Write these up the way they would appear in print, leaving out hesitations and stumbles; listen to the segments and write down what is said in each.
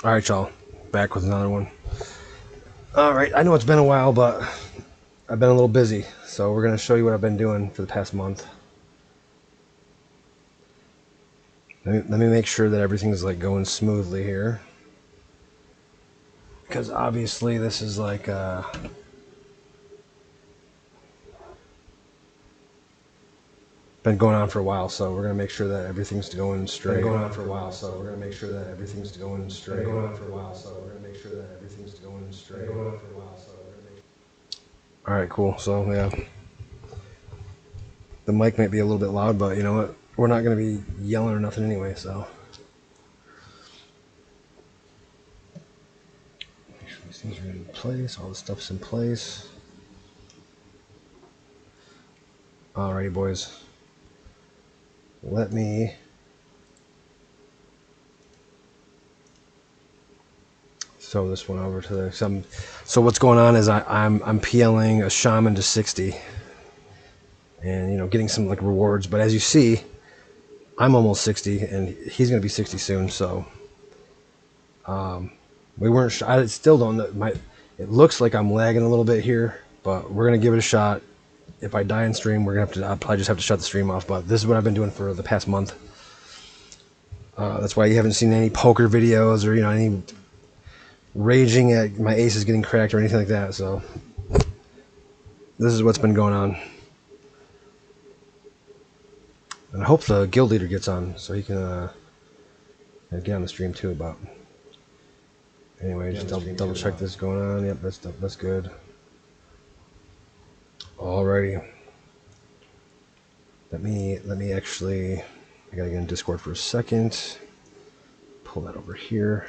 Alright, y'all. Back with another one. Alright, I know it's been a while, but I've been a little busy. So we're going to show you what I've been doing for the past month. Let me make sure that everything's like going smoothly here. Because obviously this is like... been going on for a while, so we're going to make sure that everything's going straight. Been going on for a while, so we're going to make sure that everything's going straight. Been going on for a while, so we're going to make sure that everything's going straight. Been going on for a while, so we're going to make... Alright, cool. So, yeah. The mic might be a little bit loud, but you know what? We're not going to be yelling or nothing anyway, so... Make sure these things are in place, all the stuff's in place. Alrighty, boys. Let me throw this one over to the... So what's going on is I'm PLing a shaman to 60. And, you know, getting some like rewards. But as you see, I'm almost 60, and he's going to be 60 soon, so... we weren't... I still don't know... It looks like I'm lagging a little bit here, but we're going to give it a shot. If I die in stream, we're going to have to... I'll probably just have to shut the stream off, but this is what I've been doing for the past month. That's why you haven't seen any poker videos or, you know, any raging at my aces getting cracked or anything like that, so... This is what's been going on. And I hope the guild leader gets on so he can get on the stream too. But anyway, just double check this going on. Yep, that's good. Alrighty. Let me actually... I gotta get in Discord for a second. Pull that over here.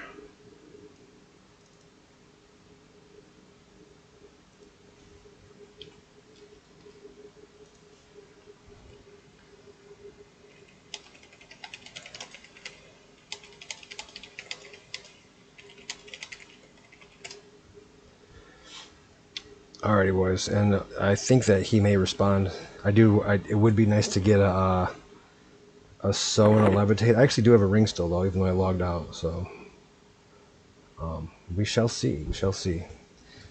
Alrighty, boys, and I think that he may respond. It would be nice to get a sew and a levitate. I actually do have a ring still, though, even though I logged out. So we shall see. We shall see.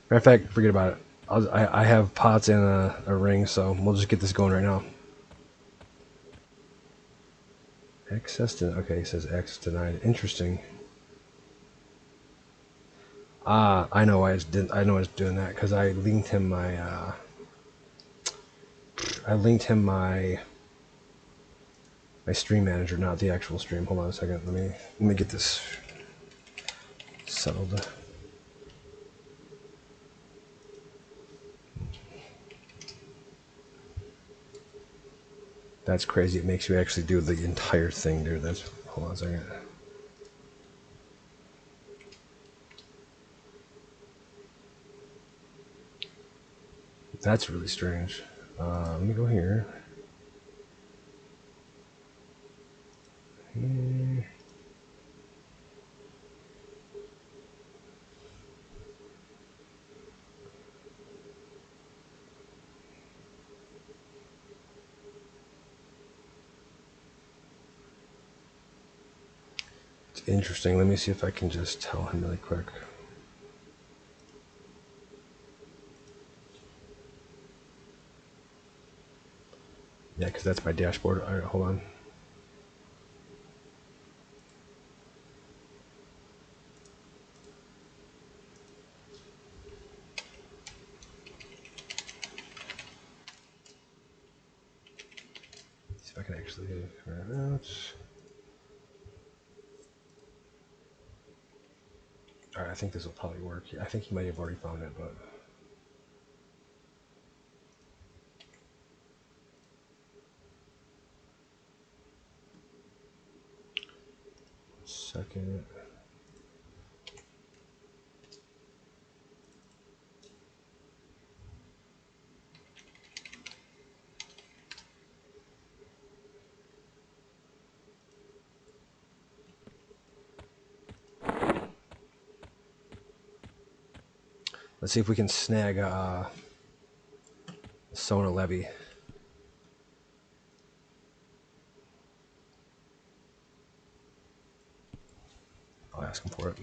Matter of fact, forget about it. I have pots and a ring, so we'll just get this going right now. Access to... Okay, it says access denied. Interesting. I know why it's doing that, because I linked him my my stream manager, not the actual stream. Hold on a second. Let me get this settled. That's crazy. It makes you actually do the entire thing, dude. Hold on a second. That's really strange. Let me go here. It's interesting. Let me see if I can just tell him really quick. Yeah, because that's my dashboard. All right, hold on. See if I can actually figure it out. All right, I think this will probably work. I think he might have already found it, but... Second. Let's see if we can snag Sona Levy. I'll ask him for it.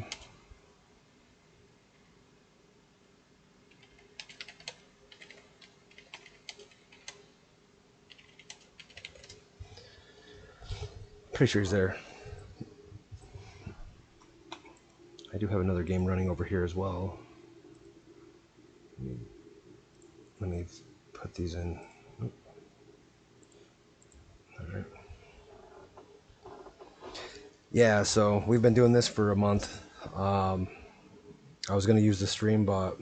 pretty sure he's there. I do have another game running over here as well. Let me put these in. Alright. Yeah, so we've been doing this for a month. I was going to use the stream, but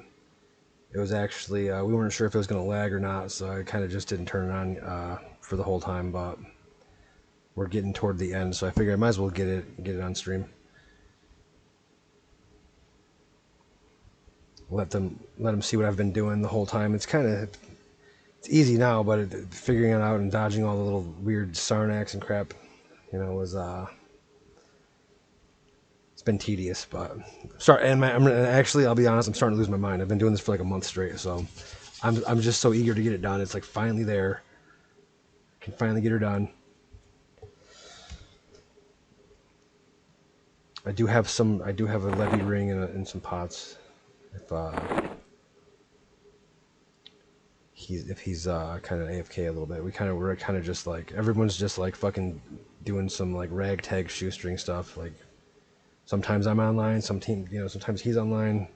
it was actually, we weren't sure if it was going to lag or not, so I kind of just didn't turn it on for the whole time, but we're getting toward the end, so I figured I might as well get it on stream. Let them see what I've been doing the whole time. It's easy now, but figuring it out and dodging all the little weird Sarnax and crap, you know, was it's been tedious. But actually, I'll be honest, I'm starting to lose my mind. I've been doing this for like a month straight, so I'm just so eager to get it done. It's like finally there. I can finally get her done. I do have a levy ring and some pots. If he's kind of AFK a little bit, we're kind of just like, everyone's just like fucking doing some like ragtag shoestring stuff. Like sometimes I'm online, sometimes he's online.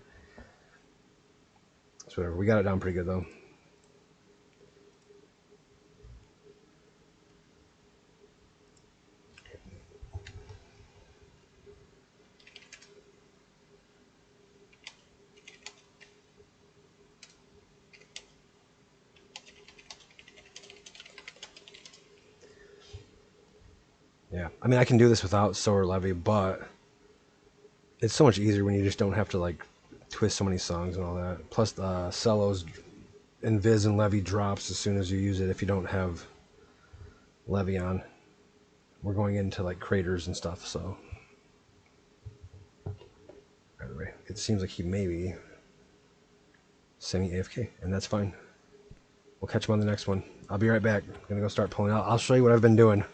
So whatever, we got it down pretty good though. Yeah, I mean, I can do this without Sower Levy, but it's so much easier when you just don't have to like twist so many songs and all that. Plus, Cello's Invis and Levy drops as soon as you use it if you don't have Levy on. We're going into like craters and stuff, so. Anyway, it seems like he may be semi-AFK, and that's fine. We'll catch him on the next one. I'll be right back. I'm gonna go start pulling out. I'll show you what I've been doing.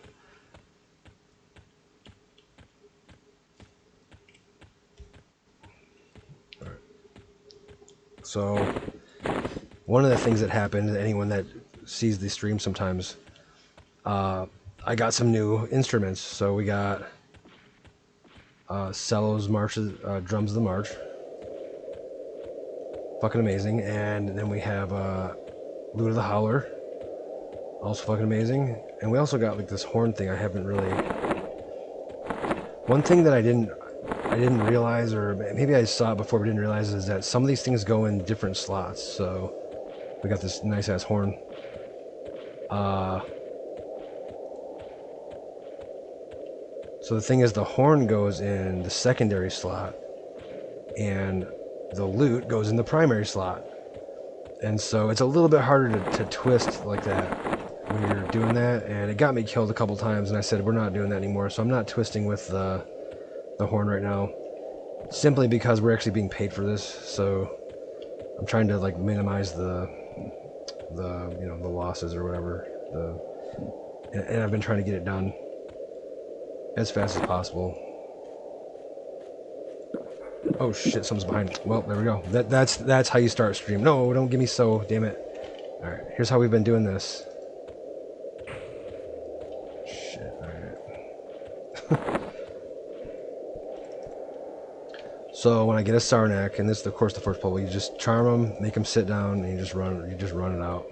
So, one of the things that happened, anyone that sees the stream sometimes, I got some new instruments. So we got Cello's Marches, Drums of the March. Fucking amazing. And then we have Lute of the Howler. Also fucking amazing. And we also got like this horn thing I haven't really... One thing that I didn't realize, or maybe I saw it before but didn't realize, is that some of these things go in different slots. So we got this nice ass horn. So the thing is, the horn goes in the secondary slot and the lute goes in the primary slot. And so it's a little bit harder to twist like that when you're doing that, and it got me killed a couple times, and I said we're not doing that anymore. So I'm not twisting with the horn right now, simply because we're actually being paid for this. So I'm trying to like minimize the losses or whatever. And I've been trying to get it done as fast as possible. Oh shit, something's behind. Well, there we go. That's how you start a stream. No, don't give me so, damn it. All right, here's how we've been doing this. Shit, all right. So when I get a Sarnak, and this is of course the first pull, you just charm them, make them sit down, and you just run it out.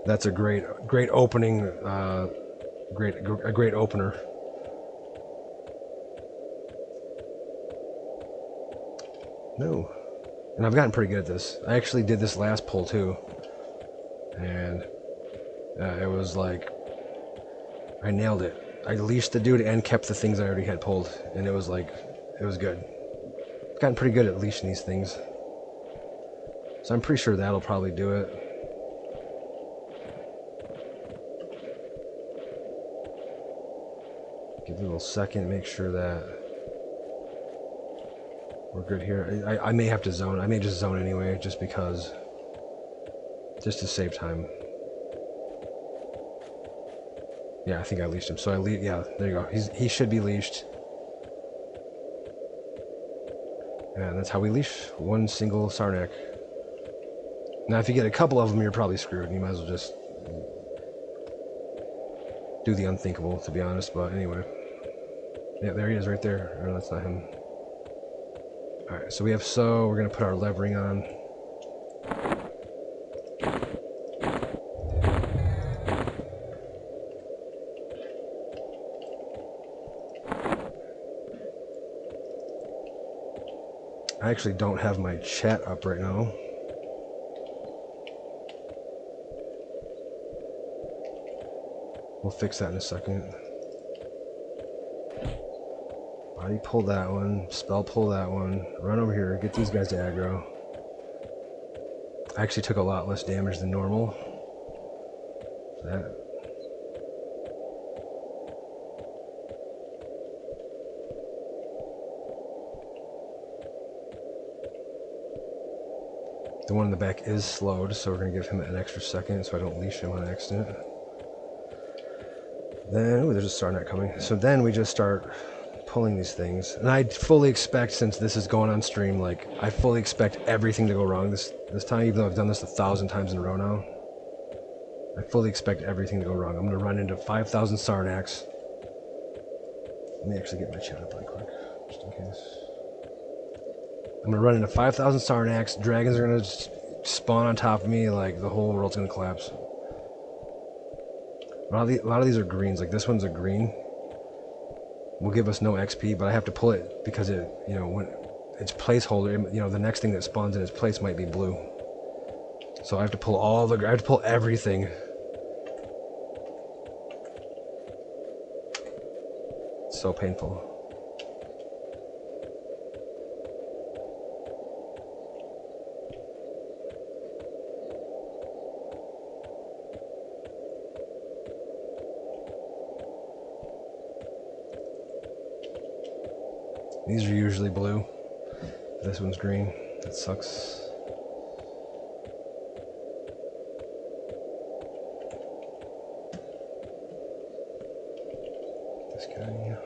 That's a great opening, a great opener. No, and I've gotten pretty good at this. I actually did this last pull too, and it was like I nailed it. I leashed the dude and kept the things I already had pulled, and it was good. I've gotten pretty good at leashing these things, so I'm pretty sure that'll probably do it. Give it a little second, make sure that we're good here. I may have to zone. I may just zone anyway, just to save time. Yeah, I think I leashed him. So yeah, there you go. He should be leashed. And that's how we leash one single Sarnak. Now, if you get a couple of them, you're probably screwed. You might as well just... do the unthinkable, to be honest. But anyway, yeah, there he is, right there. Or that's not him. All right, so we're gonna put our levering on. I actually don't have my chat up right now. We'll fix that in a second. Body pull that one, spell pull that one, run over here, get these guys to aggro. I actually took a lot less damage than normal. That. The one in the back is slowed, so we're going to give him an extra second so I don't leash him on accident. Then, ooh, there's a star net coming. So then we just start pulling these things. And I fully expect, since this is going on stream, like, I fully expect everything to go wrong this time, even though I've done this 1,000 times in a row now. I fully expect everything to go wrong. I'm going to run into 5,000 Sarnax. Let me actually get my chat up really quick, just in case. I'm going to run into 5,000 Sarnax. Dragons are going to spawn on top of me, like, the whole world's going to collapse. A lot of these are greens. Like, this one's a green. Will give us no XP, but I have to pull it because it, you know, when it's placeholder, you know, the next thing that spawns in its place might be blue. So I have to pull I have to pull everything. It's so painful. These are usually blue. This one's green. That sucks. This guy.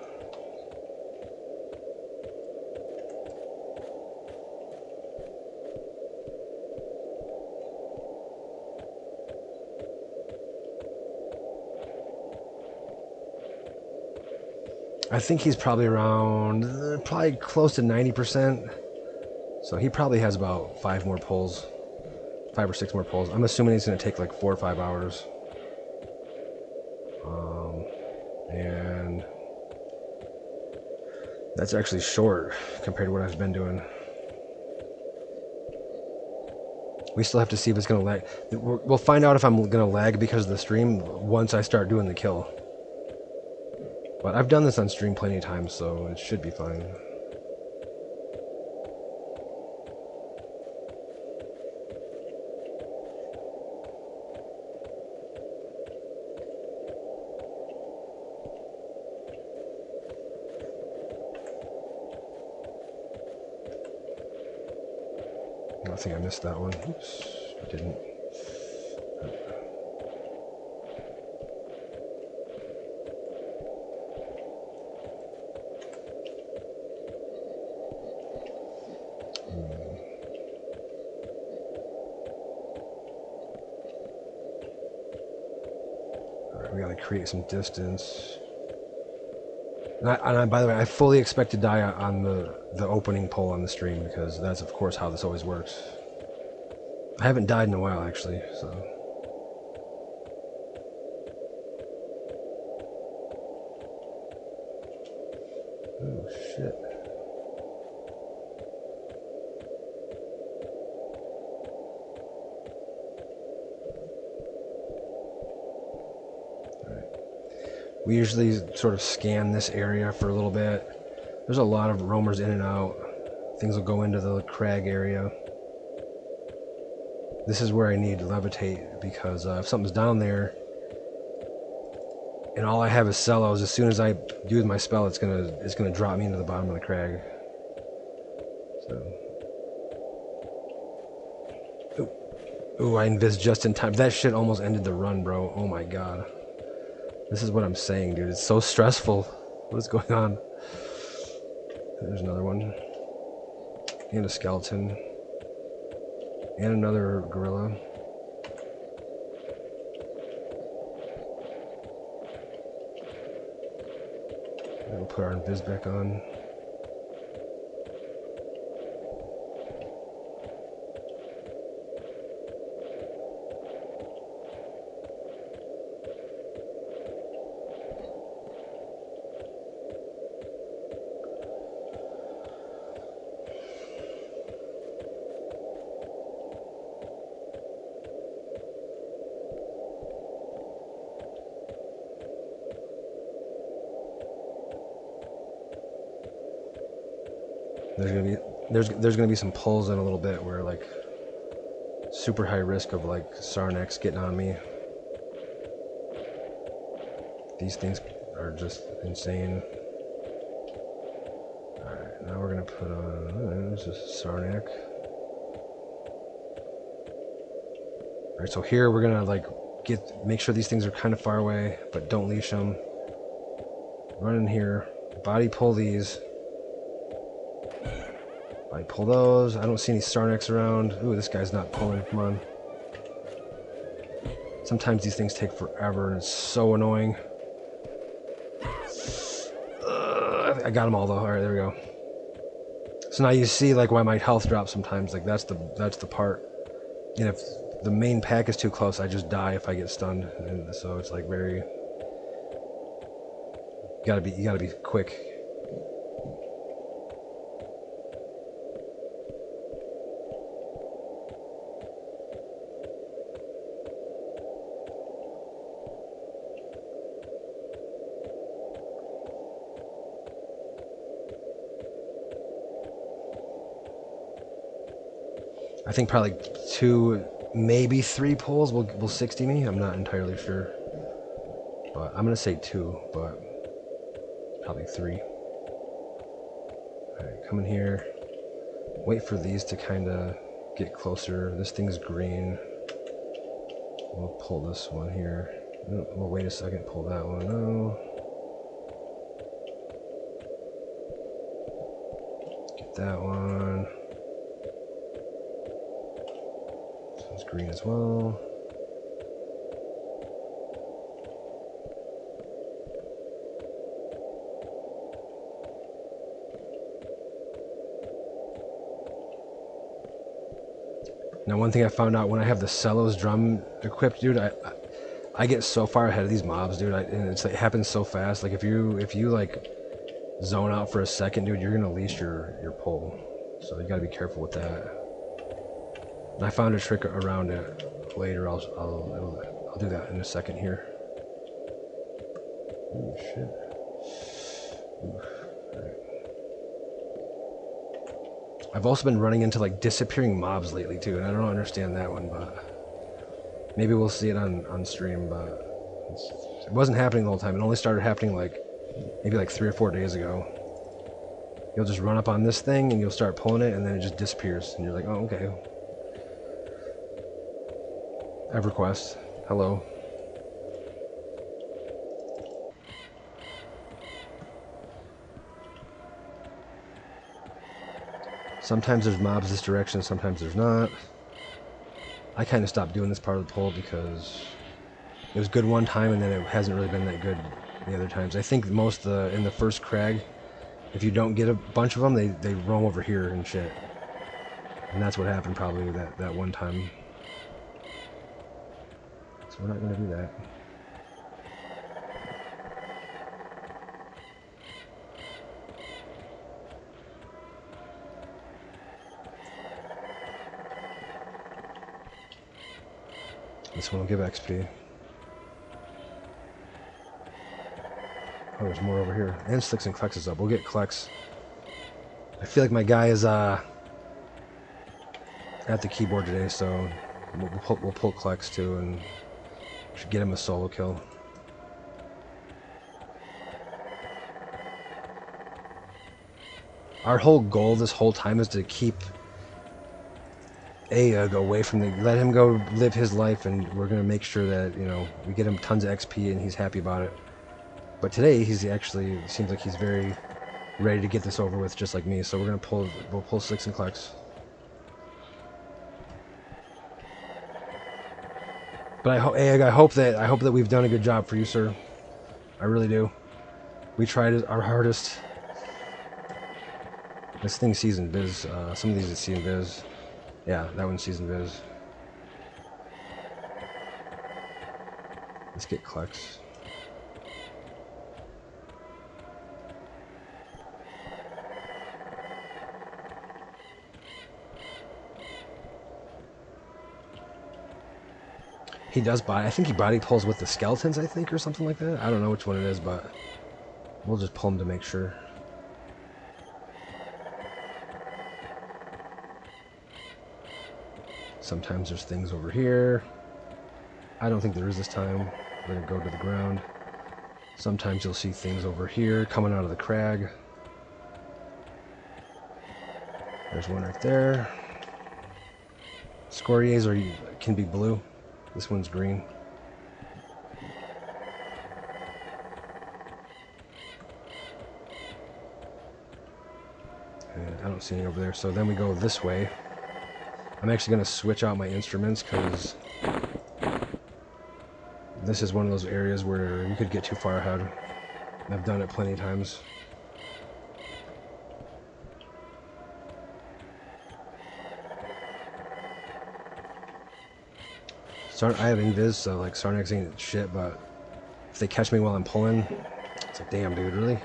I think he's probably around, probably close to 90%. So he probably has about 5 more pulls. 5 or 6 more pulls. I'm assuming he's going to take like 4 or 5 hours. And that's actually short compared to what I've been doing. We still have to see if it's going to lag. We'll find out if I'm going to lag because of the stream once I start doing the kill. But I've done this on stream plenty of times, so it should be fine. I think I missed that one. Oops, I didn't. Alright, we gotta create some distance. And by the way, I fully expect to die on the opening poll on the stream because that's, of course, how this always works. I haven't died in a while, actually, so... Oh, shit. We usually sort of scan this area for a little bit. There's a lot of roamers in and out. Things will go into the crag area. This is where I need to levitate because if something's down there and all I have is cellos, as soon as I do my spell, it's gonna drop me into the bottom of the crag. So, ooh, I invis just in time. That shit almost ended the run, bro. Oh my god. This is what I'm saying, dude. It's so stressful. What is going on? There's another one. And a skeleton. And another gorilla. we'll put our invis back on. There's gonna be some pulls in a little bit where like super high risk of like Sarnax getting on me. These things are just insane. Alright, now we're gonna put on this is Sarnak. Alright, so here we're gonna like make sure these things are kind of far away, but don't leash them. Run in here, body pull these. Body pull those. I don't see any Sarnaks around. Ooh, this guy's not pulling. Come on. Sometimes these things take forever and it's so annoying. I got them all though. Alright, there we go. So now you see like why my health drops sometimes. Like that's the part. And if the main pack is too close, I just die if I get stunned. And so it's like very you gotta be quick. I think probably 2, maybe 3 pulls will 60 me. I'm not entirely sure. But I'm going to say 2, but probably 3. Alright, come in here. Wait for these to kind of get closer. This thing's green. We'll pull this one here. We'll wait a second, pull that one. No. Get that one. It's green as well. Now, one thing I found out when I have the Cello's drum equipped, dude, I get so far ahead of these mobs, dude, and it happens so fast. Like if you like zone out for a second, dude, you're gonna leash your pull. So you gotta be careful with that. And I found a trick around it later. I'll do that in a second here. Oh shit. Ooh. Right. I've also been running into like disappearing mobs lately too, and I don't understand that one, but maybe we'll see it on stream. But it wasn't happening the whole time. It only started happening like maybe like 3 or 4 days ago. You'll just run up on this thing and you'll start pulling it, and then it just disappears, and you're like, oh, okay. EverQuest, hello. Sometimes there's mobs this direction, sometimes there's not. I kind of stopped doing this part of the pull because it was good one time and then it hasn't really been that good the other times. I think most in the first crag, if you don't get a bunch of them, they roam over here and shit. And that's what happened probably that one time. So we're not going to do that. This one will give XP. Oh, there's more over here. And Slicks and Klex is up. We'll get Klex. I feel like my guy is at the keyboard today, so we'll pull Klex too, and should get him a solo kill. Our whole goal this whole time is to keep Aeg away from let him go live his life, and we're gonna make sure that, you know, we get him tons of XP and he's happy about it. But today he's actually seems like he's very ready to get this over with, just like me. So we'll pull Slicks and Klex. But I hope that we've done a good job for you, sir. I really do. We tried our hardest. This thing's season biz. Some of these are season biz. Yeah, that one's season biz. Let's get Klex. He does body. I think he body pulls with the skeletons, I think, or something like that. I don't know which one it is, but we'll just pull him to make sure. Sometimes there's things over here. I don't think there is this time. We're gonna go to the ground. Sometimes you'll see things over here coming out of the crag. There's one right there. Scoriaes can be blue. This one's green. And I don't see any over there. So then we go this way. I'm actually going to switch out my instruments because this is one of those areas where you could get too far ahead. I've done it plenty of times. I have invis, so like Sarnax ain't shit, but if they catch me while I'm pulling, it's like, damn, dude, really?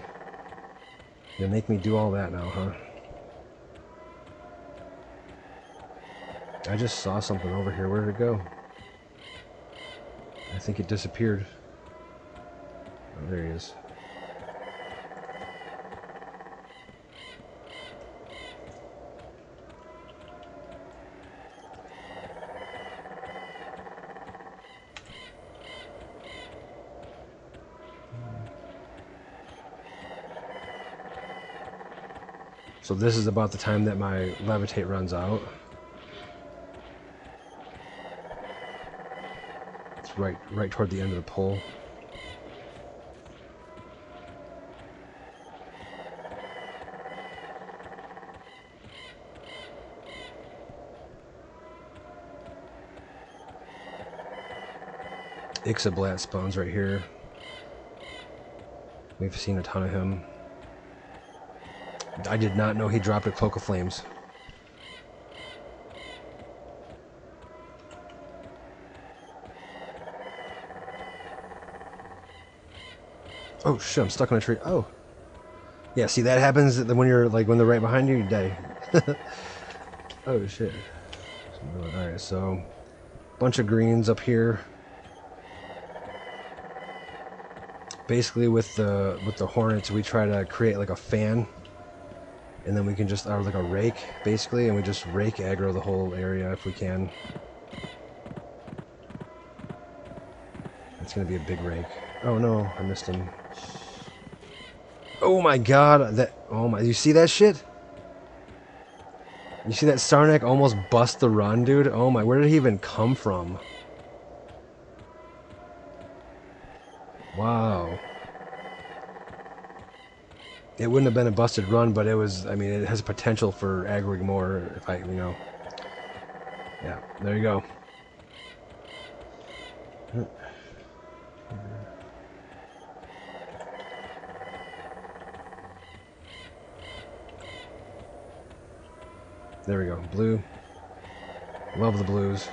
You make me do all that now, huh? I just saw something over here. Where did it go? I think it disappeared. Oh, there he is. So this is about the time that my levitate runs out. It's right toward the end of the pull. Ixablat spawns right here. We've seen a ton of him. I did not know he dropped a Cloak of Flames. Oh shit, I'm stuck on a tree. Oh. Yeah, see that happens when you're like when they're right behind you, you die. Oh shit. Alright, so bunch of greens up here. Basically with the hornets we try to create like a fan. And then we can just, or like a rake, basically, and we just rake aggro the whole area if we can. It's gonna be a big rake. Oh no, I missed him. Oh my god, oh my, you see that shit? You see that Sarnak almost bust the run, dude? Oh my, where did he even come from? Wow. It wouldn't have been a busted run, but it was, I mean, it has potential for aggroing more if I, Yeah, there you go. There we go, blue. Love the blues.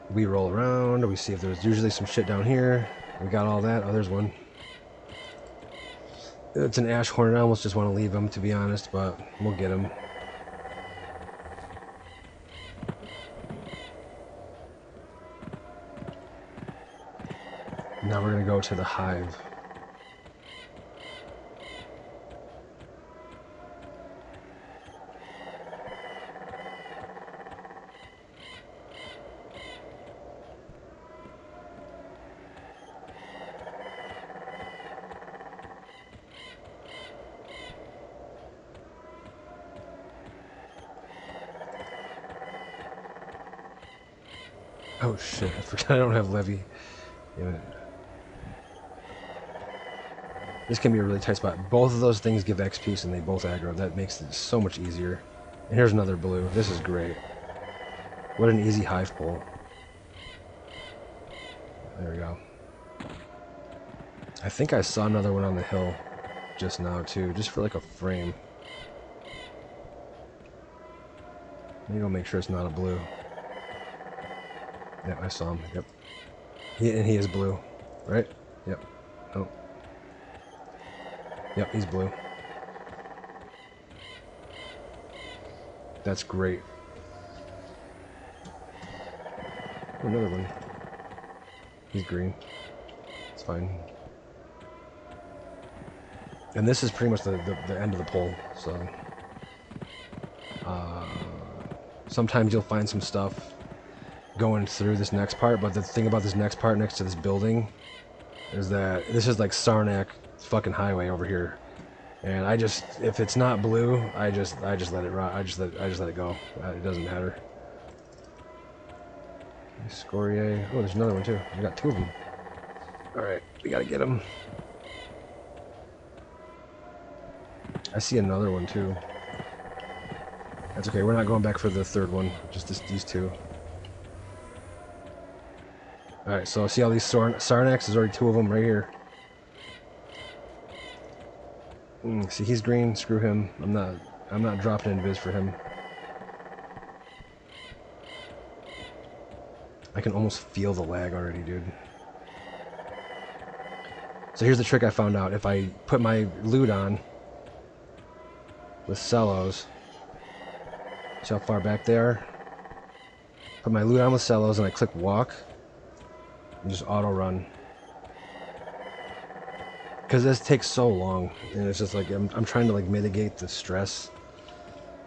We roll around, we see if there's usually some shit down here. We got all that. Oh, there's one. It's an ash hornet. I almost just want to leave him, to be honest, but we'll get him. Now we're going to go to the hive. Oh shit, I forgot I don't have Levy. Damn it. This can be a really tight spot. Both of those things give XP and they both aggro. That makes it so much easier. And here's another blue. This is great. What an easy hive pull. There we go. I think I saw another one on the hill just now too, just for like a frame. Maybe I'll make sure it's not a blue. Yep, I saw him. Yep. And he is blue, right? Yep. Oh. Yep, he's blue. That's great. Oh, another one. He's green. It's fine. And this is pretty much the end of the pole, so... sometimes you'll find some stuff going through this next part, but the thing about this next part next to this building is that this is like Sarnak fucking highway over here. And I just, if it's not blue, I just let it rot. I just let it go. It doesn't matter. Scorier. Oh, there's another one too. We got two of them. All right, we gotta get them. I see another one too. That's okay. We're not going back for the third one. Just these two. All right. So see all these Sarnax? There's already two of them right here. See, he's green. Screw him. I'm not dropping invis for him. I can almost feel the lag already, dude. So here's the trick I found out. If I put my loot on with cellos, see how far back they are? Put my loot on with cellos and I click walk and just auto run. Because this takes so long, and it's just like I'm trying to like mitigate the stress.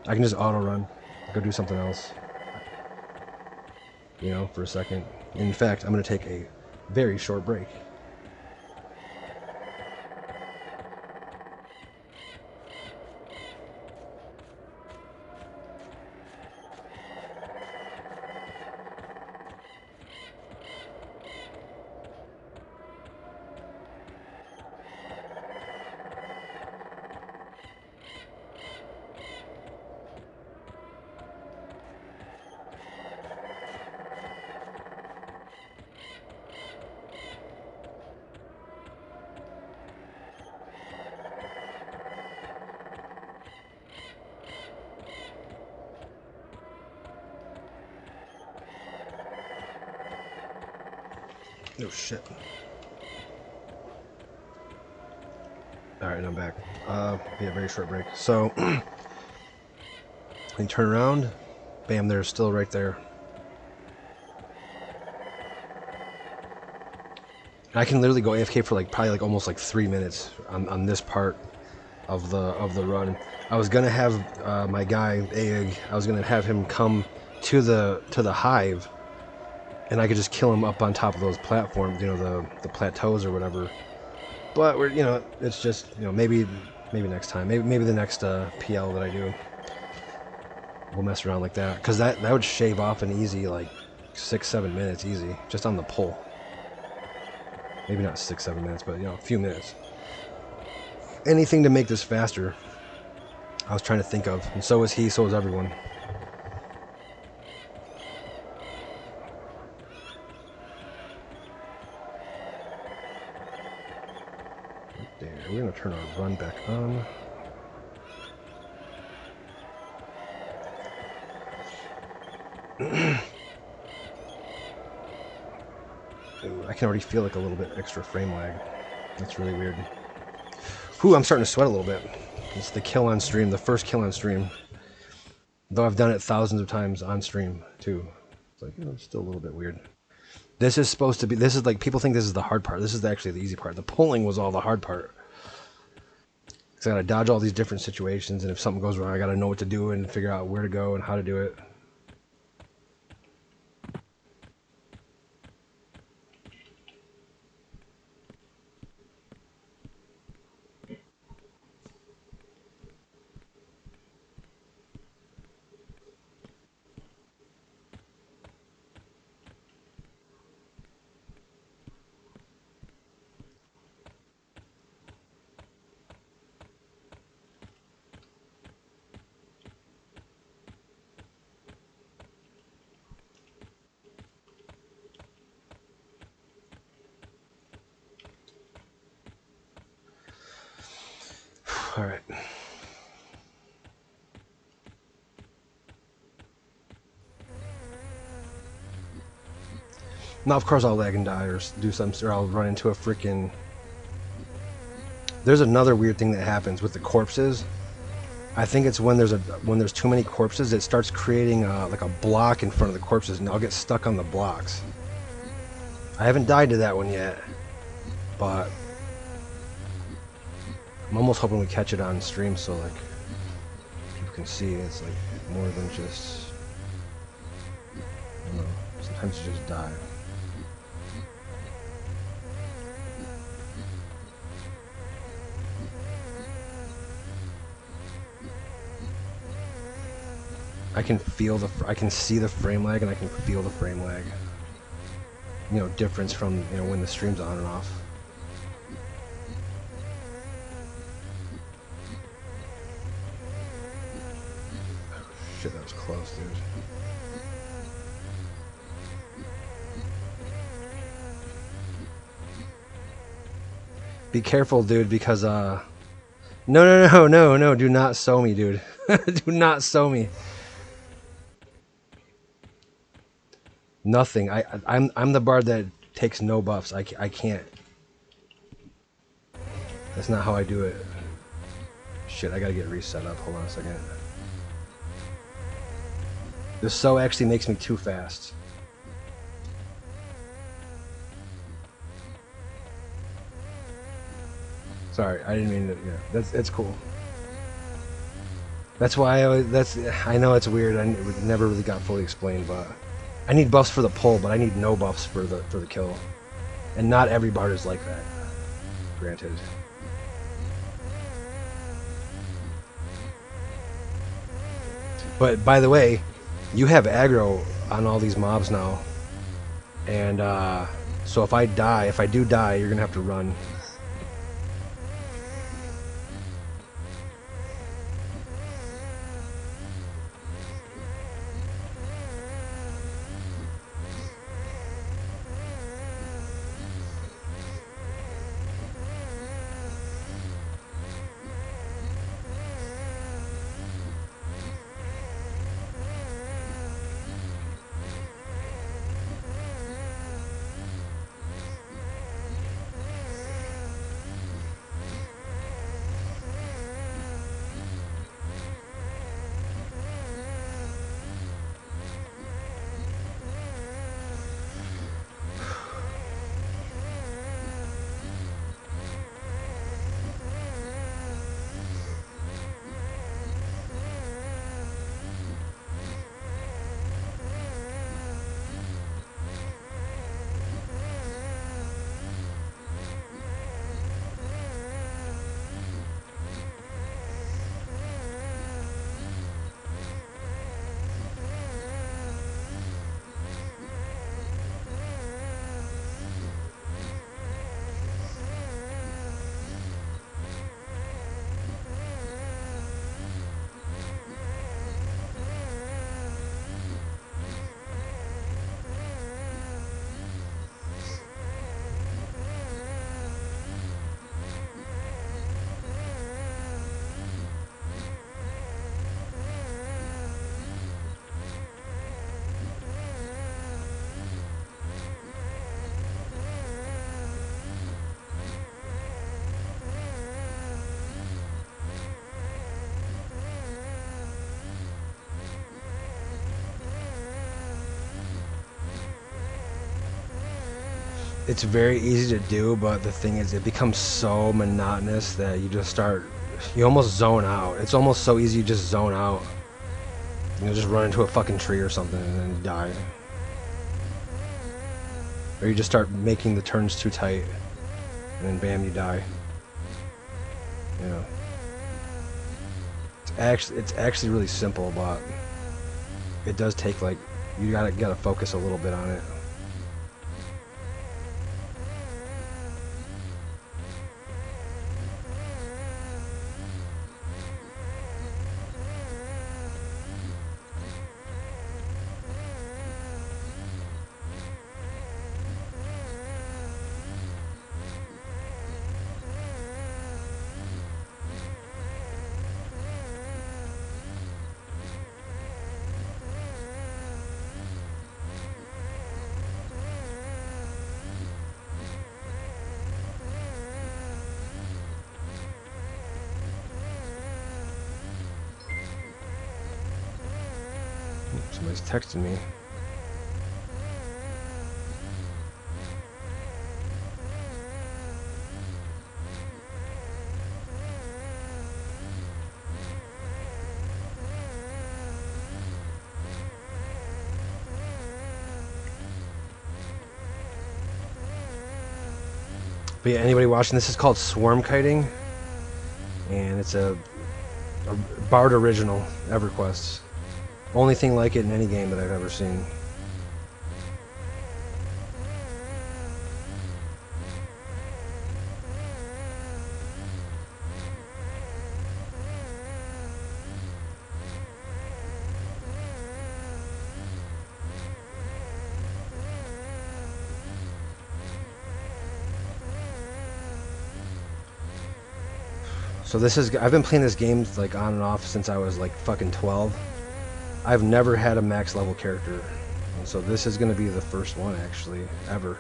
I can just auto run, go do something else, you know, for a second. In fact, I'm going to take a very short break. Oh shit. Alright, I'm back. Yeah, very short break. So, you turn around, bam, they're still right there. And I can literally go AFK for like probably like almost like 3 minutes on this part of the run. I was gonna have my guy Aeg, I was gonna have him come to the hive, and I could just kill him up on top of those platforms, you know, the plateaus or whatever. But we're, you know, it's just, you know, maybe next time, maybe the next PL that I do, we'll mess around like that, because that would shave off an easy like 6-7 minutes easy just on the pull. Maybe not 6-7 minutes, but you know, a few minutes. Anything to make this faster, I was trying to think of, and so was he, so was everyone. Right there, we're gonna turn our run back on. Ooh, I can already feel like a little bit extra frame lag. That's really weird. Whew, I'm starting to sweat a little bit. It's the kill on stream, the first kill on stream. Though I've done it thousands of times on stream, too. It's like, you know, it's still a little bit weird. This is supposed to be, this is like, people think this is the hard part. This is actually the easy part. The pulling was all the hard part. Because I gotta dodge all these different situations, and if something goes wrong, I gotta know what to do and figure out where to go and how to do it. Now, of course, I'll lag and die or do something, or I'll run into a freaking. There's another weird thing that happens with the corpses. I think it's when there's too many corpses, it starts creating like a block in front of the corpses, and I'll get stuck on the blocks. I haven't died to that one yet, but I'm almost hoping we catch it on stream, so like you can see it's like more than just. I don't know. Sometimes you just die. I can see the frame lag, and I can feel the frame lag. You know, difference from, you know, when the stream's on and off. Oh, shit, that was close, dude. Be careful, dude, because no, do not sew me, dude. Do not sew me. Nothing. I'm the bard that takes no buffs. I can't. That's not how I do it. Shit, I gotta get reset up. Hold on a second. This sew actually makes me too fast. Sorry, I didn't mean to. Yeah, it's cool. That's why I know it's weird. It never really got fully explained, but I need buffs for the pull, but I need no buffs for the kill. And not every bard is like that. Granted. But by the way, you have aggro on all these mobs now, and so if I do die, you're gonna have to run. It's very easy to do, but the thing is, it becomes so monotonous that you almost zone out. It's almost so easy you just zone out. You know, just run into a fucking tree or something and then you die. Or you just start making the turns too tight, and then bam, you die. You know. It's actually really simple, but it does take, like, you gotta focus a little bit on it. Somebody's texting me. But yeah, anybody watching, this is called Swarm Kiting, and it's a BARD original, EverQuest. Only thing like it in any game that I've ever seen. So this is, I've been playing this game like on and off since I was like fucking 12. I've never had a max level character. And so this is going to be the first one actually, ever.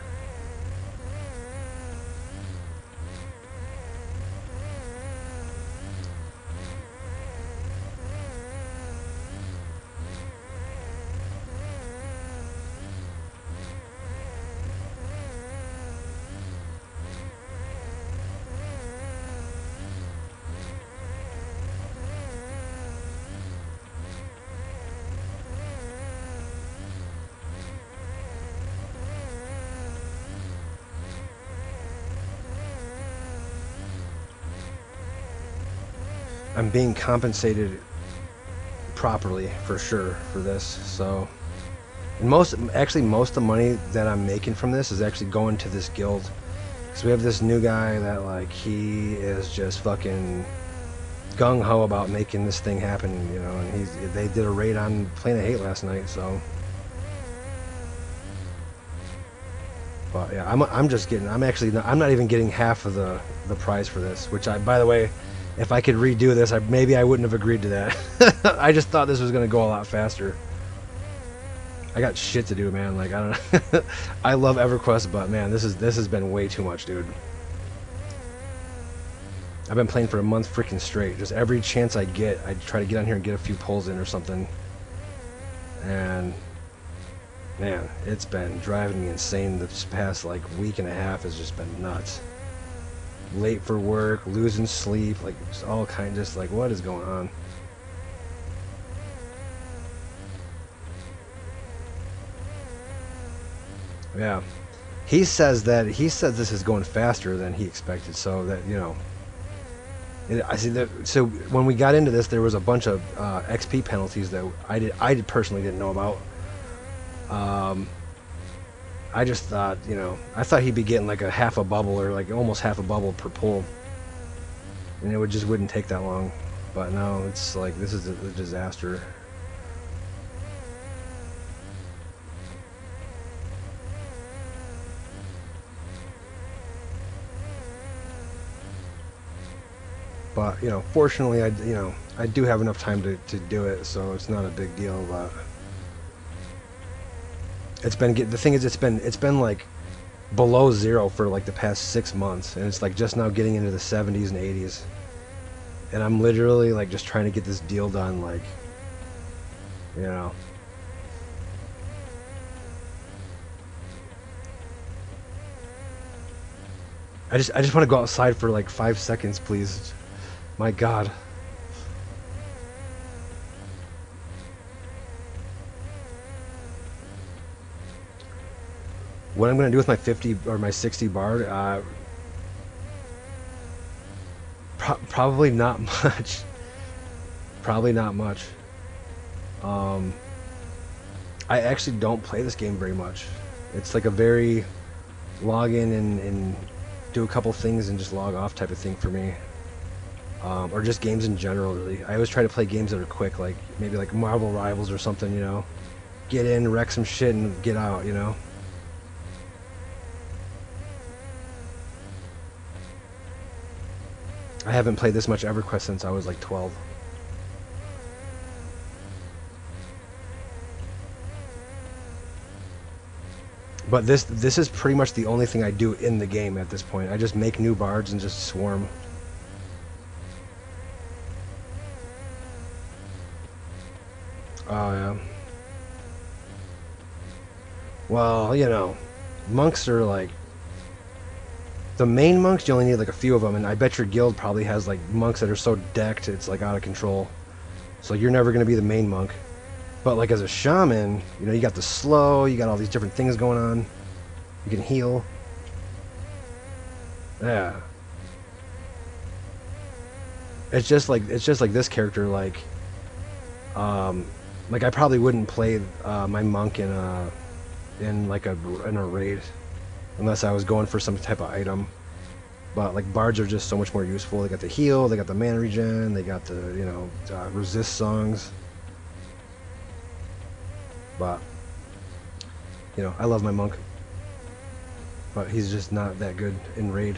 I'm being compensated properly for sure for this. So, and most of the money that I'm making from this is actually going to this guild, because we have this new guy that like he is just fucking gung ho about making this thing happen, you know. And they did a raid on Planet Hate last night, so. But yeah, I'm not even getting half of the prize for this, which by the way, if I could redo this, maybe I wouldn't have agreed to that. I just thought this was gonna go a lot faster. I got shit to do, man. Like, I don't know. I love EverQuest, but man, this has been way too much, dude. I've been playing for a month freaking straight. Just every chance I get, I try to get on here and get a few pulls in or something. And man, it's been driving me insane. This past like week and a half has just been nuts. Late for work, losing sleep, like just all kind, just like what is going on? Yeah, he says this is going faster than he expected, so that, you know, I see that. So when we got into this, there was a bunch of XP penalties that I personally didn't know about. I just thought, you know, I thought he'd be getting like a half a bubble or like almost half a bubble per pull, and it just wouldn't take that long. But no, it's like this is a disaster. But you know, fortunately, I do have enough time to do it, so it's not a big deal. But the thing is, it's been like below zero for like the past 6 months, and it's like just now getting into the 70s and 80s, and I'm literally like just trying to get this deal done, like, you know. I just want to go outside for like 5 seconds, please. My God. What I'm going to do with my 50 or my 60 BARD, probably not much. Probably not much. I actually don't play this game very much. It's like a very log in and do a couple things and just log off type of thing for me. Or just games in general, really. I always try to play games that are quick, like maybe like Marvel Rivals or something, you know. Get in, wreck some shit, and get out, you know. I haven't played this much EverQuest since I was like 12. But this is pretty much the only thing I do in the game at this point. I just make new bards and just swarm. Oh yeah. Well, you know, monks are like the main monks. You only need like a few of them, and I bet your guild probably has like monks that are so decked it's like out of control. So you're never gonna be the main monk. But like as a shaman, you know, you got the slow, you got all these different things going on. You can heal. Yeah. It's just like this character um like I probably wouldn't play my monk in a raid unless I was going for some type of item. But like bards are just so much more useful. They got the heal, they got the mana regen, they got the resist songs. But I love my monk, but he's just not that good in raid.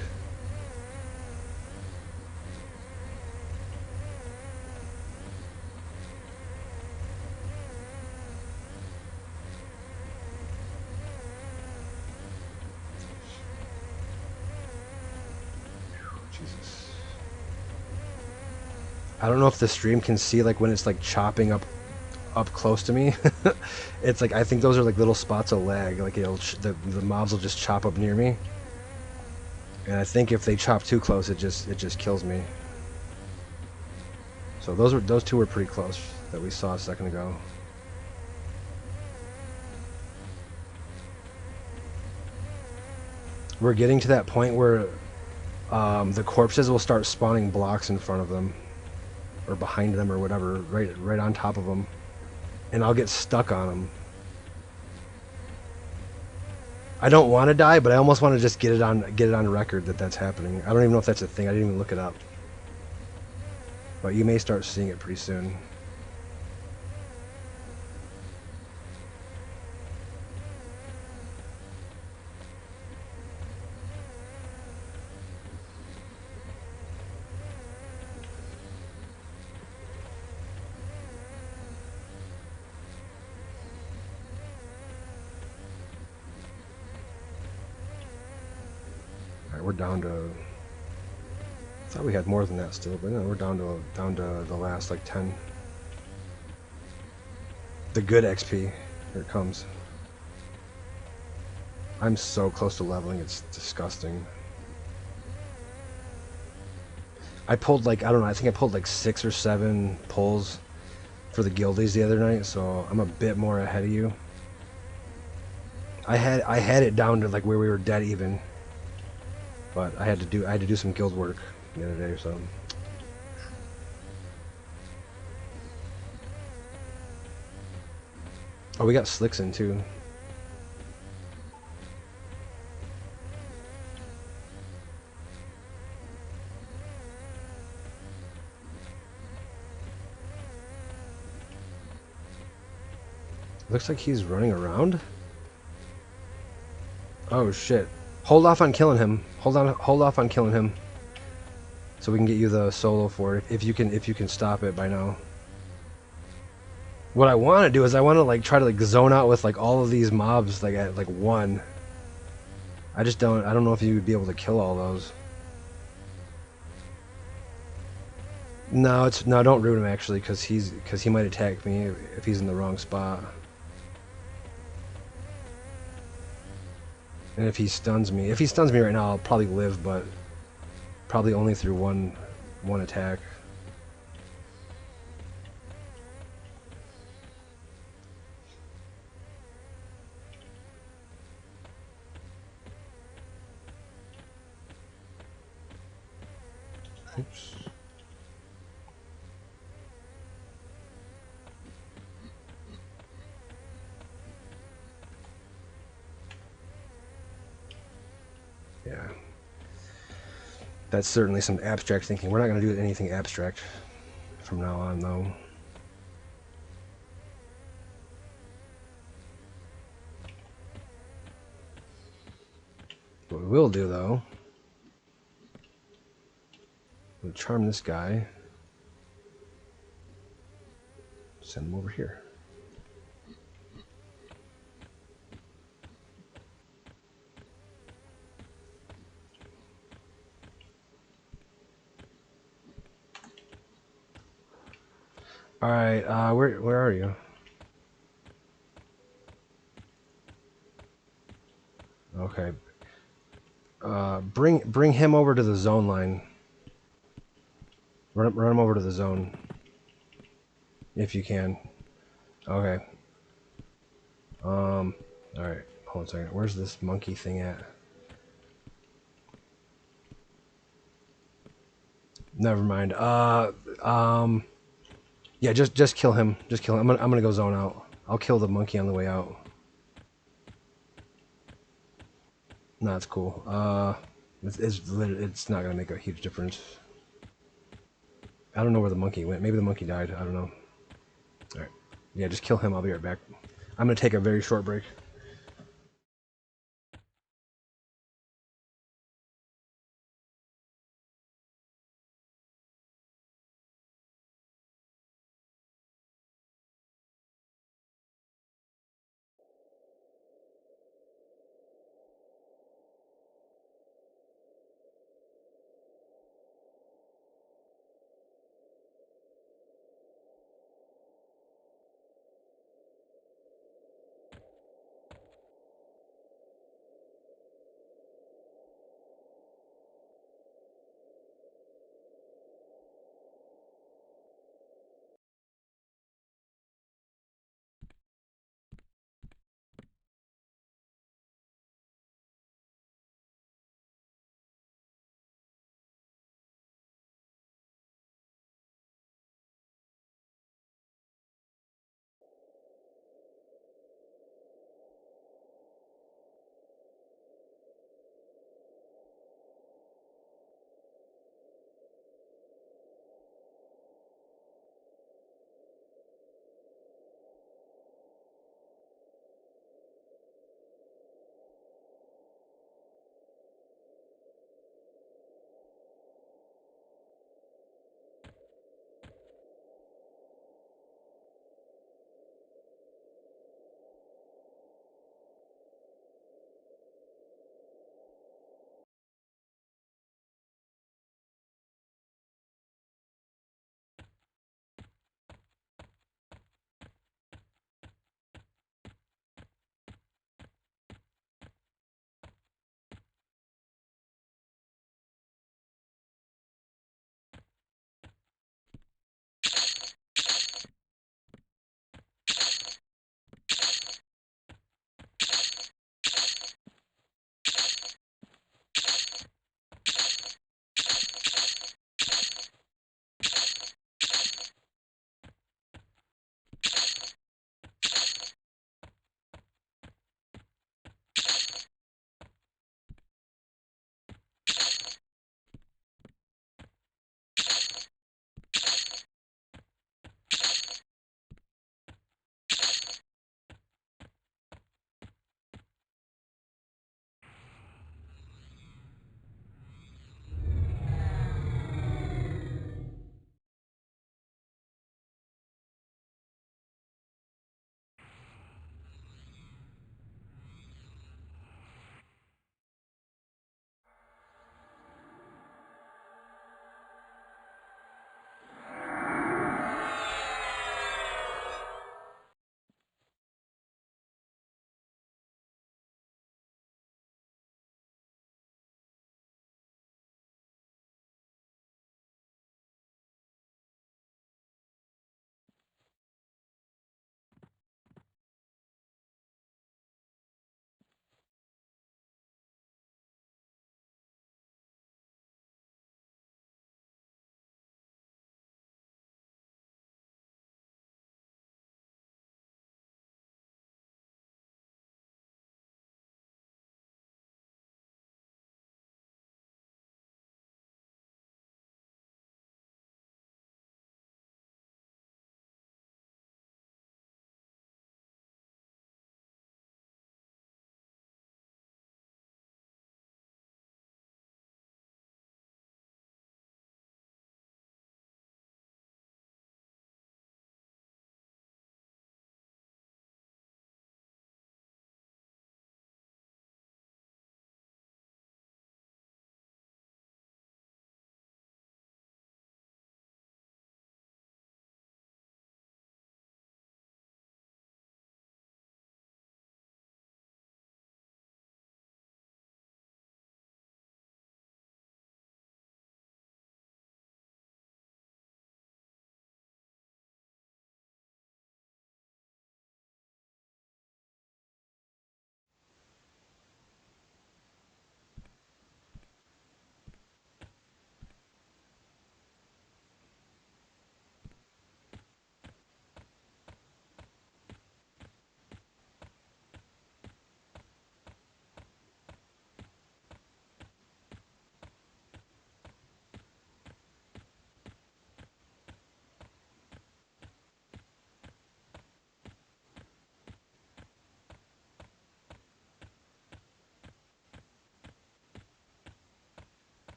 Jesus. I don't know if the stream can see like when it's like chopping up close to me. It's like I think those are like little spots of lag. Like the mobs will just chop up near me, and I think if they chop too close, it just kills me. So those two were pretty close that we saw a second ago. We're getting to that point where the corpses will start spawning blocks in front of them, or behind them, or whatever, right on top of them, and I'll get stuck on them. I don't want to die, but I almost want to just get it on record that that's happening. I don't even know if that's a thing. I didn't even look it up, but you may start seeing it pretty soon. We're down to. I thought we had more than that still, but no, we're down to the last like 10. The good XP. Here it comes. I'm so close to leveling, it's disgusting. I pulled like I don't know. I think I pulled like 6 or 7 pulls for the guildies the other night, so I'm a bit more ahead of you. I had it down to like where we were dead even. But I had to do some guild work the other day, so. Oh, we got slicks in too. Looks like he's running around. Oh shit. Hold off on killing him. Hold off on killing him. So we can get you the solo for it if you can stop it by now. What I want to do is I want to like try to like zone out with like all of these mobs like at like one. I don't know if you would be able to kill all those. No, don't root him actually cuz he might attack me if he's in the wrong spot. And if he stuns me right now, I'll probably live, but probably only through one attack. Oops. Yeah. That's certainly some abstract thinking. We're not going to do anything abstract from now on, though. What we will do, though, we'll charm this guy. Send him over here. All right, where are you? Okay. Bring him over to the zone line. Run him over to the zone, if you can. Okay. All right. Hold on a second. Where's this monkey thing at? Never mind. Yeah, just kill him. Just kill him. I'm gonna go zone out. I'll kill the monkey on the way out. No, it's cool. It's not gonna make a huge difference. I don't know where the monkey went. Maybe the monkey died. I don't know. All right. Yeah, just kill him. I'll be right back. I'm gonna take a very short break.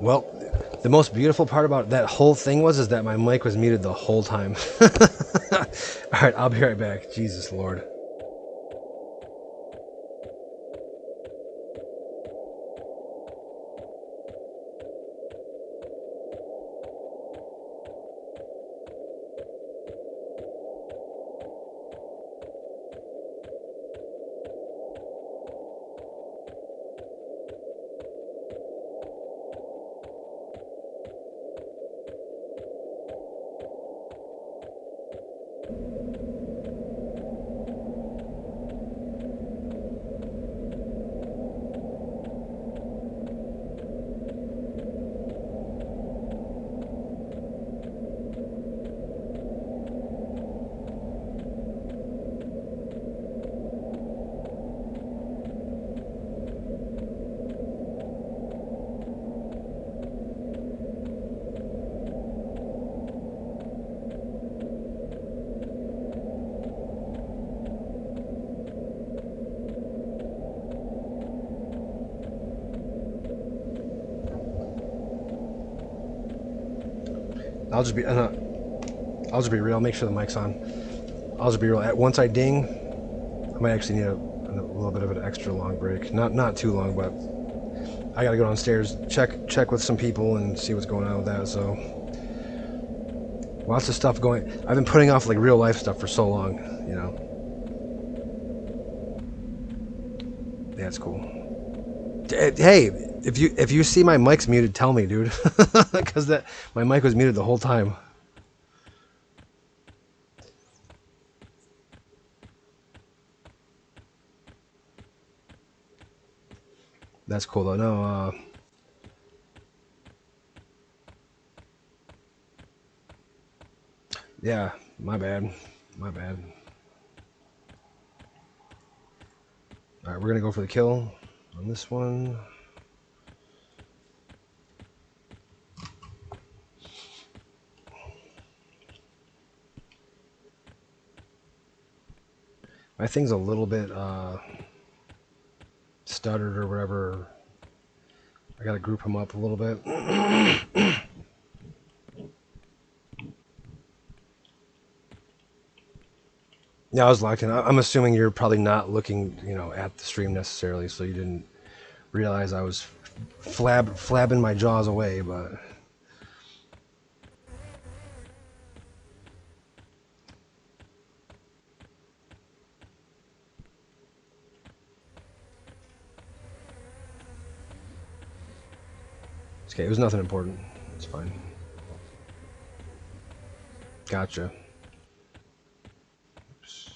Well, the most beautiful part about that whole thing is that my mic was muted the whole time. All right, I'll be right back. Jesus Lord. I'll just be real. Make sure the mic's on. I'll just be real. Once I ding, I might actually need a little bit of an extra long break. Not too long, but I gotta go downstairs, check with some people and see what's going on with that. So lots of stuff going. I've been putting off like real life stuff for so long, you know. That's cool. Hey, if you see my mic's muted, tell me, dude, because my mic was muted the whole time. That's cool though. No, yeah, my bad. All right, we're gonna go for the kill on this one. My thing's a little bit stuttered or whatever. I gotta group them up a little bit. Yeah, I was locked in. I'm assuming you're probably not looking, at the stream necessarily, so you didn't realize I was flabbing my jaws away, but it's okay. It was nothing important. It's fine. Gotcha. Oops.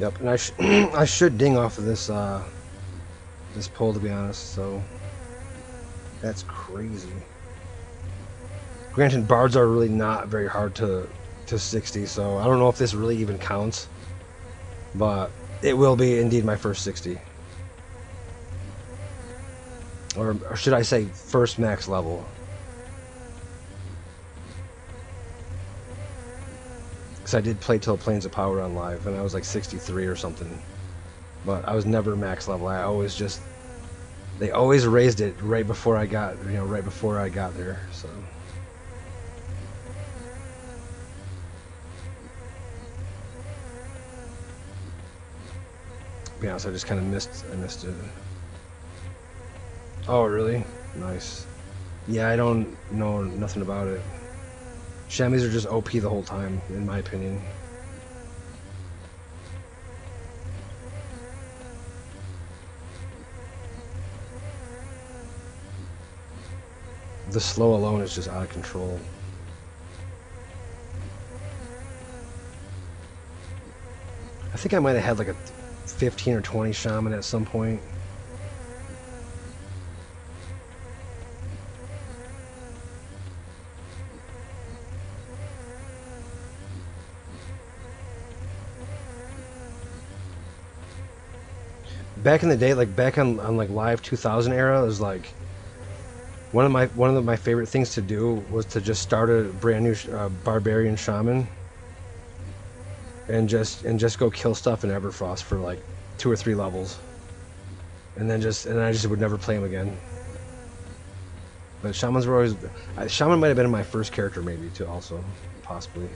Yep, and I should ding off of this this pole, to be honest. So that's crazy. Granted, bards are really not very hard to 60, so I don't know if this really even counts, but it will be indeed my first 60, or should I say first max level? Because I did play till Planes of Power on live, and I was like 63 or something. But I was never max level. I always just, they always raised it right before I got, right before I got there. So. To be honest, I just kind of missed it. Oh, really? Nice. Yeah, I don't know nothing about it. Chamois are just OP the whole time, in my opinion. The slow alone is just out of control. I think I might have had like a 15 or 20 shaman at some point. Back in the day, like back on like Live 2000 era, it was like one of my favorite things to do was to just start a brand new barbarian shaman and just go kill stuff in Everfrost for like 2 or 3 levels, and I just would never play him again. But shamans were always, shaman might have been my first character maybe too, also possibly.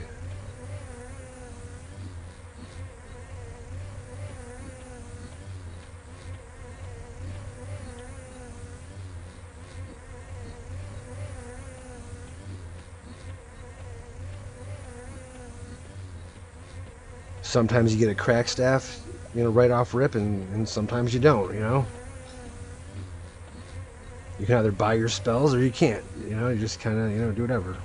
Sometimes you get a crack staff, right off rip, and sometimes you don't, You can either buy your spells or you can't, you just kind of, do whatever.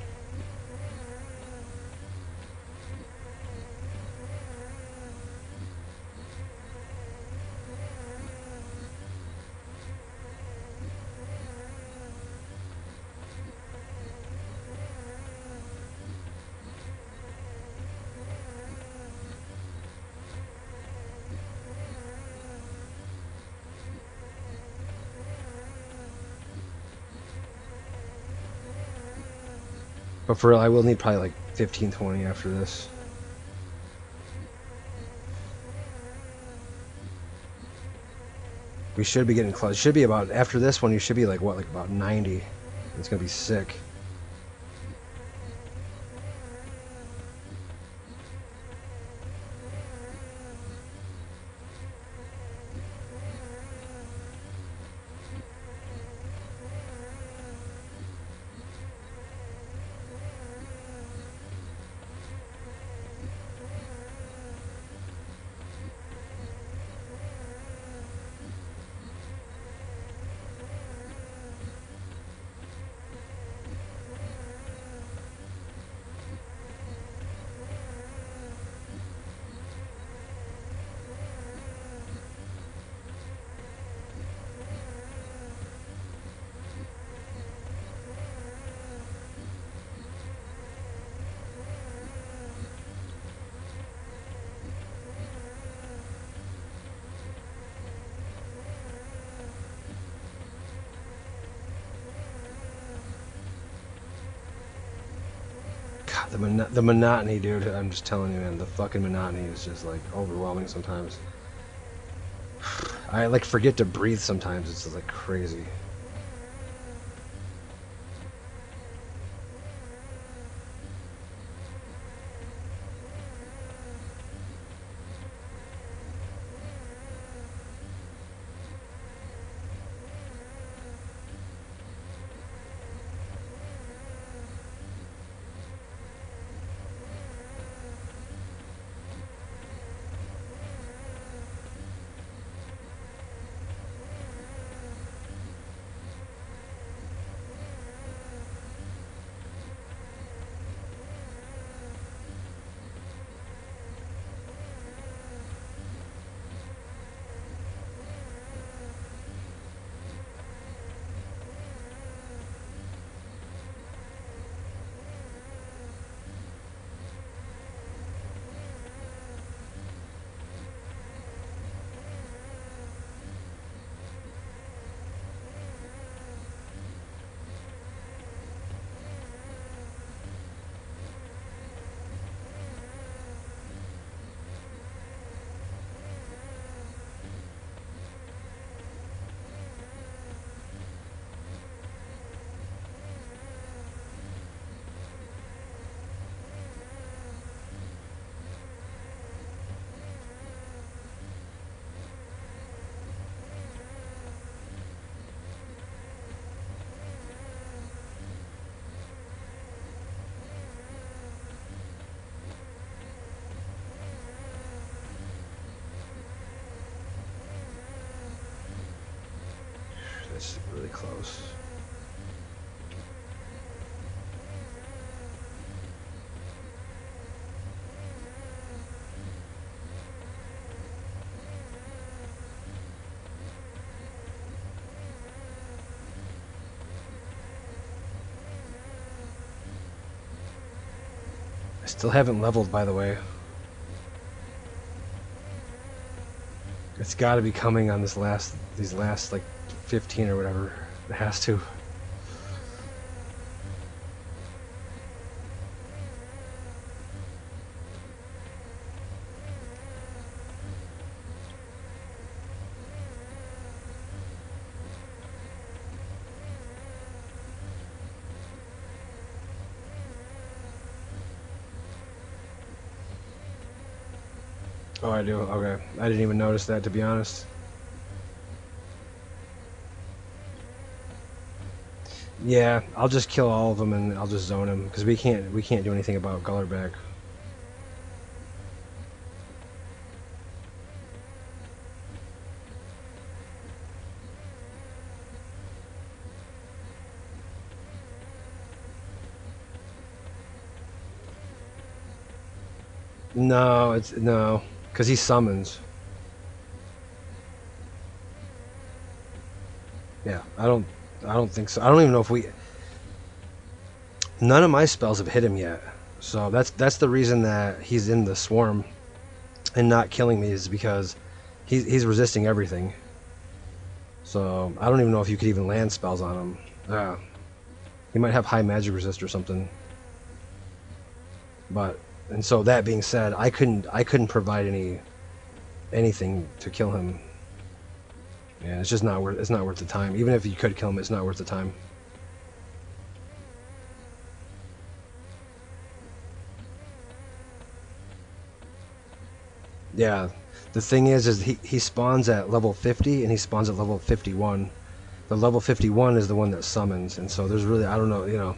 But for real, I will need probably like 15, 20 after this. We should be getting close. It should be about, after this one, you should be like, what, like about 90. It's going to be sick. The monotony, dude. I'm just telling you, man. The fucking monotony is just like overwhelming sometimes. I like forget to breathe sometimes. It's just like crazy. close. I still haven't leveled, by the way. It's got to be coming on these last like 15 or whatever. It has to. Oh, I do? Okay. I didn't even notice that, to be honest. Yeah, I'll just kill all of them and I'll just zone him, because we can't do anything about Gullerback. No, no, because he summons. Yeah, I don't think so. I don't even know if we. None of my spells have hit him yet, so that's the reason that he's in the swarm and not killing me, is because he's resisting everything. So I don't even know if you could even land spells on him. Yeah, he might have high magic resist or something. But and so that being said, I couldn't provide anything to kill him. Yeah, it's just not worth. It's not worth the time. Even if you could kill him, it's not worth the time. Yeah, the thing is he spawns at level 50 and he spawns at level 51. The level 51 is the one that summons, and so there's really, I don't know, you know,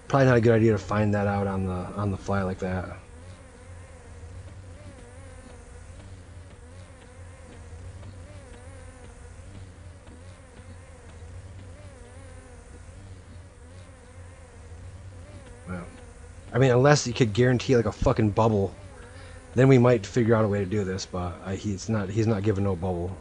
probably not a good idea to find that out on the fly like that. Yeah. I mean, unless you could guarantee like a fucking bubble, then we might figure out a way to do this. But he's not giving no bubble.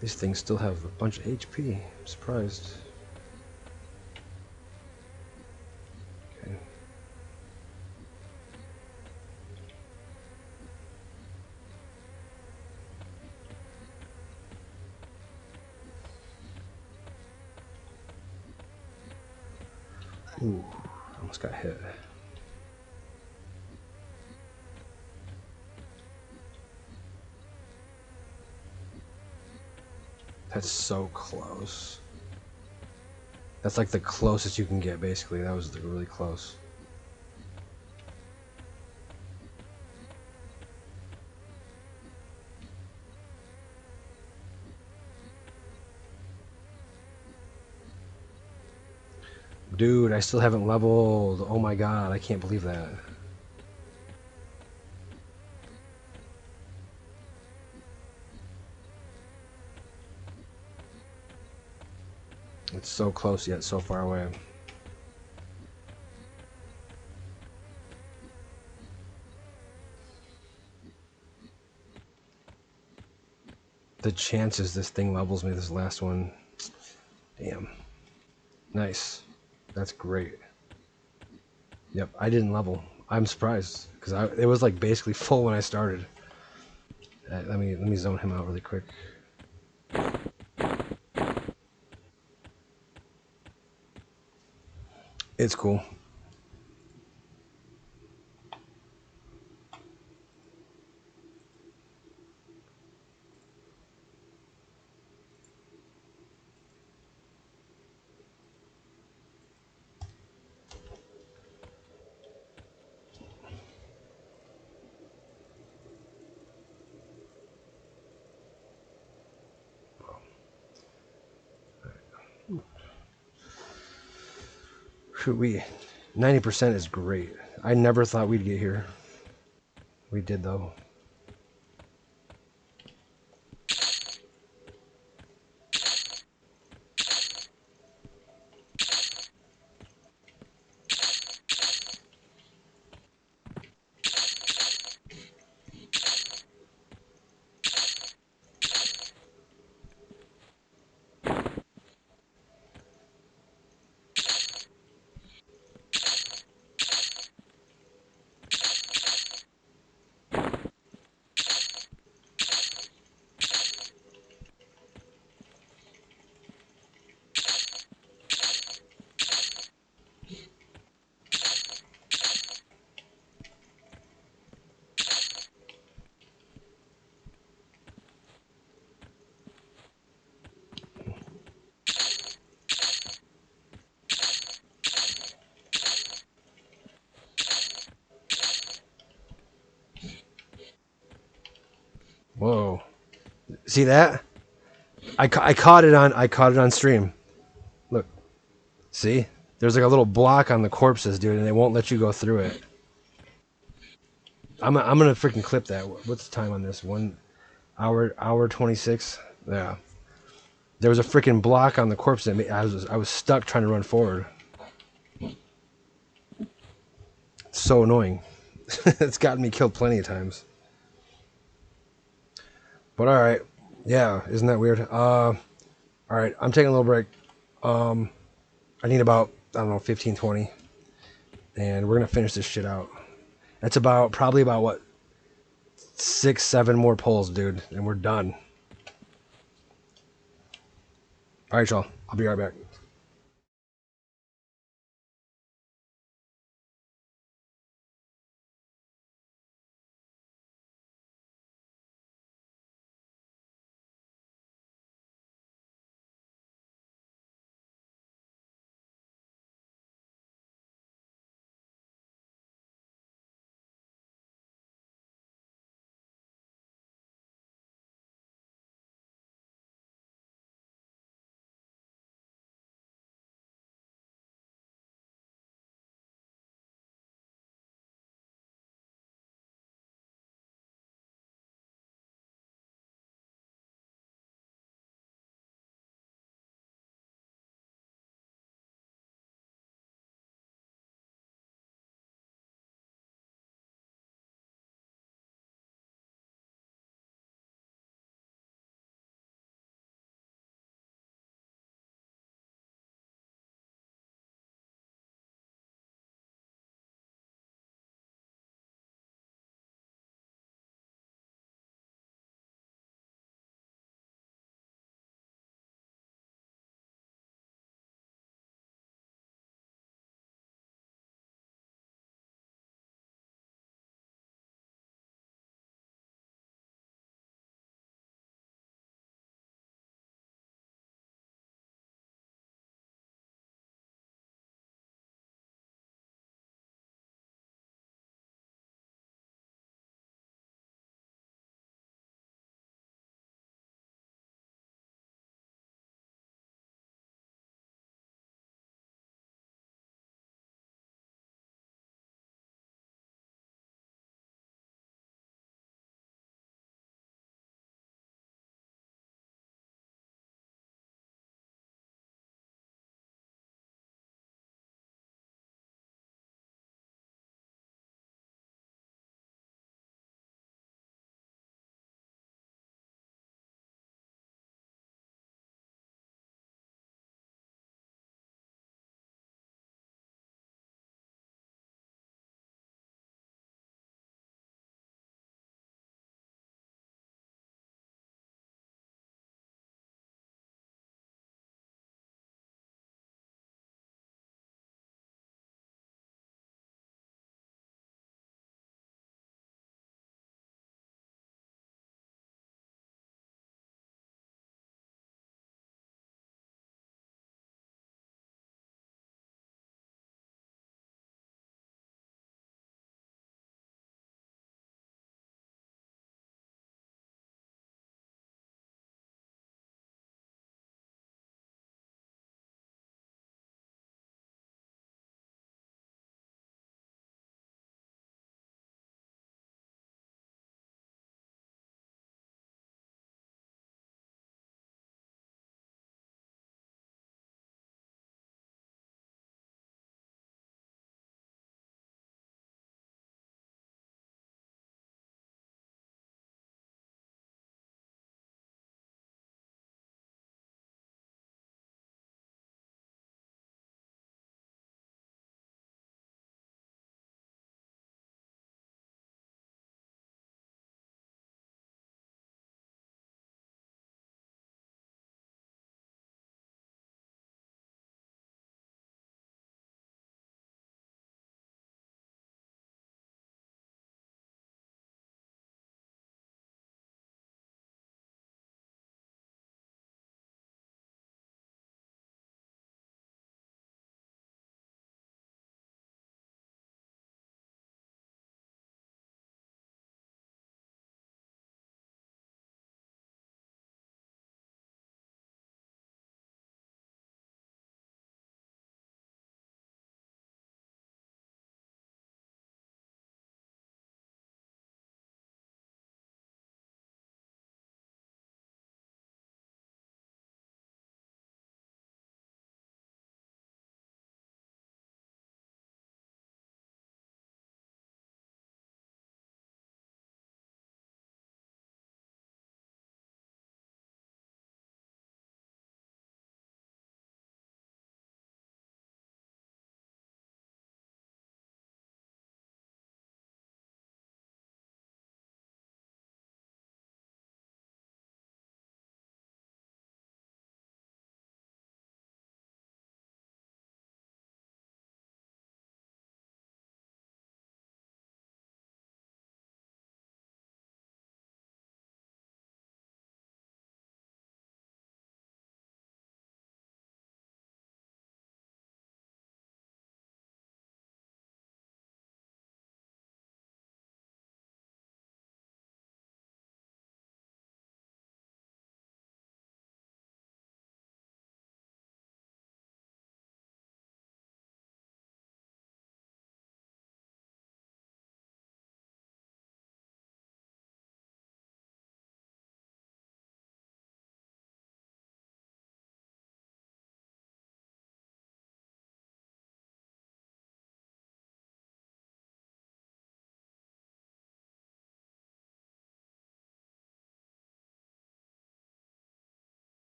These things still have a bunch of HP. I'm surprised. Okay. Ooh, almost got hit. That's so close. That's like the closest you can get, basically. That was really close. Dude, I still haven't leveled. Oh my god, I can't believe that. It's so close yet so far away. The chances this thing levels me, this last one. Damn. Nice. That's great. Yep, I didn't level. I'm surprised, because it was like basically full when I started. Let me zone him out really quick. It's cool. We 90% is great. I never thought we'd get here. We did though. Whoa. See that? I caught it on stream. Look. See? There's like a little block on the corpses, dude, and they won't let you go through it. I'm gonna freaking clip that. What's the time on this? 1 hour 26. Yeah. There was a freaking block on the corpse that I was stuck trying to run forward. It's so annoying. It's gotten me killed plenty of times. But all right, yeah, isn't that weird? All right, I'm taking a little break. I need about, I don't know, 15, 20, and we're gonna finish this shit out. That's probably about what, 6, 7 more pulls, dude, and we're done. All right, y'all. I'll be right back.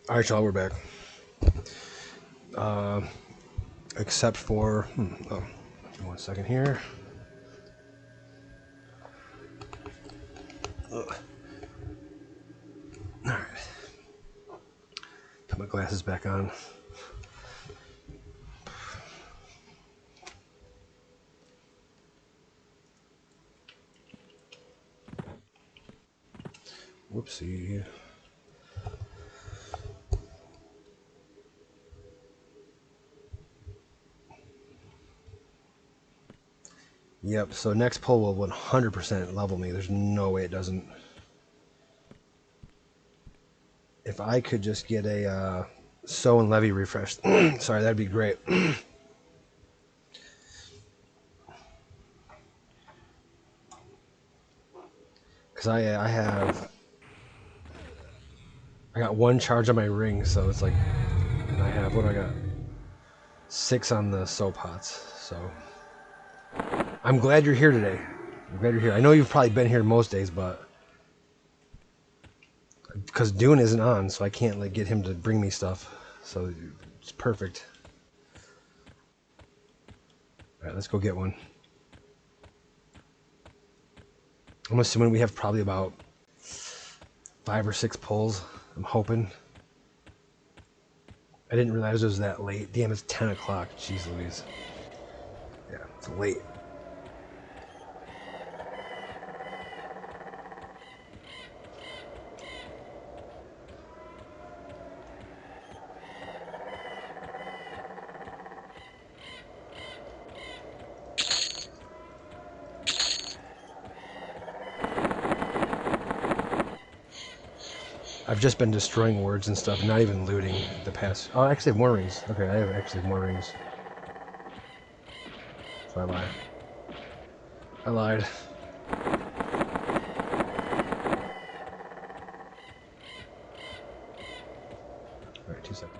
All right, y'all, we're back. Except for, oh, 1 second here. Ugh. All right. Put my glasses back on. Whoopsie. Yep, so next pull will 100% level me. There's no way it doesn't. If I could just get a Sow and Levy refresh. Sorry, that'd be great. Because I got 1 charge on my ring, so it's like, and I have, what do I got? 6 on the Sow pots, so. I'm glad you're here today. I'm glad you're here. I know you've probably been here most days, but because Dune isn't on, so I can't like get him to bring me stuff. So it's perfect. All right, let's go get one. I'm assuming we have probably about 5 or 6 pulls. I'm hoping. I didn't realize it was that late. Damn, it's 10 o'clock. Jeez Louise. Yeah, it's late. I've just been destroying words and stuff, not even looting the past. Oh, I actually have more rings. Okay, I have actually more rings. So I lied. I lied. Alright, 2 seconds.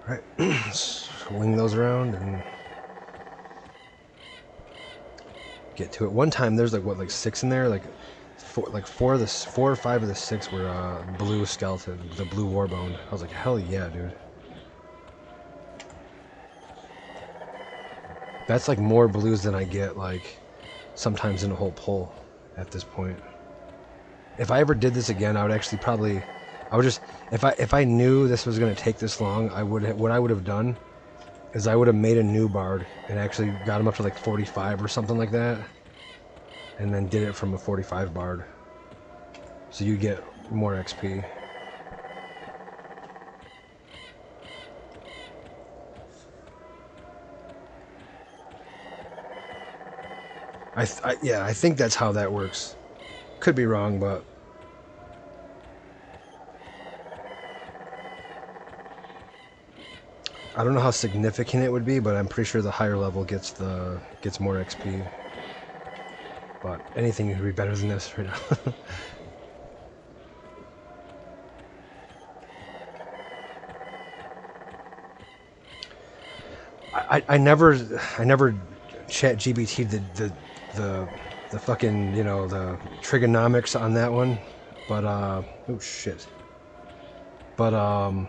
Alright, swing those around and get to it. One time there's like 6 in there, like 4 or 5 of the 6 were blue skeleton, the blue warbone. I was like, hell yeah, dude. That's like more blues than I get like sometimes in a whole pull at this point. If I ever did this again, I would actually probably, I would just, if I knew this was gonna take this long, what I would have done is I would have made a new bard and actually got him up to like 45 or something like that, and then did it from a 45 bard, so you get more XP. Yeah, I think that's how that works. Could be wrong, but I don't know how significant it would be, but I'm pretty sure the higher level gets more XP. But anything would be better than this right now. I never chat GBT the fucking, you know, the trigonomics on that one, but oh shit. But I'm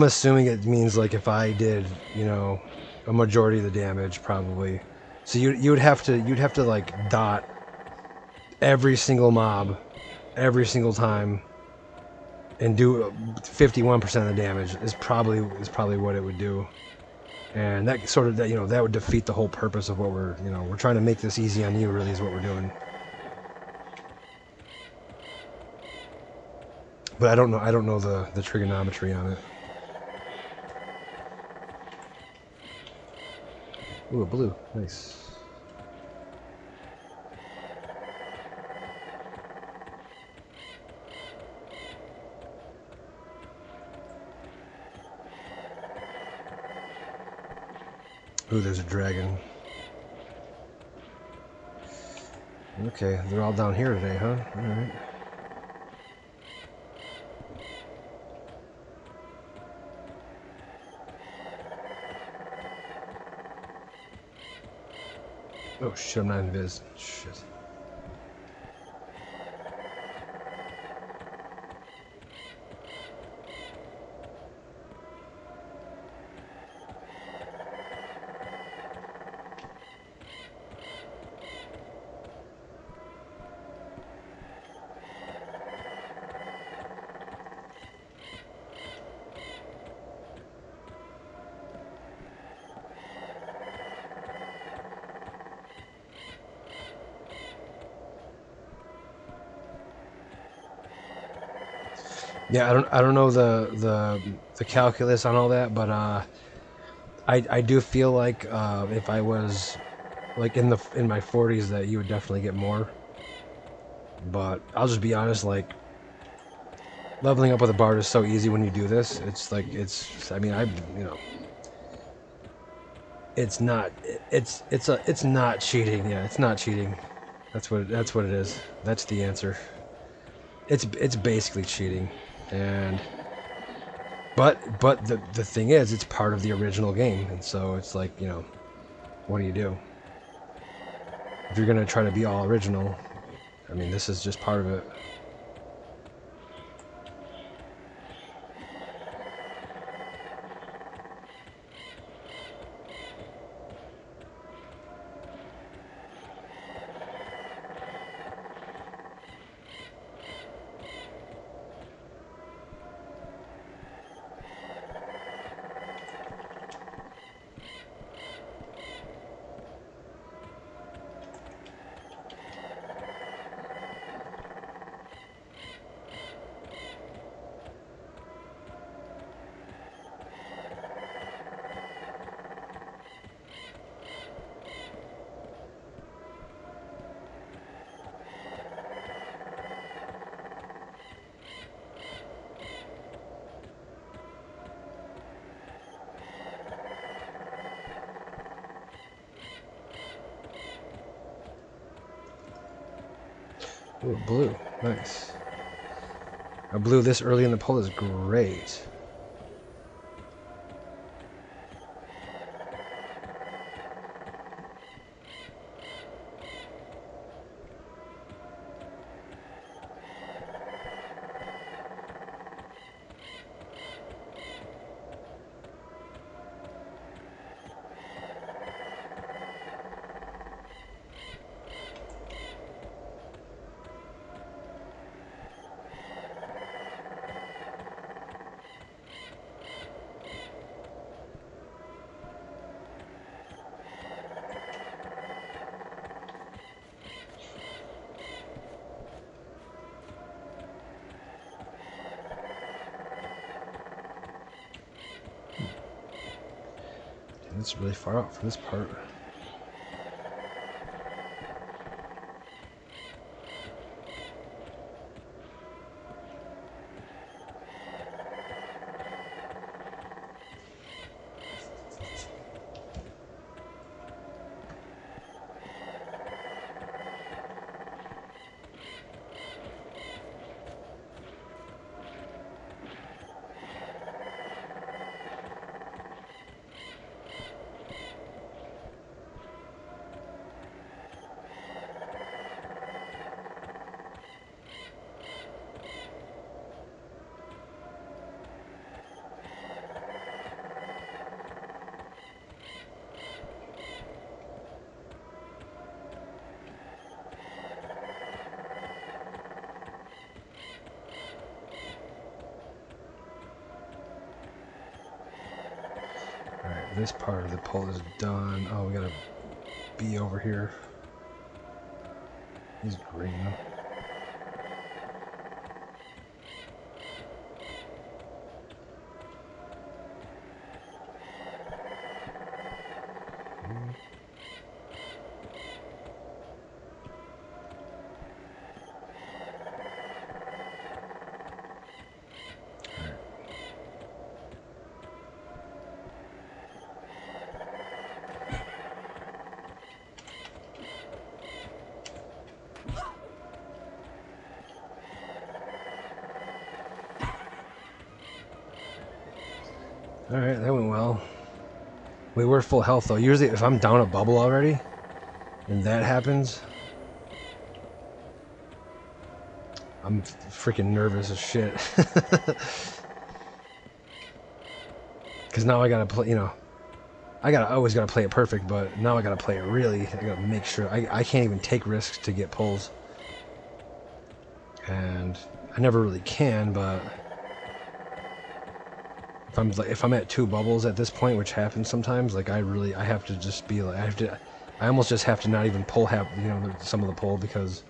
assuming it means like if I did, you know, a majority of the damage probably. So you'd have to like dot every single mob every single time and do 51% of the damage is probably what it would do. And that sort of, that, you know, that would defeat the whole purpose of what we're, you know, we're trying to make this easy on you, really, is what we're doing. But I don't know the trigonometry on it. Ooh, a blue. Nice. Ooh, there's a dragon. Okay, they're all down here today, huh? Alright. Oh shit, I'm not invis. Shit. Yeah, I don't know the calculus on all that, but I do feel like if I was like in my 40s that you would definitely get more. But I'll just be honest, like leveling up with a bard is so easy when you do this. It's like I mean, it's not it's not cheating. Yeah, it's not cheating. That's what it is. That's the answer. It's basically cheating. And but the thing is, it's part of the original game, and so it's like, you know, what do you do? If you're gonna try to be all original, I mean, this is just part of it. Ooh, blue, nice. A blue this early in the poll is great. It's really far out for this part. Alright, this part of the poll is done. Oh, we got a bee over here. He's green. Alright, that went well. We were full health though. Usually if I'm down a bubble already, and that happens, I'm freaking nervous as shit. Because now I gotta play, you know, I always gotta play it perfect, but now I gotta play it really. I gotta make sure. I can't even take risks to get pulls. And I never really can, but if I'm at 2 bubbles at this point, which happens sometimes, like I have to just be like, I almost just have to not even pull some of the pull because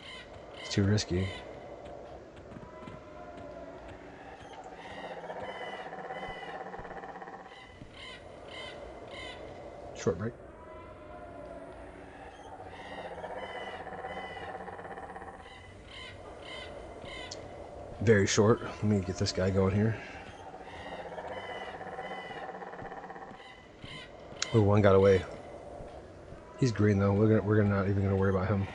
it's too risky. Short break. Very short. Let me get this guy going here. Oh, one got away. He's green though. We're not even gonna worry about him.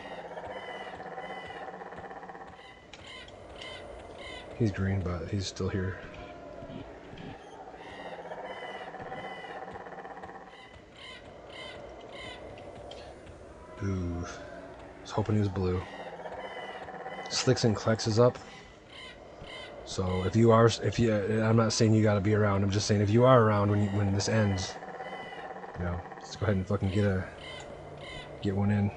He's green, but he's still here. Ooh, I was hoping he was blue. Slicks and Klex is up. So I'm not saying you gotta be around. I'm just saying if you are around when this ends, you know, let's go ahead and fucking get one in.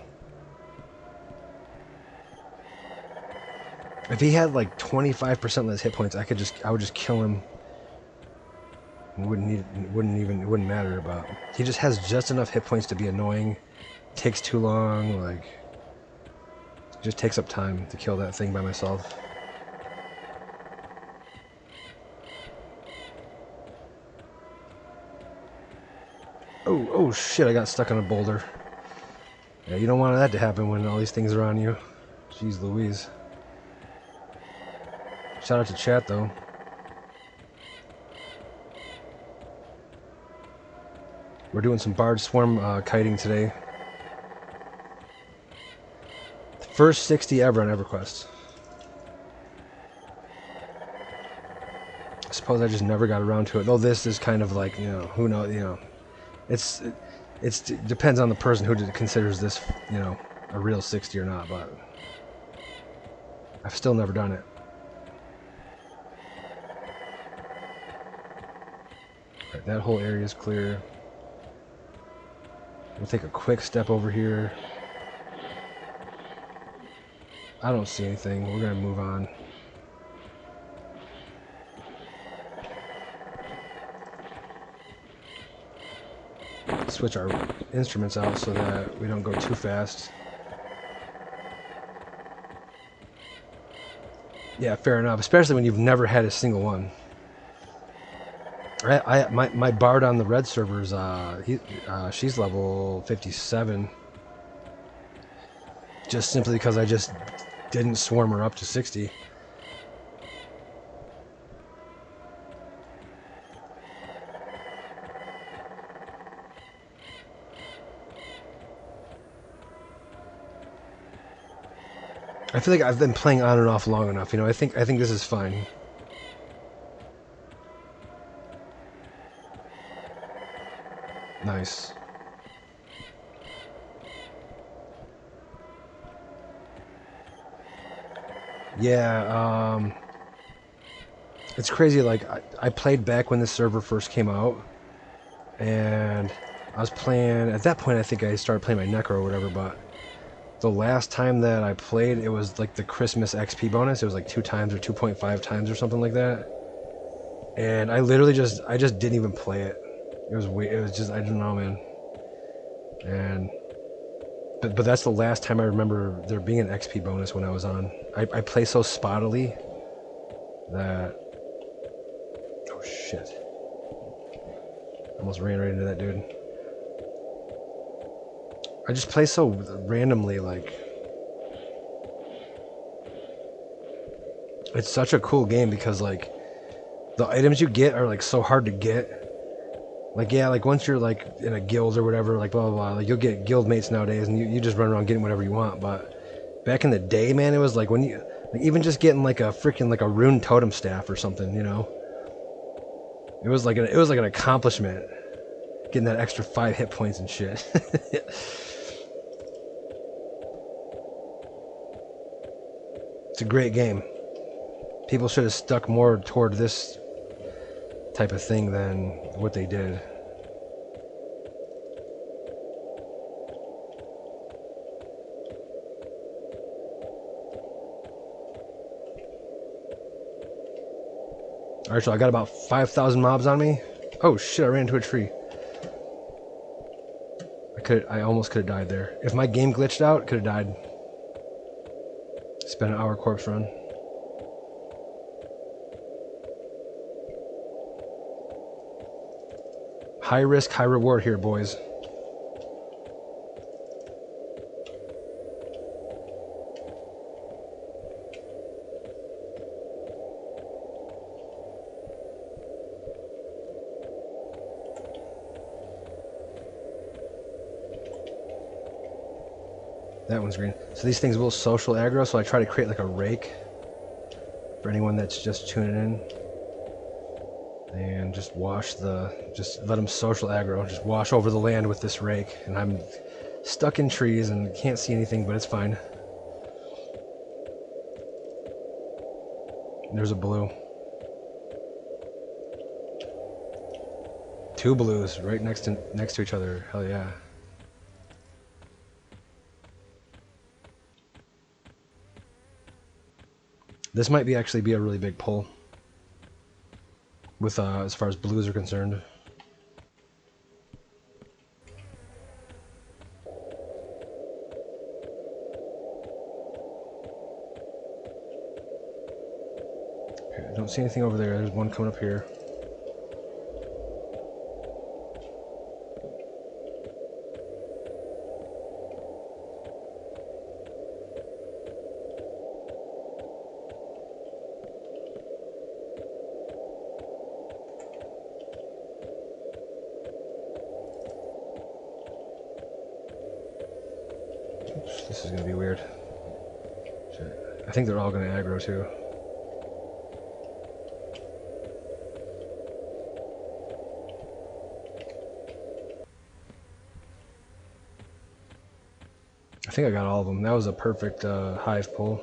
If he had like 25% less hit points, I would just kill him. It wouldn't matter. But he just has just enough hit points to be annoying. Takes too long, like it just takes up time to kill that thing by myself. Oh shit, I got stuck on a boulder. Yeah, you don't want that to happen when all these things are on you. Jeez Louise. Shout out to chat though. We're doing some BARD swarm kiting today. First 60 ever on EverQuest. I suppose I just never got around to it. Though this is kind of like, you know, who knows, you know. It depends on the person who considers this, you know, a real 60 or not, but I've still never done it. Right, that whole area is clear. We'll take a quick step over here. I don't see anything. We're gonna move on. Switch our instruments out so that we don't go too fast. Yeah, fair enough. Especially when you've never had a single one. My BARD on the red servers, she's level 57. Just simply because I just didn't swarm her up to 60. I feel like I've been playing on and off long enough, you know. I think this is fine. Nice. Yeah, it's crazy. Like I played back when the server first came out, and I was playing. At that point, I think I started playing my Necro or whatever. But the last time that I played, it was like the Christmas XP bonus. It was like 2 times or 2.5 times or something like that. And I just didn't even play it. It was weird. It was just, I don't know, man. And but that's the last time I remember there being an XP bonus when I was on. I play so spottily that, oh shit, almost ran right into that dude. I just play so randomly, like it's such a cool game because like the items you get are like so hard to get. Like, yeah, like once you're like in a guild or whatever, like blah blah blah, like you'll get guild mates nowadays and you just run around getting whatever you want. But back in the day, man, it was like when you, like even just getting like a freaking like a rune totem staff or something, you know, it was like an accomplishment getting that extra 5 hit points and shit. It's a great game. People should have stuck more toward this type of thing than what they did. Alright, so I got about 5,000 mobs on me. Oh shit, I ran into a tree. I almost could have died there. If my game glitched out, I could have died. Spent an hour corpse run. High risk, high reward here, boys. That one's green. So these things will social aggro, so I try to create like a rake for anyone that's just tuning in. And just just let them social aggro. Just wash over the land with this rake. And I'm stuck in trees and can't see anything, but it's fine. There's a blue. 2 blues right next to each other. Hell yeah. This might actually be a really big pull with as far as blues are concerned. Okay, I don't see anything over there. There's one coming up here. This is going to be weird. I think they're all going to aggro too. I think I got all of them. That was a perfect hive pull.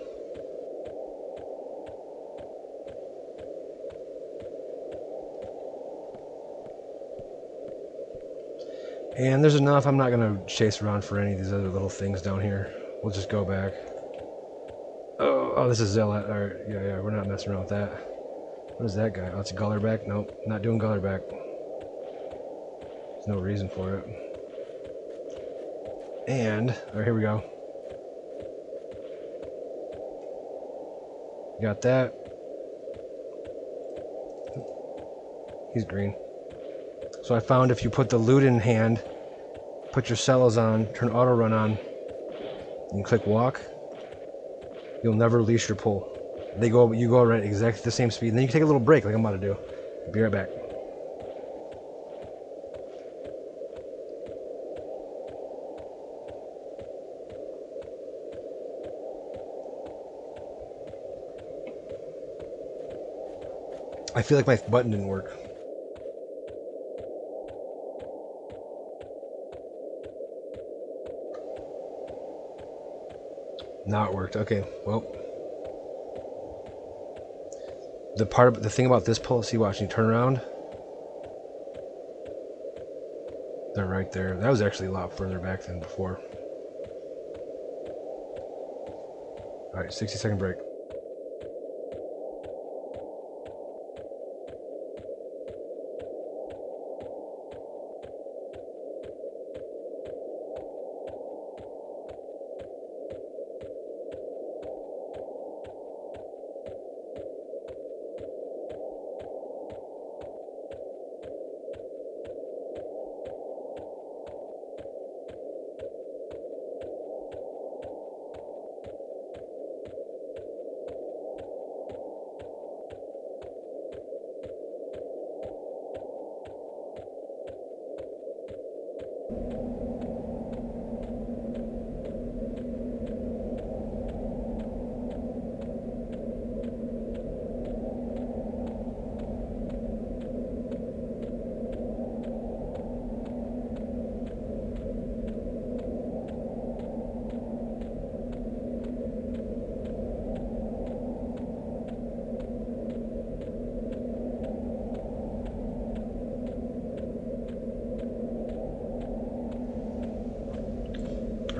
And there's enough. I'm not going to chase around for any of these other little things down here. We'll just go back. Oh, this is Zealot. Alright, yeah, we're not messing around with that. What is that guy? Oh, it's a Gullerback? Nope, not doing Gullerback. There's no reason for it. And, alright, here we go. Got that. He's green. So I found if you put the loot in hand, put your cellos on, turn auto run on, and click walk, you'll never release your pull. You go right exactly the same speed, and then you can take a little break like I'm about to do. Be right back. I feel like my button didn't work. Now it worked. Okay, well. The thing about this pull, see, watch, you turn around. They're right there. That was actually a lot further back than before. Alright, 60-second break.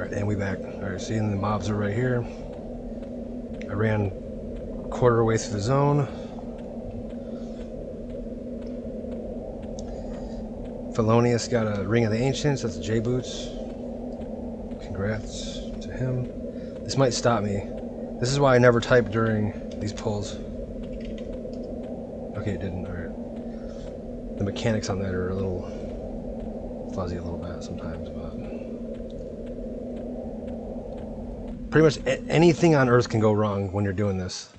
Alright, and we back. Alright, seeing the mobs are right here. I ran quarter way through the zone. Felonius got a Ring of the Ancients, that's J Boots. Congrats to him. This might stop me. This is why I never type during these pulls. Okay, it didn't. Alright. The mechanics on that are a little fuzzy a little bit sometimes, but pretty much anything on Earth can go wrong when you're doing this.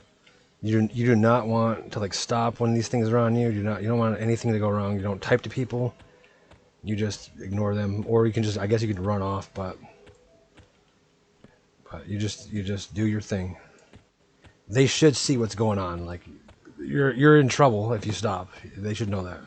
You do not want to like stop when these things are on you. You don't want anything to go wrong. You don't type to people. You just ignore them, or you can just, I guess you could run off, but you just do your thing. They should see what's going on. Like you're in trouble if you stop. They should know that.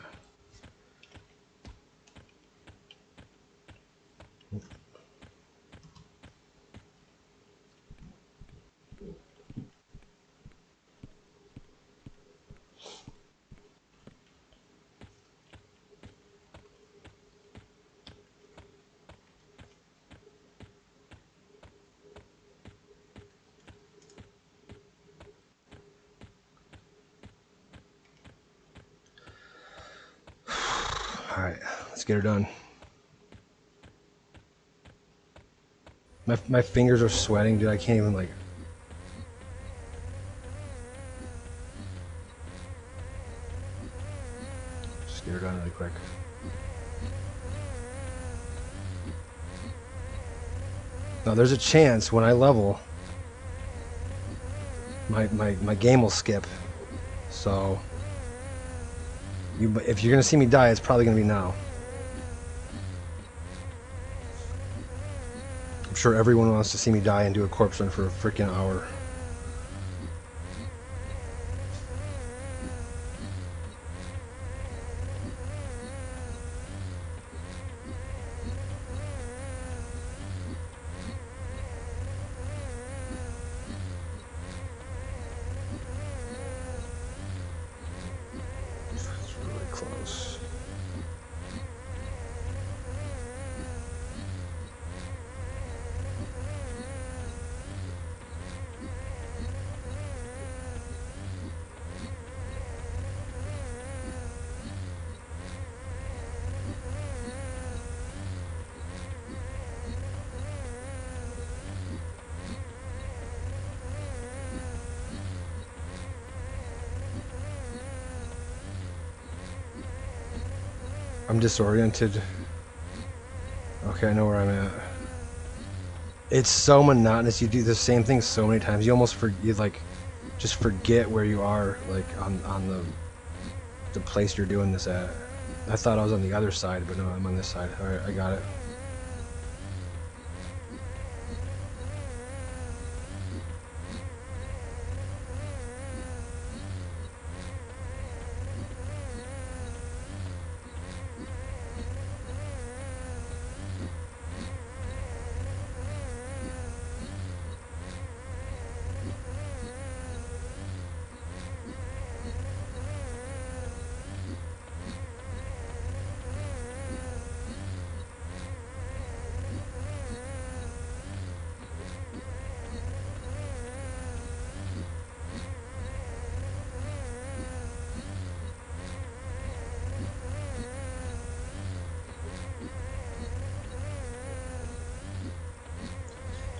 Alright, let's get her done. My fingers are sweating, dude. I can't even like... Just get her done really quick. Now there's a chance when I level, my game will skip. So... if you're gonna see me die, it's probably gonna be now. I'm sure everyone wants to see me die and do a corpse run for a freaking hour. Close. I'm disoriented. Okay, I know where I'm at. It's so monotonous. You do the same thing so many times. You almost just forget where you are, like on the place you're doing this at. I thought I was on the other side, but no, I'm on this side. All right, I got it.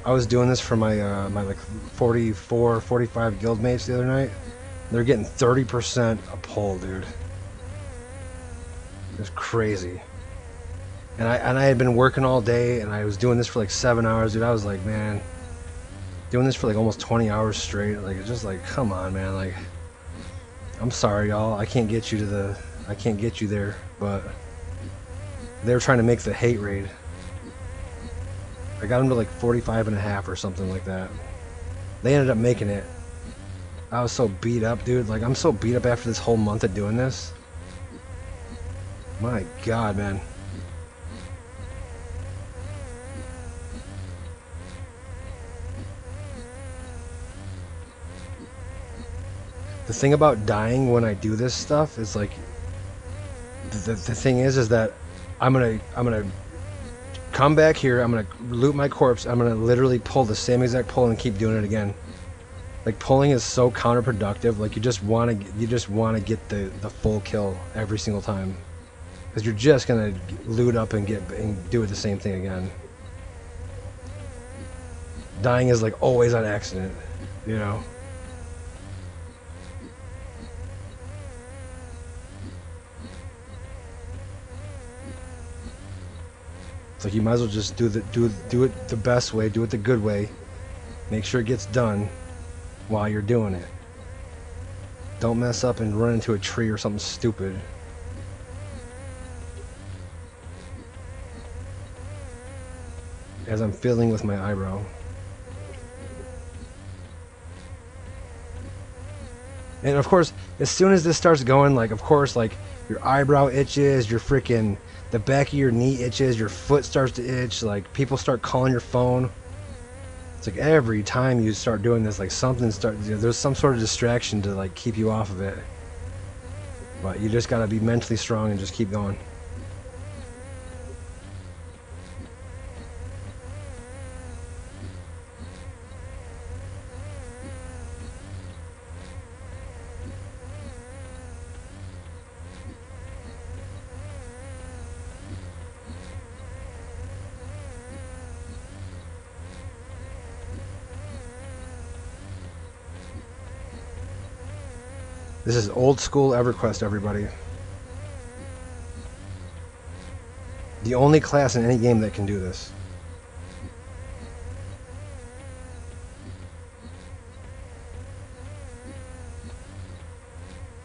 I was doing this for my my like 44, 45 guildmates the other night. They're getting 30% a pull, dude. It's crazy. And I had been working all day, and I was doing this for like 7 hours, dude. I was like, man, doing this for like almost 20 hours straight. Like, it's just like, come on, man. Like, I'm sorry, y'all. I can't get you there, but they're trying to make the hate raid. I got them to like 45.5 or something like that. They ended up making it. I was so beat up, dude. Like, I'm so beat up after this whole month of doing this. My God, man. The thing about dying when I do this stuff is like, the thing is that I'm gonna come back here. I'm gonna loot my corpse. I'm gonna literally pull the same exact pull and keep doing it again. Like, pulling is so counterproductive. Like, you just want to get the full kill every single time, because you're just gonna loot up and do it the same thing again. Dying is like always on accident, you know. It's like you might as well just do it the best way, do it the good way. Make sure it gets done while you're doing it. Don't mess up and run into a tree or something stupid. As I'm fiddling with my eyebrow. And of course, as soon as this starts going, like, of course, like, your eyebrow itches, your freaking, the back of your knee itches, your foot starts to itch, like, people start calling your phone. It's like every time you start doing this, like, there's some sort of distraction to, like, keep you off of it. But you just gotta be mentally strong and just keep going. This is old school EverQuest, everybody. The only class in any game that can do this.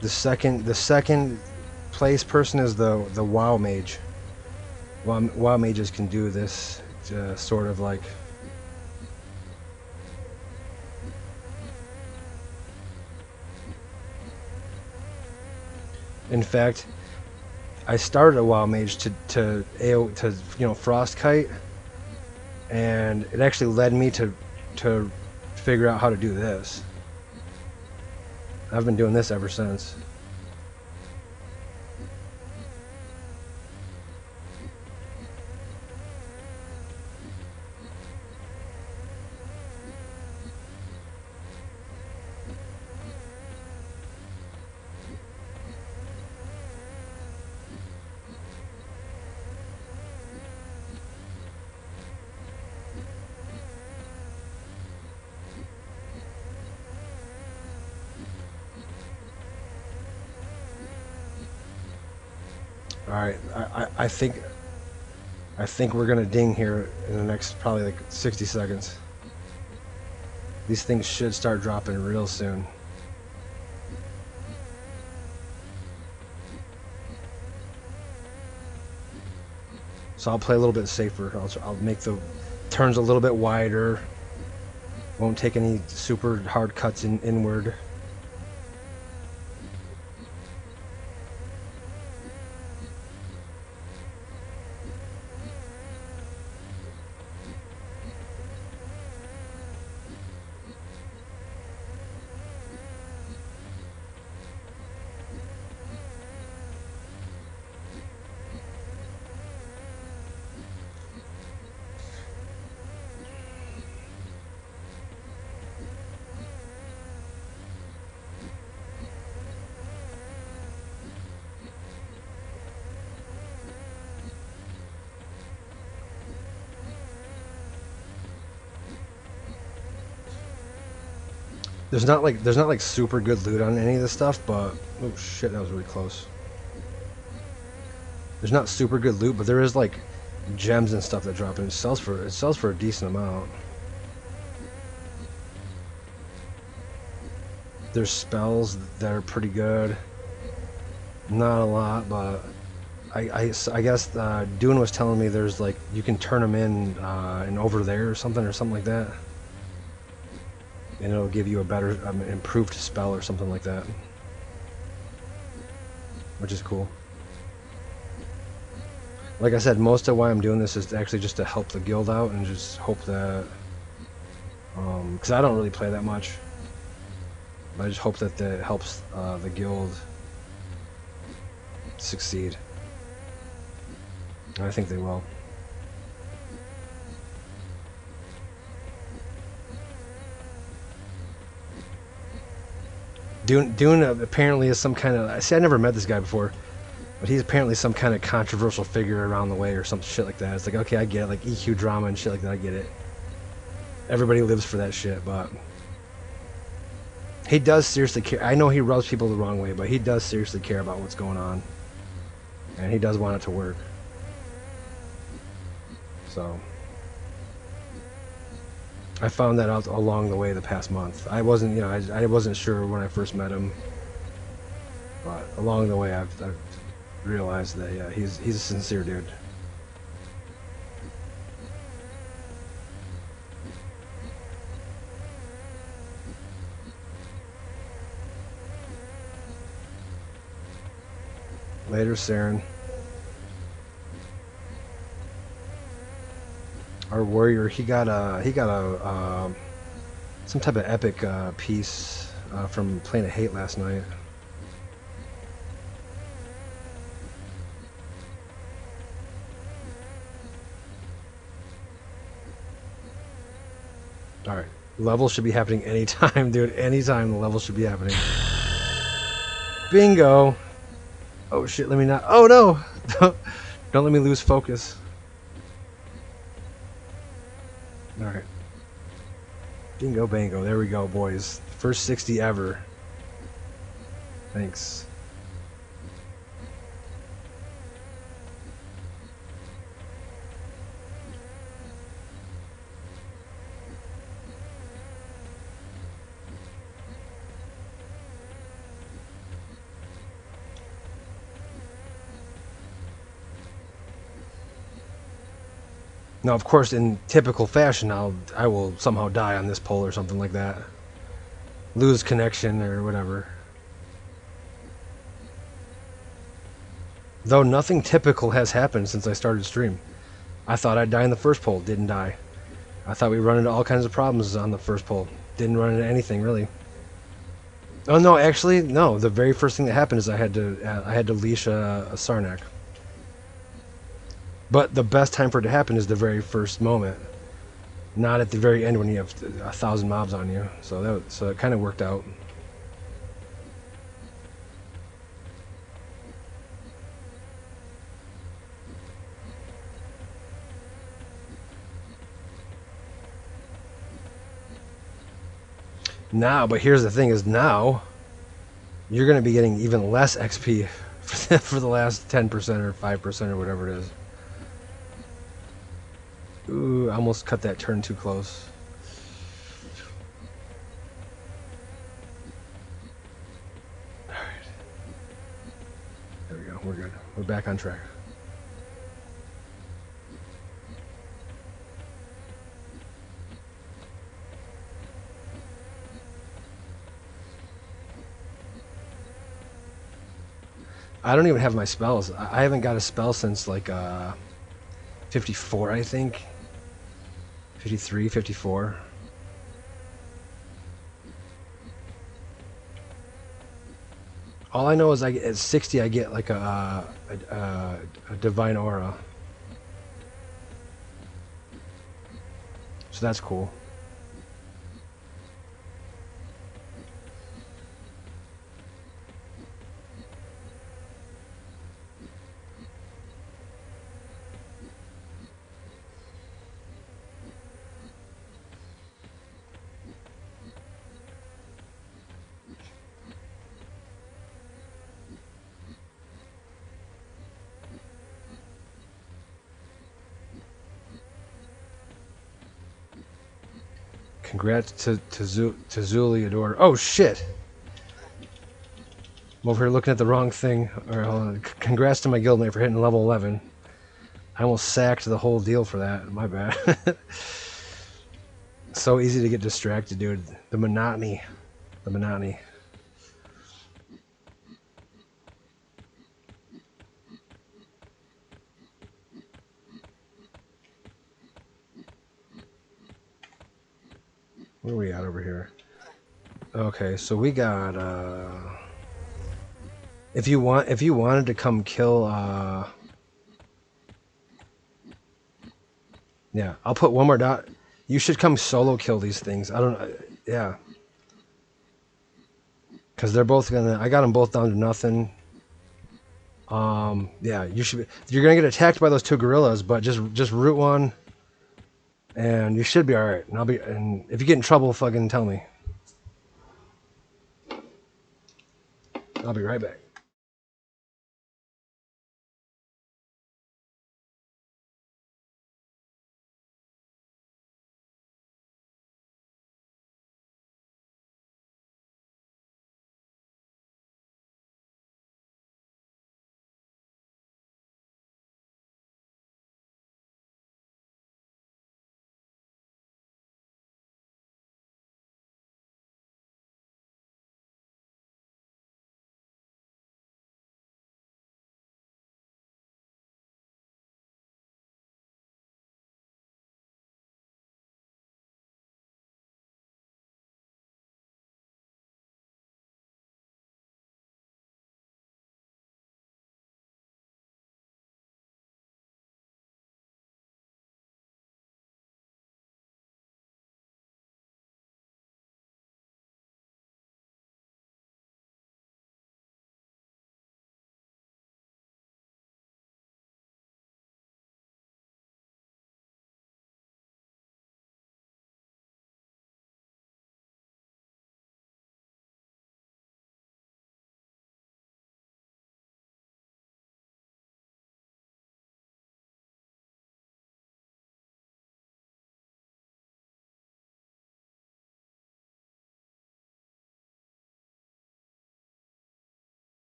The second place person is the WoW mage. WoW mages can do this, sort of like. In fact, I started a WoW mage to Frostkite, and it actually led me to figure out how to do this. I've been doing this ever since. Alright, I think we're gonna ding here in the next probably like 60 seconds. These things should start dropping real soon. So I'll play a little bit safer. I'll make the turns a little bit wider. Won't take any super hard cuts inward. There's not like super good loot on any of this stuff, but oh shit, that was really close. There's not super good loot, but there is like gems and stuff that drop in. It sells for a decent amount. There's spells that are pretty good. Not a lot, but I guess Dune was telling me there's like you can turn them in over there or something like that. And it'll give you a better, improved spell or something like that. Which is cool. Like I said, most of why I'm doing this is actually just to help the guild out and just hope that... because I don't really play that much. I just hope that that helps the guild succeed. And I think they will. Dune apparently is some kind of. See, I never met this guy before, but he's apparently some kind of controversial figure around the way or some shit like that. It's like, okay, I get it, like EQ drama and shit like that. I get it. Everybody lives for that shit, but he does seriously care. I know he rubs people the wrong way, but he does seriously care about what's going on, and he does want it to work. So I found that out along the way the past month. I wasn't, you know, I wasn't sure when I first met him, but along the way I've realized that yeah, he's a sincere dude. Later, Saren. Our warrior, he got a some type of epic piece from Plane of Hate last night. All right, level should be happening anytime, dude. Anytime the level should be happening. Bingo. Oh shit, let me not. Oh no! Don't let me lose focus. Alright. Bingo bango. There we go, boys. First 60 ever. Thanks. Now, of course, in typical fashion, I will somehow die on this pole or something like that. Lose connection or whatever. Though nothing typical has happened since I started stream. I thought I'd die in the first pole, didn't die. I thought we'd run into all kinds of problems on the first pole. Didn't run into anything, really. Oh no, actually, no. The very first thing that happened is I had to leash a Sarnak. But the best time for it to happen is the very first moment, not at the very end when you have 1,000 mobs on you. So it kind of worked out. Now, but here's the thing: is now you're going to be getting even less XP for the last 10% or 5% or whatever it is. Ooh, I almost cut that turn too close. Alright. There we go. We're good. We're back on track. I don't even have my spells. I haven't got a spell since like 54, I think. 53, 54. All I know is at 60 I get like a divine aura. So that's cool. Congrats to Zuliador. Oh shit! I'm over here looking at the wrong thing. Alright, hold on. Congrats to my guildmate for hitting level 11. I almost sacked the whole deal for that. My bad. So easy to get distracted, dude. The monotony. The monotony. Where are we at over here? Okay, so we got if you wanted to come kill yeah, I'll put one more dot. You should come solo kill these things. I don't know. Yeah. because they're both gonna. I got them both down to nothing. Yeah, you should. You're gonna get attacked by those two gorillas, but just root one, and you should be all right. And I'll be. And if you get in trouble, fucking tell me. I'll be right back.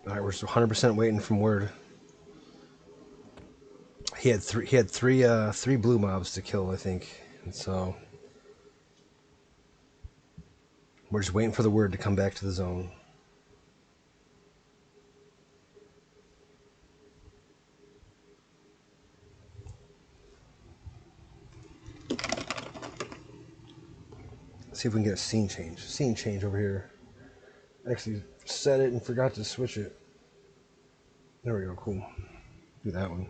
All right, we're 100% waiting from word. He had three. He had three blue mobs to kill, I think, and so we're just waiting for the word to come back to the zone. Let's see if we can get a scene change. Scene change over here. Actually, set it and forgot to switch it. There we go. Cool. Do that one.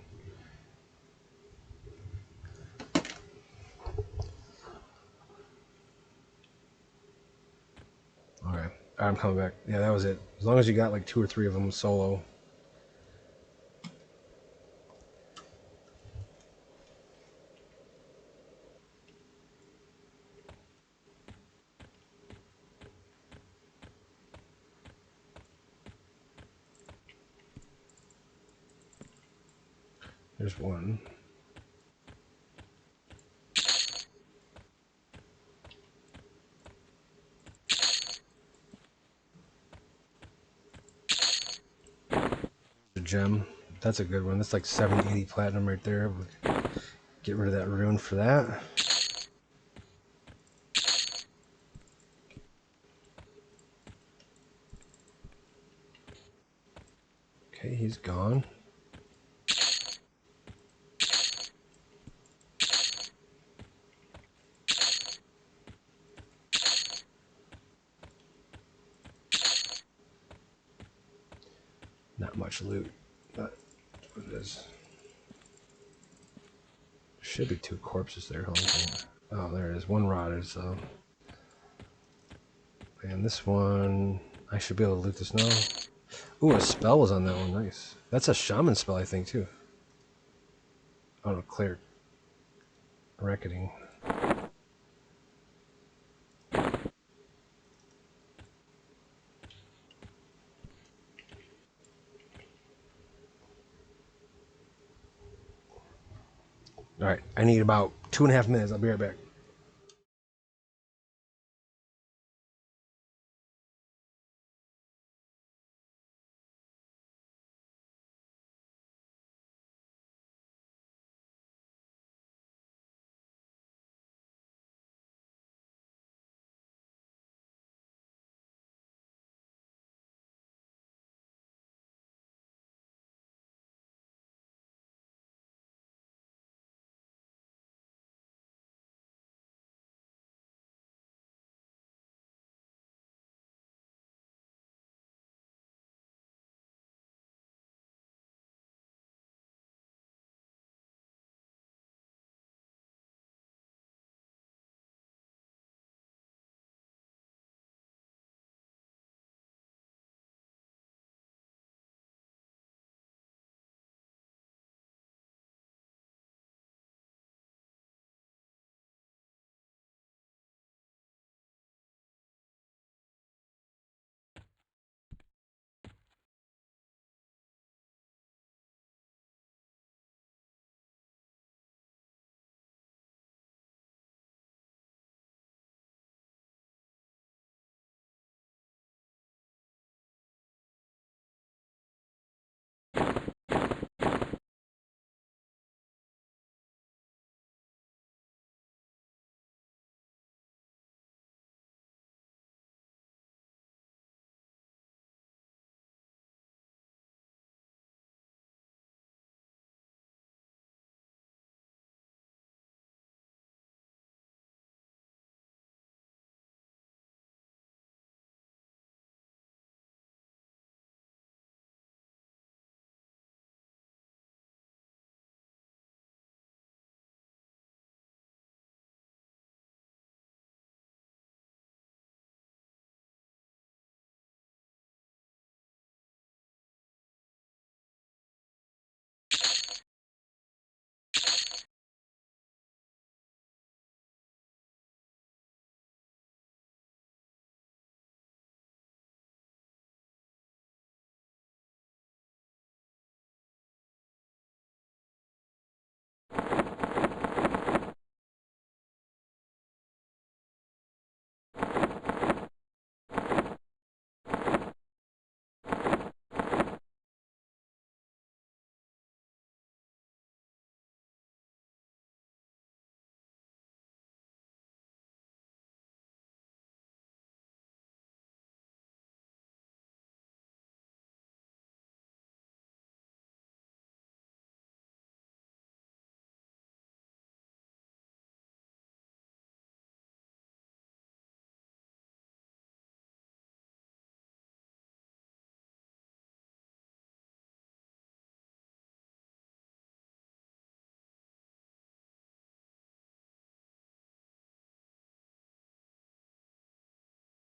Okay. I'm coming back. Yeah, that was it. As long as you got like 2 or 3 of them solo. There's one. A gem. That's a good one. That's like 70, 80 platinum right there. Get rid of that rune for that. Okay, he's gone. Not much loot, but what it is. Should be 2 corpses there. Hold on. Oh, there it is. One rotted, so. And this one, I should be able to loot this now. Ooh, a spell was on that one. Nice. That's a shaman spell, I think, too. Oh no, clear. Reckoning. Alright, I need about 2.5 minutes. I'll be right back.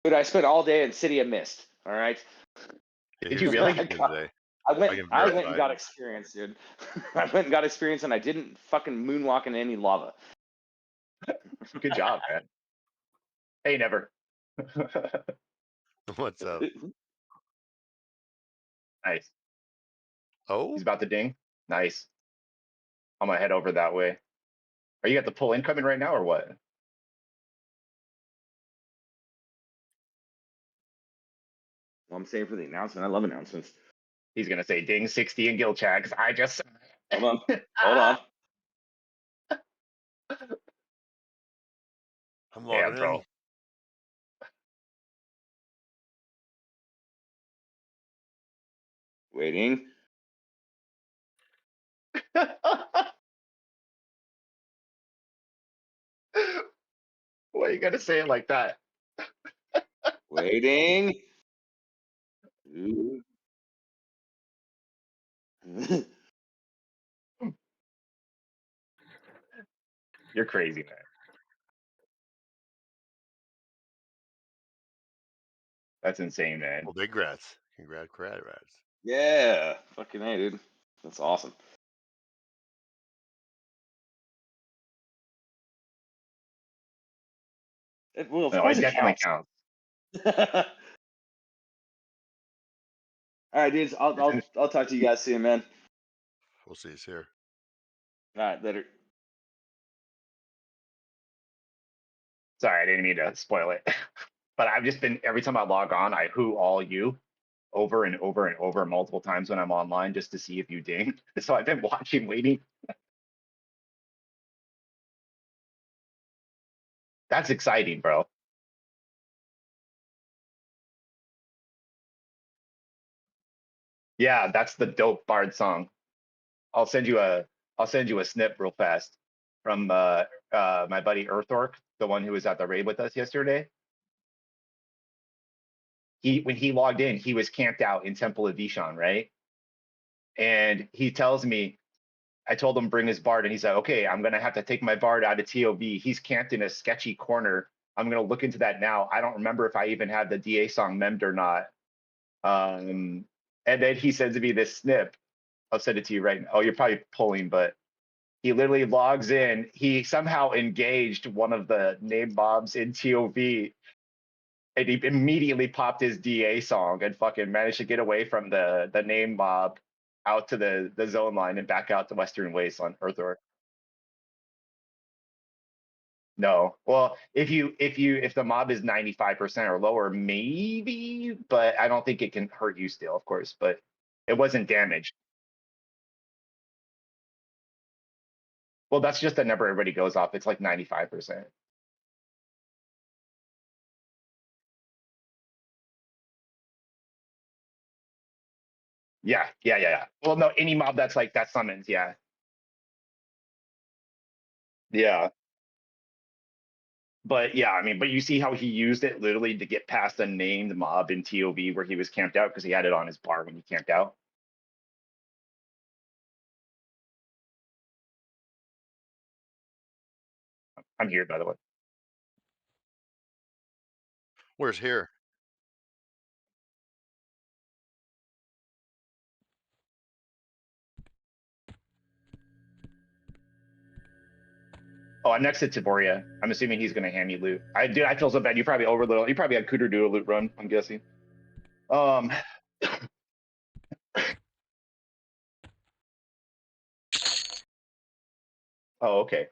Dude, I spent all day in City of Mist. All right. Yeah, Did here's you the really? question today. I went can and verify. got experience, dude. I went and got experience, and I didn't fucking moonwalk in any lava. Good job, man. Hey, never. What's up? Nice. Oh, He's about to ding. Nice. I'm gonna head over that way. Are you at the pull incoming right now or what? Well, I'm saying for the announcement. I love announcements. He's gonna say ding 60 in guild chat because I just Hold on. Hold on. I'm Yeah, logging in. bro. Waiting. Why you gotta say it like that? Waiting. Ooh. You're crazy, man. That's insane, man. Well, big rats. Congrats. Yeah. Fucking hey, dude. That's awesome. Well, of No, course it it definitely counts. counts. All right, dudes. I'll talk to you guys soon, man. We'll see you here. All right, later. Sorry, I didn't mean to spoil it. But I've just been every time I log on, I who all you over and over and over multiple times when I'm online just to see if you ding. So I've been watching, waiting. That's exciting, bro. Yeah, that's the dope Bard song. I'll send you a snip real fast from my buddy Earthork, the one who was at the raid with us yesterday. When he logged in, he was camped out in Temple of Vishon, right? And he tells me, I told him bring his Bard, and he's like, okay, I'm gonna have to take my Bard out of TOV. He's camped in a sketchy corner. I'm gonna look into that now. I don't remember if I even had the DA song memmed or not. And then he sends me this snip. I'll send it to you right now. Oh, you're probably pulling, but he literally logs in. He somehow engaged one of the name mobs in TOV, and he immediately popped his DA song and fucking managed to get away from the name mob out to the zone line and back out to Western Waste on Earthor. No. Well, if the mob is 95% or lower, maybe, but I don't think it can hurt you still, of course, but it wasn't damaged. Well, that's just the number everybody goes off. It's like 95%. Yeah. Well, no, any mob that's like that summons, yeah. Yeah. But yeah, I mean, but you see how he used it literally to get past a named mob in TOV where he was camped out because he had it on his bar when he camped out. I'm here, by the way. Where's here? Oh, I'm next to Tiboria. I'm assuming he's gonna hand me loot. I feel so bad. You probably overload. You probably had Cooter do a loot run, I'm guessing. Oh, okay.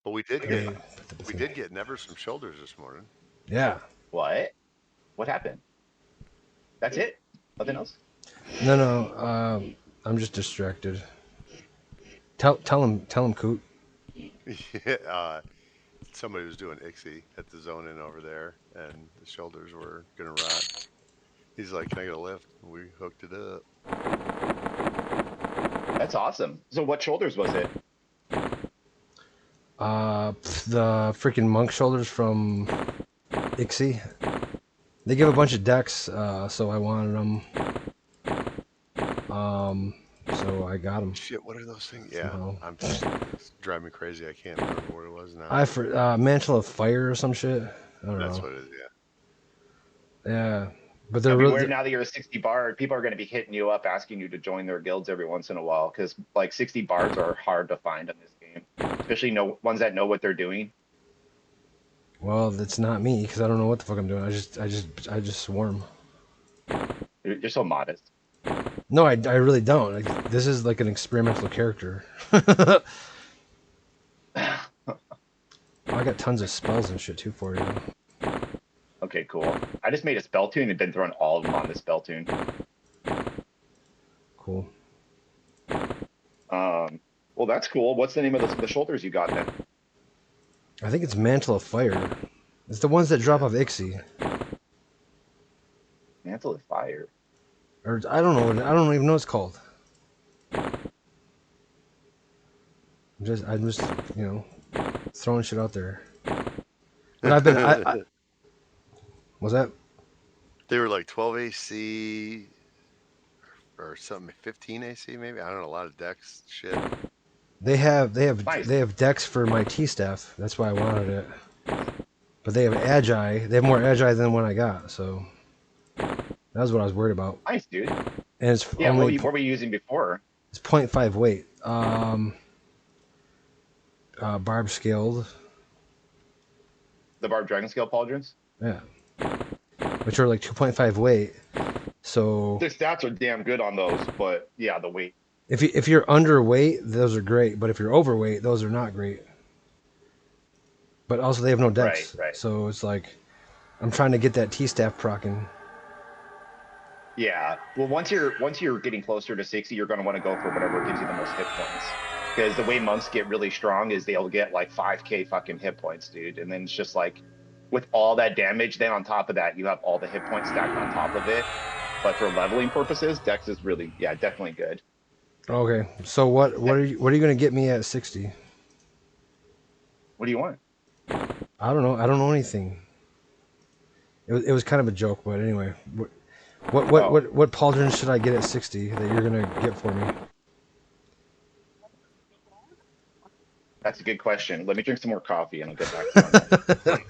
But we did get never some shoulders this morning. Yeah. What? What happened? That's it? Nothing else? No. I'm just distracted. Tell him, Coot. Yeah, somebody was doing Ixie at the zone in over there, and the shoulders were gonna rot. He's like, "Can I get a lift?" We hooked it up. That's awesome. So what shoulders was it? The freaking monk shoulders from Ixie. They give a bunch of decks, so I wanted them. so I got them Shit, what are those things? Yeah, somehow. it's driving me crazy. I can't remember what it was now. I for Mantle of Fire or some shit. I don't That's know. what it is. Yeah. Yeah, but Now they're beware, really now that you're a 60 bard, people are going to be hitting you up asking you to join their guilds every once in a while because like 60 bards are hard to find in this game, especially ones that know what they're doing. well. It's not me because I don't know what the fuck I'm doing. I just swarm. You're so modest. No, I really don't. Like, this is like an experimental character. I got tons of spells and shit too for you. Okay, cool. I just made a spell tune and been throwing all of them on the spell tune. Cool. Well, that's cool. What's the name of the shoulders you got then? I think it's Mantle of Fire. It's the ones that drop off Ixie. Mantle of Fire. Or I don't know. I don't even know what it's called. I'm just, throwing shit out there. But I've been, I was that They were like 12 AC or something, 15 AC maybe. I don't know. A lot of decks shit. they have Nice. they have decks for my T staff. That's why I wanted it. But they have Agi. They have more Agi than the one I got. So that was what I was worried about. Nice, dude. And it's Yeah, only what were you using before? it's 0.5 weight. Barb scaled. The Barb Dragon Scale Pauldrons? Yeah. Which are like 2.5 weight. So The stats are damn good on those, but yeah, the weight. if you're underweight, those are great. But if you're overweight, those are not great. But also they have no Right, decks, right. so it's like I'm trying to get that T staff procking. Yeah. Well, once you're getting closer to 60, you're going to want to go for whatever gives you the most hit points. Because the way monks get really strong is they'll get like 5k fucking hit points, dude. And then it's just like with all that damage, then on top of that, you have all the hit points stacked on top of it. But for leveling purposes, Dex is really, yeah, definitely good. Okay, so what are you gonna get me at 60? What do you want? I don't know. I don't know anything. It was kind of a joke, but anyway, Oh, what pauldron should I get at 60 that you're gonna get for me? that's a good question. Let me drink some more coffee and I'll get back to you on that.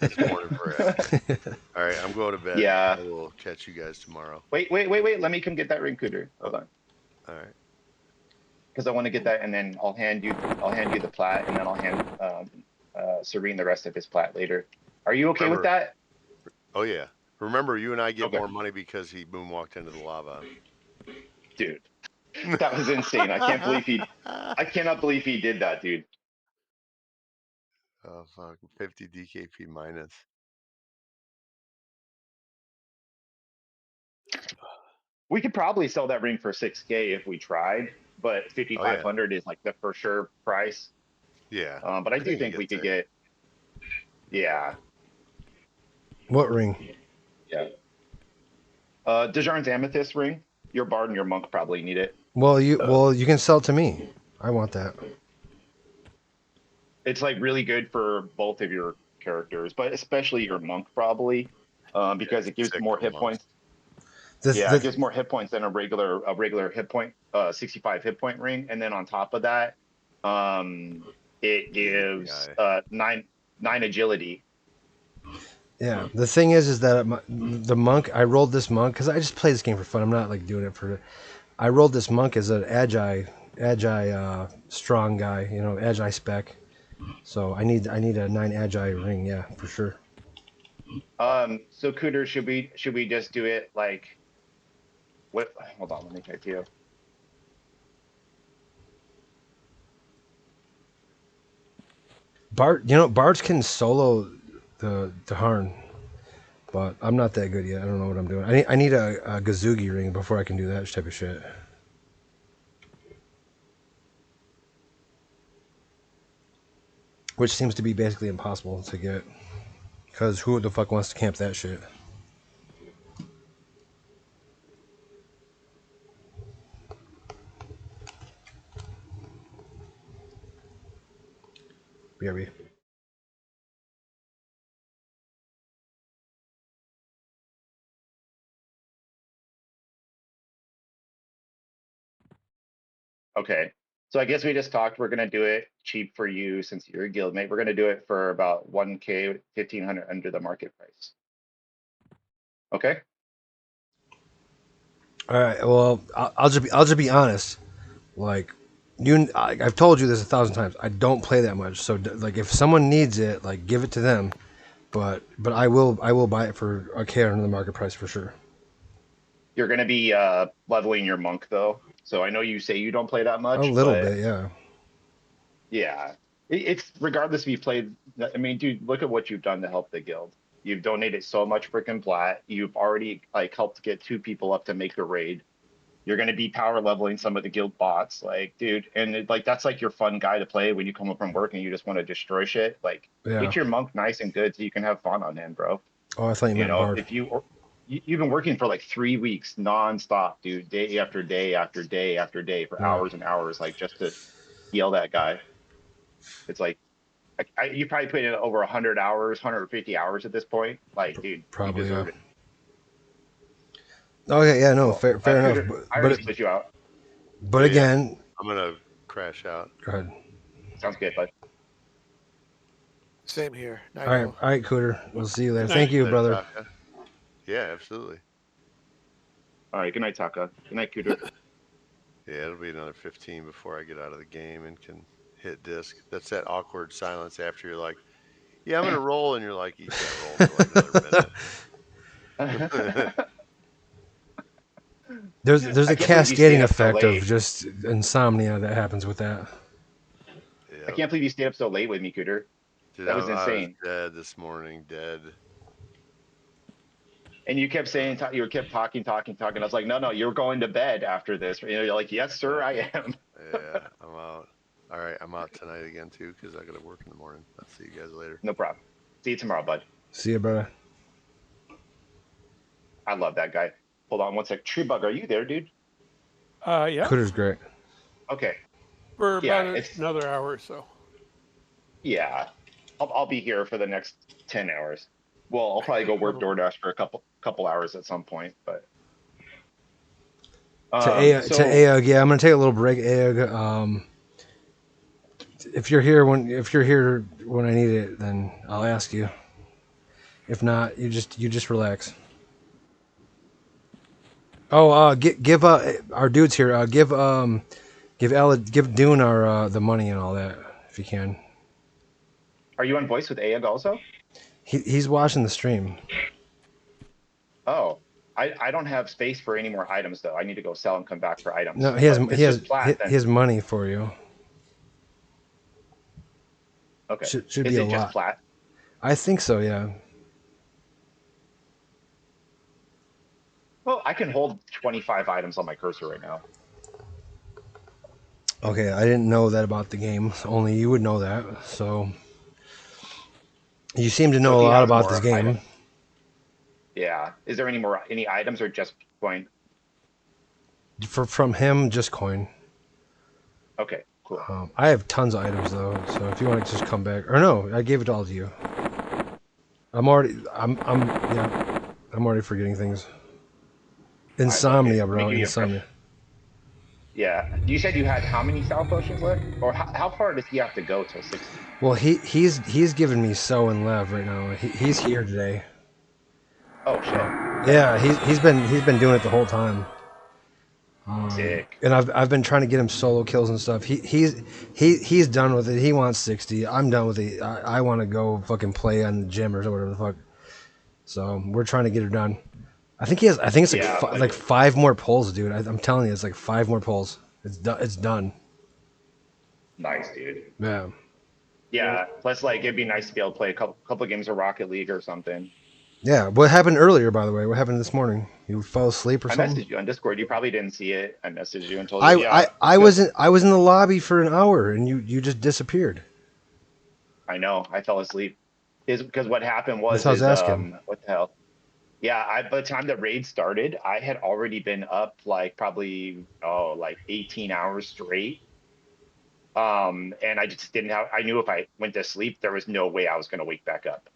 It's morning for you. All right, I'm going to bed. Yeah. I will catch you guys tomorrow. Wait. Let me come get that ring, Cooter. Hold on. All right. Because I want to get that, and then I'll hand you the plat, and then I'll hand Serene the rest of his plat later. Are you okay with that? Oh yeah. Remember, you and I get Okay. more money because he moonwalked into the lava. Dude, that was insane. I cannot believe he did that, dude. Oh fuck, 50 DKP minus. We could probably sell that ring for 6k if we tried, but Oh 5500 is like the for sure price. yeah. But I I do think you think we get could there. get, yeah, What ring? yeah. Dejarn's amethyst ring. Your bard and your monk probably need it. Well, you can sell it to me. I want that. It's like really good for both of your characters, but especially your monk probably, because it gives Sick more for hit monks. points. The, Yeah, it gives the more hit points than a regular hit point, 65 hit point ring, and then on top of that, it gives API. nine agility. Yeah, the thing is that the monk. I rolled this monk because I just play this game for fun. I'm not like doing it for. I rolled this monk as an agi, strong guy. Agi spec. So I need a 9 agi ring. Yeah, for sure. So Cooter, should we just do it like what? Hold on, let me check you. Bards can solo the Harn, but I'm not that good yet. I don't know what I'm doing. I need a Gazugi ring before I can do that type of shit. Which seems to be basically impossible to get. Because who the fuck wants to camp that shit? BRB. Okay. So I guess we just talked, we're gonna do it cheap for you since you're a guildmate. We're gonna do it for about 1K, 1,500 under the market price. Okay? All right. Well, I'll just be honest. Like, I've told you this 1,000 times. I don't play that much. So like, if someone needs it, like, give it to them. But I will buy it for a K under the market price for sure. You're gonna be leveling your monk though. So I know you say you don't play that A much, little but bit, yeah. yeah. It's regardless if you played, I mean, dude, look at what you've done to help the guild. You've donated so much freaking plat. You've already like helped get 2 people up to make a raid. You're going to be power leveling some of the guild bots, like, dude, and like that's like your fun guy to play when you come up from work and you just want to destroy shit. Like, Yeah. get your monk nice and good so you can have fun on him, bro. Oh, I thought you You meant know, Bard. if you've been working for like 3 weeks nonstop, dude, day after day after day after day for Yeah. hours and hours, like just to heal that guy. It's like you probably put in over 100 hours, 150 hours at this point. Like, dude, you Probably, yeah. deserve it. Okay, yeah, no, Cool. fair enough. Cooter, I already split you out. But Yeah, yeah. again, I'm gonna crash out. go ahead. Sounds good, bud. Same here. Night All all. right, Cooter. We'll see you later. Good Thank night. you, Night, brother. Taka. Yeah, absolutely. All right. Good night, Taka. Good night, Cooter. Yeah, it'll be another 15 before I get out of the game and can hit disc. That's that awkward silence after you're like, yeah, I'm gonna roll, and you're like, you can't roll for like another minute. There's I a can't believe you stayed cascading up so effect of late. just insomnia that happens with that. I Yeah, can't believe you stayed up so late with me, Cooter. dude, That was I was insane. dead this morning, dead. And you kept saying, you kept talking. I was like, no, you're going to bed after this. You know, you're like, yes, sir, I am. Yeah, I'm out. All right, I'm out tonight again too because I gotta work in the morning. I'll see you guys later. No problem. See you tomorrow, bud. See you, brother. I love that guy. Hold on one sec. Tree Bug, are you there, dude? Yeah, Cooter's great. Okay. for Yeah, about it's another hour or so. yeah. I'll be here for the next 10 hours. Well, I'll probably go work DoorDash for a couple hours at some point, but To so Aog, yeah, I'm gonna take a little break, Aog. If you're here when I need it, then I'll ask you. If not, you just relax. Oh, give our dudes here. Give Dune our the money and all that if you can. are you on voice with AEG also? He's watching the stream. Oh, I don't have space for any more items though. I need to go sell and come back for items. No, he has But if it's just plat, he then has money for you. okay. Should Is be a it just lot. plat? I think so. Yeah. Well, I can hold 25 items on my cursor right now. Okay, I didn't know that about the game. Only you would know that. So you seem to So know if a he lot has about this more game. items, yeah. Is there any items or just coin? From him, just coin. Okay, cool. I have tons of items though, so if you want to just come back, or no, I gave it all to you. I'm already forgetting things. Insomnia, Let me bro, give you a fresh. insomnia. Yeah. You said you had how many style potions left? Or how far does he have to go till 60? Well, he's giving me so and Lev right now. He's here today. Oh shit. Yeah, he's been doing it the whole time. Sick. And I've been trying to get him solo kills and stuff. He's done with it. He wants 60. I'm done with it. I want to go fucking play on the gym or whatever the fuck. So we're trying to get it done. I think it's Yeah, like 5 more pulls, dude. I'm telling you, it's like 5 more pulls. It's done. It's done. nice, dude. Yeah. Yeah. Plus, like, it'd be nice to be able to play a couple games of Rocket League or something. Yeah. What happened earlier, by the way? What happened this morning? You fell asleep or I something? messaged you on Discord. You probably didn't see it. I messaged you and told you. Yeah. I was in the lobby for an hour and you just disappeared. I know. I fell asleep. Because what happened That's was what I was asking. what the hell? Yeah, by the time the raid started, I had already been up like probably like 18 hours straight. And I just didn't have. I knew if I went to sleep, there was no way I was gonna wake back up,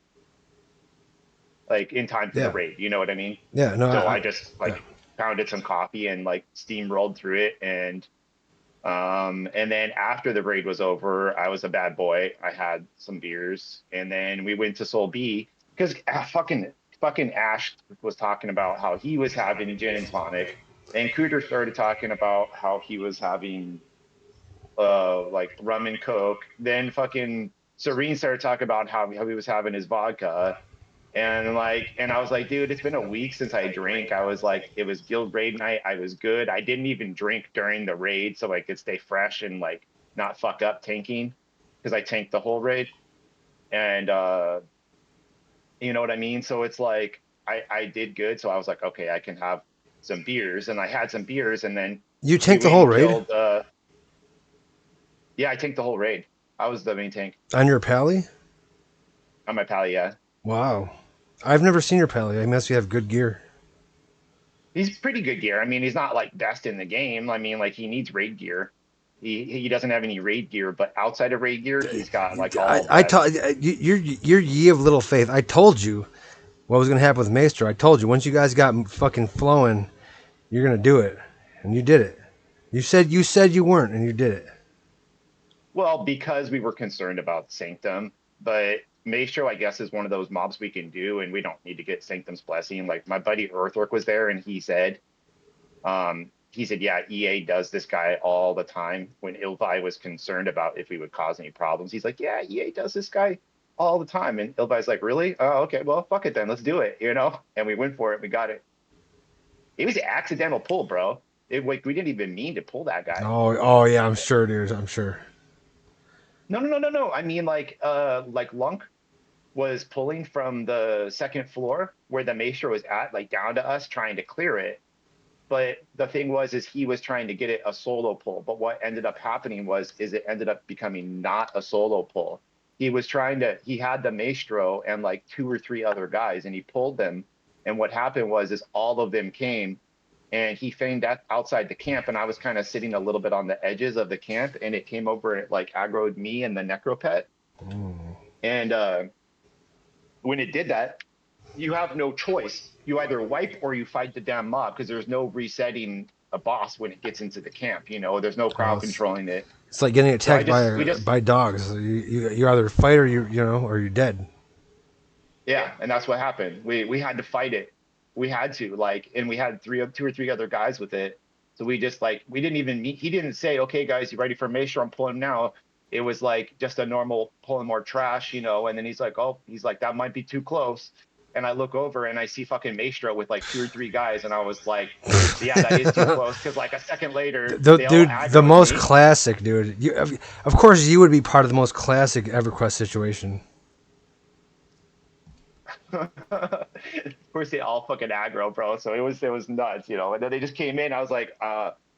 like in time for the Yeah. raid. You know what I mean? Yeah. No. So I just yeah. pounded some coffee and like steamrolled through it, and And then after the raid was over, I was a bad boy. I had some beers, and then we went to Soul B because fucking Ash was talking about how he was having a gin and tonic. And Cooter started talking about how he was having like rum and coke. Then fucking Serene started talking about how he was having his vodka. And I was like, dude, it's been a week since I drank. I was like, it was guild raid night. I was good. I didn't even drink during the raid, so I could stay fresh and like not fuck up tanking because I tanked the whole raid. And you know what I mean? So it's like I did good. So I was like, okay, I can have some beers. And I had some beers, and then You we tanked the went whole and raid killed yeah, I tanked the whole raid. I was the main tank on your pally? on my pally, yeah. Wow. I've never seen your pally. I must have good gear. He's pretty good gear. I mean, he's not like best in the game. I mean, like he needs raid gear. He doesn't have any raid gear, but outside of raid gear, he's got like all I the told you're ye of little faith. I told you what was gonna happen with Maestro. I told you once you guys got fucking flowing, you're gonna do it, and you did it. You said you weren't, and you did it. well, because we were concerned about Sanctum, but Maestro, I guess, is one of those mobs we can do, and we don't need to get Sanctum's blessing. Like my buddy Earthwork was there, and he said, yeah, EA does this guy all the time. When Ilvi was concerned about if we would cause any problems, he's like, yeah, EA does this guy all the time. And Ilvi's like, really? Oh, okay, well, fuck it then, let's do it, you know? And we went for it, we got it. It was an accidental pull, bro. Like we didn't even mean to pull that guy. Oh yeah, I'm sure, dude. I'm sure. No. I mean, like Lunk was pulling from the second floor where the Maestro was at, like down to us, trying to clear it. But the thing is he was trying to get it a solo pull. But what ended up happening is it ended up becoming not a solo pull. He had the Maestro and like two or three other guys, and he pulled them. And what happened is all of them came, and he feigned outside the camp, and I was kind of sitting a little bit on the edges of the camp, and it came over and like aggroed me and the Necropet. And when it did that, you have no choice. You either wipe or you fight the damn mob because there's no resetting a boss when it gets into the camp. You know, there's no crowd controlling it. It's like getting So attacked we just by dogs. You either fight or or you're dead. yeah, and that's what happened. We had to fight it. We had to like, and we had two or three other guys with it. So we just like we didn't even meet. He didn't say, "Okay, guys, you ready for Maestro? I'm pulling now." It was like just a normal pulling more trash, you know. And then he's like, "Oh, he's like that might be too close." And I look over and I see fucking Maestro with like two or three guys, and I was like, "Yeah, that is too close." Because like a second later, they all Dude, the aggroed most me. classic, dude. Of course, you would be part of the most classic EverQuest situation. Of course, they all fucking aggro, bro. So it was nuts, you know. And then they just came in. I was like,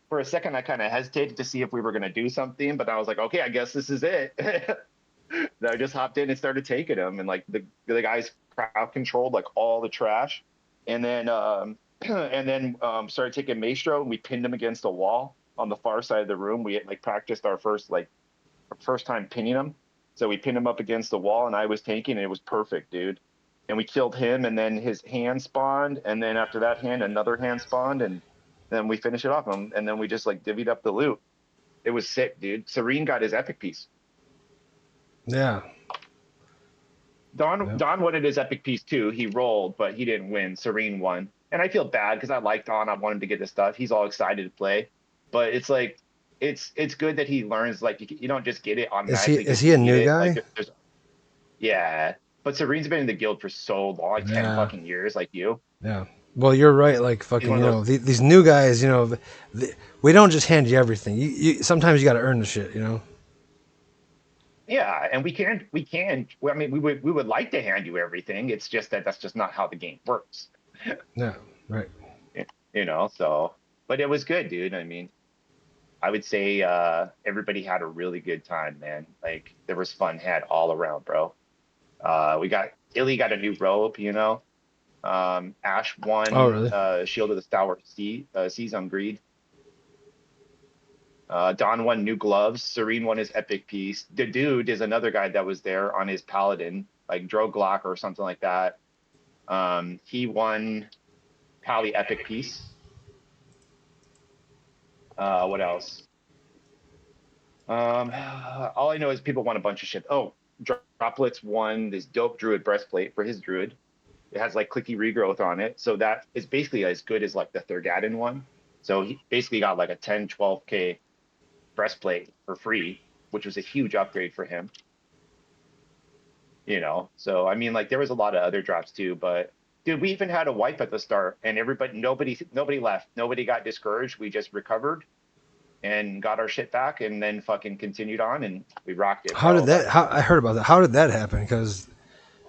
for a second, I kind of hesitated to see if we were gonna do something, but I was like, okay, I guess this is it. And I just hopped in and started taking them, and like the guys crowd controlled like all the trash, and then started taking Maestro, and we pinned him against a wall on the far side of the room. We had like practiced our first time pinning him. So we pinned him up against the wall, and I was tanking, and it was perfect, dude. And we killed him, and then his hand spawned, and then after that hand, another hand spawned, and then we finished it off. And then we just like divvied up the loot. It was sick, dude. Serene got his epic piece. Yeah. Don wanted his epic piece too. He rolled, but he didn't win. Serene won. And I feel bad because I like Don. I want him to get the stuff. He's all excited to play. But it's like it's good that he learns like you don't just get it automatically Is because he you a need new it. Like guy? there's yeah. But Serene's been in the guild for so long, like 10 Yeah. fucking years, like you. Yeah. Well, you're right. Like He's fucking, one of those. these new guys. We don't just hand you everything. Sometimes you got to earn the shit. Yeah, and we can. Well, I mean, we would like to hand you everything. It's just that's just not how the game works. Yeah. Right. So but it was good, dude. I mean, I would say everybody had a really good time, man. Like there was fun had all around, bro. Illy got a new robe, Ash Oh, won really? Shield of the Stalwart Seas on Greed. Don won new gloves. Serene won his epic piece. The dude is another guy that was there on his paladin, like Droglock or something like that. He won Pally epic piece. What else? All I know is people want a bunch of shit. Oh, Droplets won this dope druid breastplate for his druid. It has like clicky regrowth on it. So that is basically as good as like the Thurgadon one. So he basically got like a 10, 12K breastplate for free, which was a huge upgrade for him. You know, so I mean, like there was a lot of other drops too, but dude, we even had a wipe at the start and nobody left. Nobody got discouraged. We just recovered and got our shit back and then fucking continued on and we rocked it, How did bro. that? How I heard about that? How did that happen? Because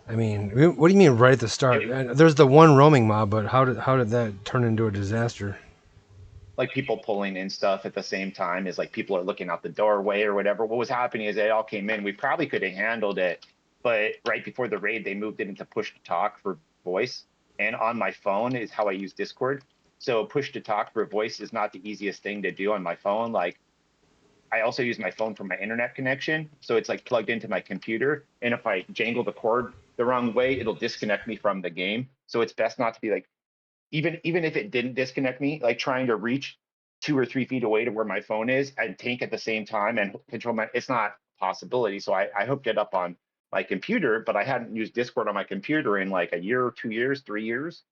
I mean, what do you mean right at the start? It, There's the one roaming mob, but how did that turn into a disaster? like people pulling in stuff at the same time is like people are looking out the doorway or whatever. What was happening is they all came in. We probably could have handled it, but right before the raid, they moved it into push to talk for voice. And on my phone is how I use Discord. So push to talk for voice is not the easiest thing to do on my phone. Like I also use my phone for my internet connection. So it's like plugged into my computer. And if I jangle the cord the wrong way, it'll disconnect me from the game. So it's best not to be like even if it didn't disconnect me, like trying to reach 2 or 3 feet away to where my phone is and tank at the same time and control my, it's not a possibility. So I hooked it up on my computer, but I hadn't used Discord on my computer in like a year or 2 years, 3 years.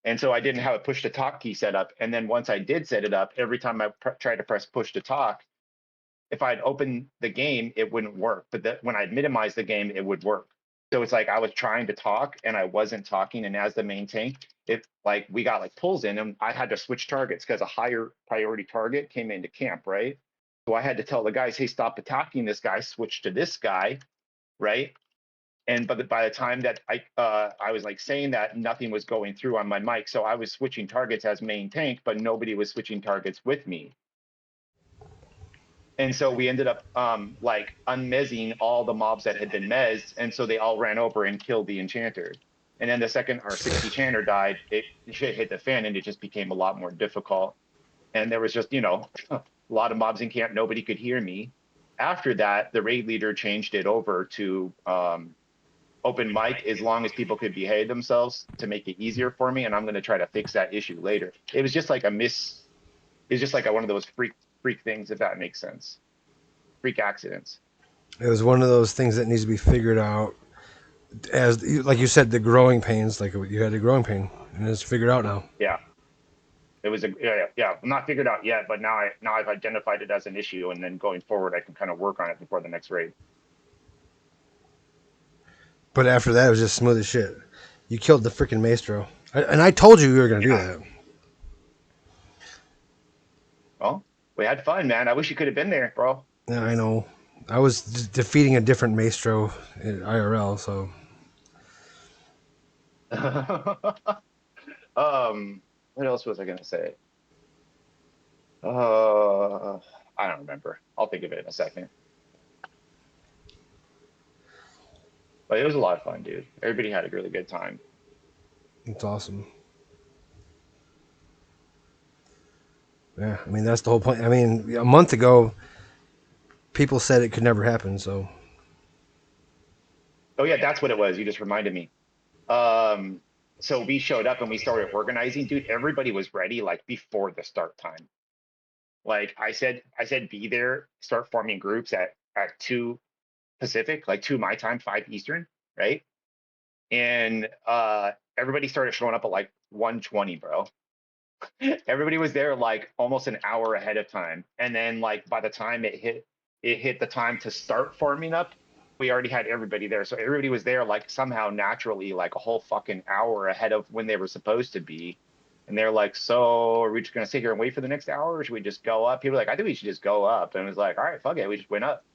And so I didn't have a push to talk key set up. And then once I did set it up, every time I tried to press push to talk, if I'd open the game, it wouldn't work. But when I'd minimize the game, it would work. So it's like I was trying to talk and I wasn't talking. And as the main tank, it like we got like pulls in and I had to switch targets because a higher priority target came into camp, right? So I had to tell the guys, hey, stop attacking this guy, switch to this guy, right? And but by the time that I was like saying that, nothing was going through on my mic. So I was switching targets as main tank, but nobody was switching targets with me. And so we ended up like unmezzing all the mobs that had been mezzed. And so they all ran over and killed the enchanter. And then the second our 60 chanter died, it shit hit the fan and it just became a lot more difficult. And there was just, you know, a lot of mobs in camp. Nobody could hear me. After that, the raid leader changed it over to open mic as long as people could behave themselves to make it easier for me. And I'm going to try to fix that issue later. It was just like it's just like one of those freak things, if that makes sense. Freak accidents. It was one of those things that needs to be figured out. As like you said, the growing pains, like you had the growing pain, and it's figured out now. Yeah. It was not figured out yet, but now I've identified it as an issue, and then going forward I can kind of work on it before the next raid. But after that, it was just smooth as shit. You killed the freaking maestro, and I told you were gonna do that. Well, we had fun, man. I wish you could have been there, bro. Yeah, I know. I was just defeating a different maestro in IRL, so What else was I gonna say? I don't remember. I'll think of it in a second. But it was a lot of fun, dude. Everybody had a really good time. it's awesome. Yeah, I mean that's the whole point. I mean, a month ago, people said it could never happen. So Oh yeah, that's what it was. You just reminded me. So we showed up and we started organizing, dude. Everybody was ready like before the start time. Like I said, be there, start forming groups at 2 Pacific, like 2 my time, 5 Eastern, right? And everybody started showing up at like 1:20, bro. Everybody was there like almost an hour ahead of time. And then like by the time it hit the time to start forming up, we already had everybody there. So everybody was there like somehow naturally like a whole fucking hour ahead of when they were supposed to be. And they're like, so are we just gonna sit here and wait for the next hour, or should we just go up? People were like, I think we should just go up. And it was like, all right, fuck it, we just went up.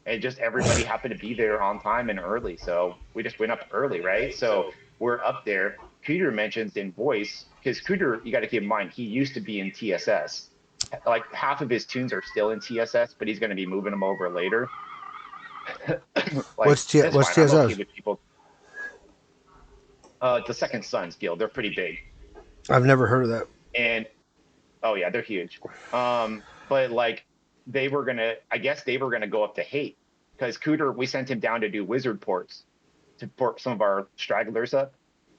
And just everybody happened to be there on time and early. So we just went up early, right? So we're up there. Cooter mentions in voice, because Cooter, you got to keep in mind, he used to be in TSS. Like half of his tunes are still in TSS, but he's going to be moving them over later. Like, what's that's fine. I'm okay TSS? with people. The Second Sons Guild, they're pretty big. I've never heard of that. And oh yeah, they're huge. But like I guess they were gonna go up to hate because Cooter, we sent him down to do wizard ports to port some of our stragglers up.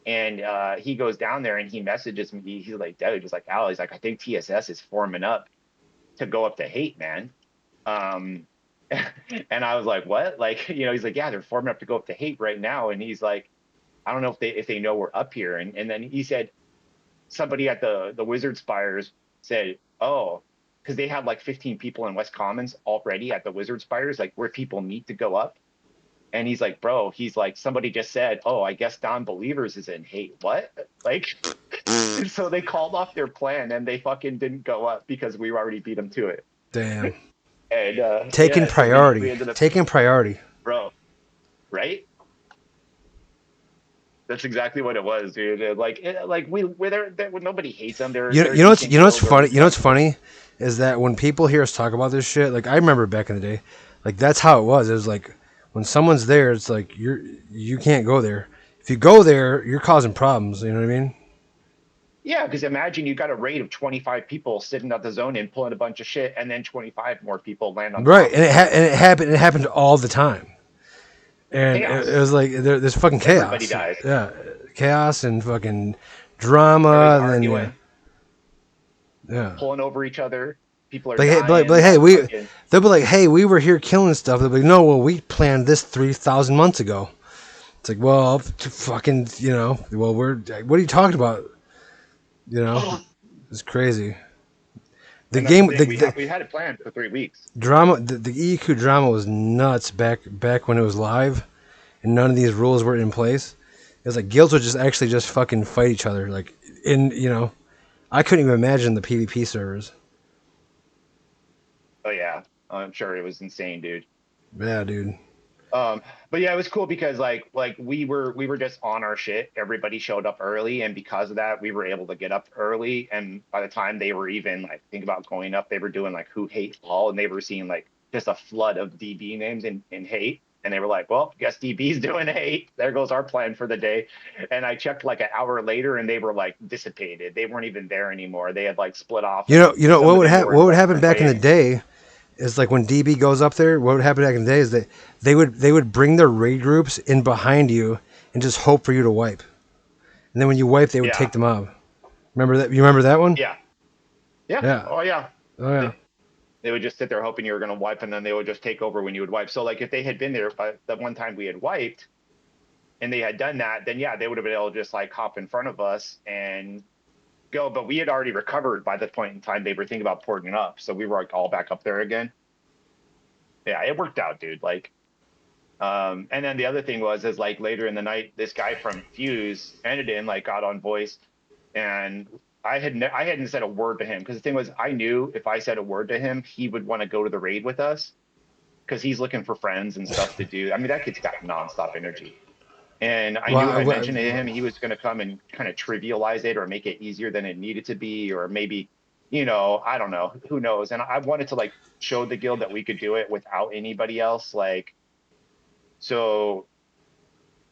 And he goes down there and he messages me. He's like, dude, he's like, Al, he's like, I think TSS is forming up to go up to hate, man. Um, and I was like, what? Like, you know, he's like, yeah, they're forming up to go up to Hate right now. And he's like, I don't know if they know we're up here. And then he said somebody at the Wizard Spires said, oh, because they had like 15 people in West Commons already at the Wizard Spires, like where people meet to go up. And he's like, bro, he's like, somebody just said, oh, I guess Don Believers is in Hate. What? Like, so they called off their plan and they fucking didn't go up because we already beat them to it. Damn. And Taking yeah, so priority. we ended up, Taking priority. bro, right? That's exactly what it was, dude. Like we're there nobody hates them. They're You know what's decent guild, funny? they're You know what's funny is that when people hear us talk about this shit, like I remember back in the day, like that's how it was. It was like when someone's there, it's like you can't go there. If you go there, you're causing problems. You know what I mean? yeah, because imagine you got a raid of 25 people sitting at the zone and pulling a bunch of shit, and then 25 more people land on Right, top. and it happened. It happened all the time, and Chaos. it was like there's fucking Everybody chaos. dies. Yeah, chaos and fucking drama, Everybody's and then arguing, yeah. pulling over each other. People are Like, hey, dying. but hey, fucking, they'll be like, hey, we were here killing stuff. They'll be like, no, well, we planned this 3,000 months ago. It's like, well, fucking, you know, well, what are you talking about? You know, it's crazy. The and that's game, the thing, we had it planned for 3 weeks. drama, the EQ drama was nuts back when it was live, and none of these rules were in place. It was like guilds would just fucking fight each other. Like, I couldn't even imagine the PvP servers. Oh yeah, I'm sure it was insane, dude. Yeah, dude. But yeah, it was cool because like we were just on our shit. Everybody showed up early, and because of that, we were able to get up early. And by the time they were even like think about going up, they were doing like who hate all, and they were seeing like just a flood of DB names in Hate. And they were like, well, guess DB's doing Hate. There goes our plan for the day. And I checked like an hour later, and they were like dissipated. They weren't even there anymore. They had like split off. You know Some what of would them happen? were What would in happen back in the ways. day is like when DB goes up there. What would happen back in the day is that they would bring their raid groups in behind you and just hope for you to wipe. And then when you wipe, they would Yeah, take them out. Remember that? You remember that one? yeah, yeah. Yeah. Oh yeah. Oh yeah. They would just sit there hoping you were going to wipe, and then they would just take over when you would wipe. So like if they had been there by the one time we had wiped and they had done that, then yeah, they would have been able to just like hop in front of us and go. But we had already recovered by the point in time they were thinking about porting up. So we were like all back up there again. Yeah, it worked out, dude. Like, and then the other thing is like later in the night, this guy from Fuse ended in like got on voice, and I hadn't said a word to him because the thing was I knew if I said a word to him, he would want to go to the raid with us because he's looking for friends and stuff to do. I mean, that kid's got nonstop energy. And I knew if I mentioned to him, he was going to come and kind of trivialize it or make it easier than it needed to be, or maybe, you know, I don't know, who knows. And I wanted to like show the guild that we could do it without anybody else. Like, so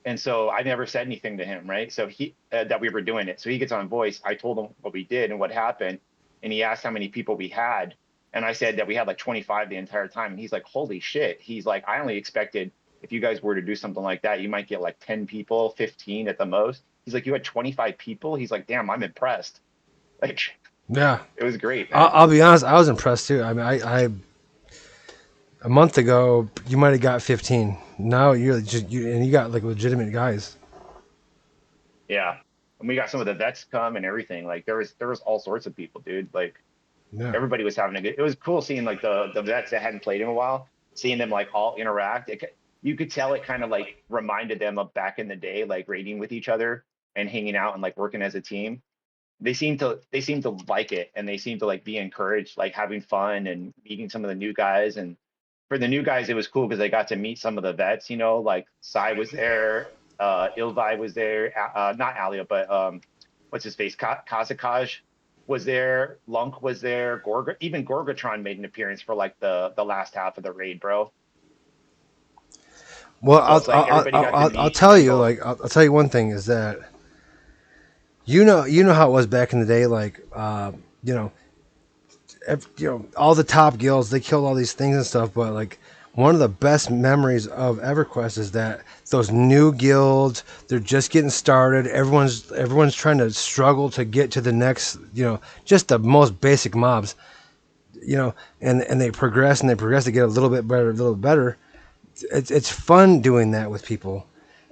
I never said anything to him, right? So he that we were doing it. So he gets on voice. I told him what we did and what happened, and he asked how many people we had, and I said that we had like 25 the entire time. And he's like, "Holy shit!" He's like, "I only expected if you guys were to do something like that, you might get like 10 people, 15 at the most." He's like, "You had 25 people." He's like, "Damn, I'm impressed." Like, Yeah. it was great, man. I'll be honest. I was impressed too. I mean, I a month ago you might have got 15. Now and you got like legitimate guys. Yeah, and we got some of the vets come and everything. Like there was all sorts of people, dude. Like Yeah. everybody was having a good. It was cool seeing like the vets that hadn't played in a while, seeing them like all interact. You could tell it kind of like reminded them of back in the day, like raiding with each other and hanging out and like working as a team. They seem to like it, and they seem to like be encouraged, like having fun and meeting some of the new guys. And for the new guys, it was cool because they got to meet some of the vets. You know, like Sai was there, Ilvai was there, not Alia, but what's his face, Kazakaj was there, Lunk was there, even Gorgatron made an appearance for like the last half of the raid, bro. Well, So it's like everybody got to I'll meet tell and you, go. like, I'll tell you one thing is that you know how it was back in the day, like, all the top guilds, they killed all these things and stuff, but like one of the best memories of EverQuest is that those new guilds, they're just getting started. Everyone's trying to struggle to get to the next, just the most basic mobs. you know, and they progress and they progress to get a little bit better, a little better. It's fun doing that with people.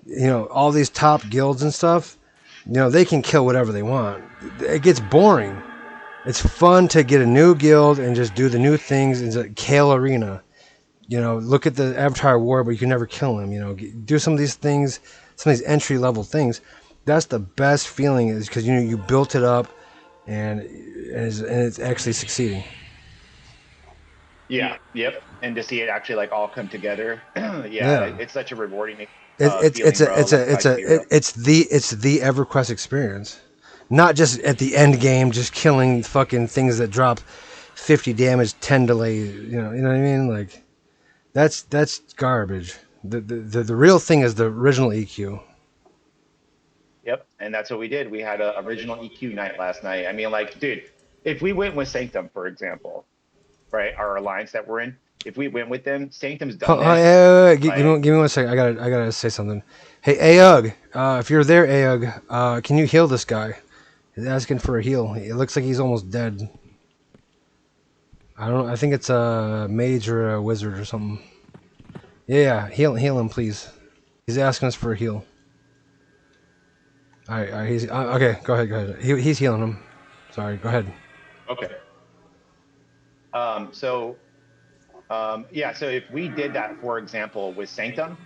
You know, all these top guilds and stuff. You know, they can kill whatever they want. It gets boring. It's fun to get a new guild and just do the new things in the Kale Arena. You know, look at the Avatar War, but you can never kill him. You know, do some of these things, some of these entry level things. That's the best feeling, is because you know you built it up, and it's actually succeeding. Yeah, yep. And to see it actually like all come together, yeah, Yeah, it's such a rewarding it's feeling, a bro. it's a Like, it's to be a real. it's the EverQuest experience, not just at the end game, just killing fucking things that drop 50 damage, 10 delay. You know what I mean? Like that's garbage. The real thing is the original EQ. Yep, and that's what we did. We had a original EQ night last night. I mean, like, dude, if we went with Sanctum, for example, right, our alliance that we're in, if we went with them, Sanctum's done this. Like, Give me 1 second. I gotta say something. Hey, Aug, if you're there, Aug, can you heal this guy? He's asking for a heal. It looks like he's almost dead. I don't. I think it's a mage or a wizard or something. Yeah, heal him, please. He's asking us for a heal. All right. He's okay. Go ahead. He's healing him. Sorry. Go ahead. okay. So yeah, so if we did that, for example, with Sanctum,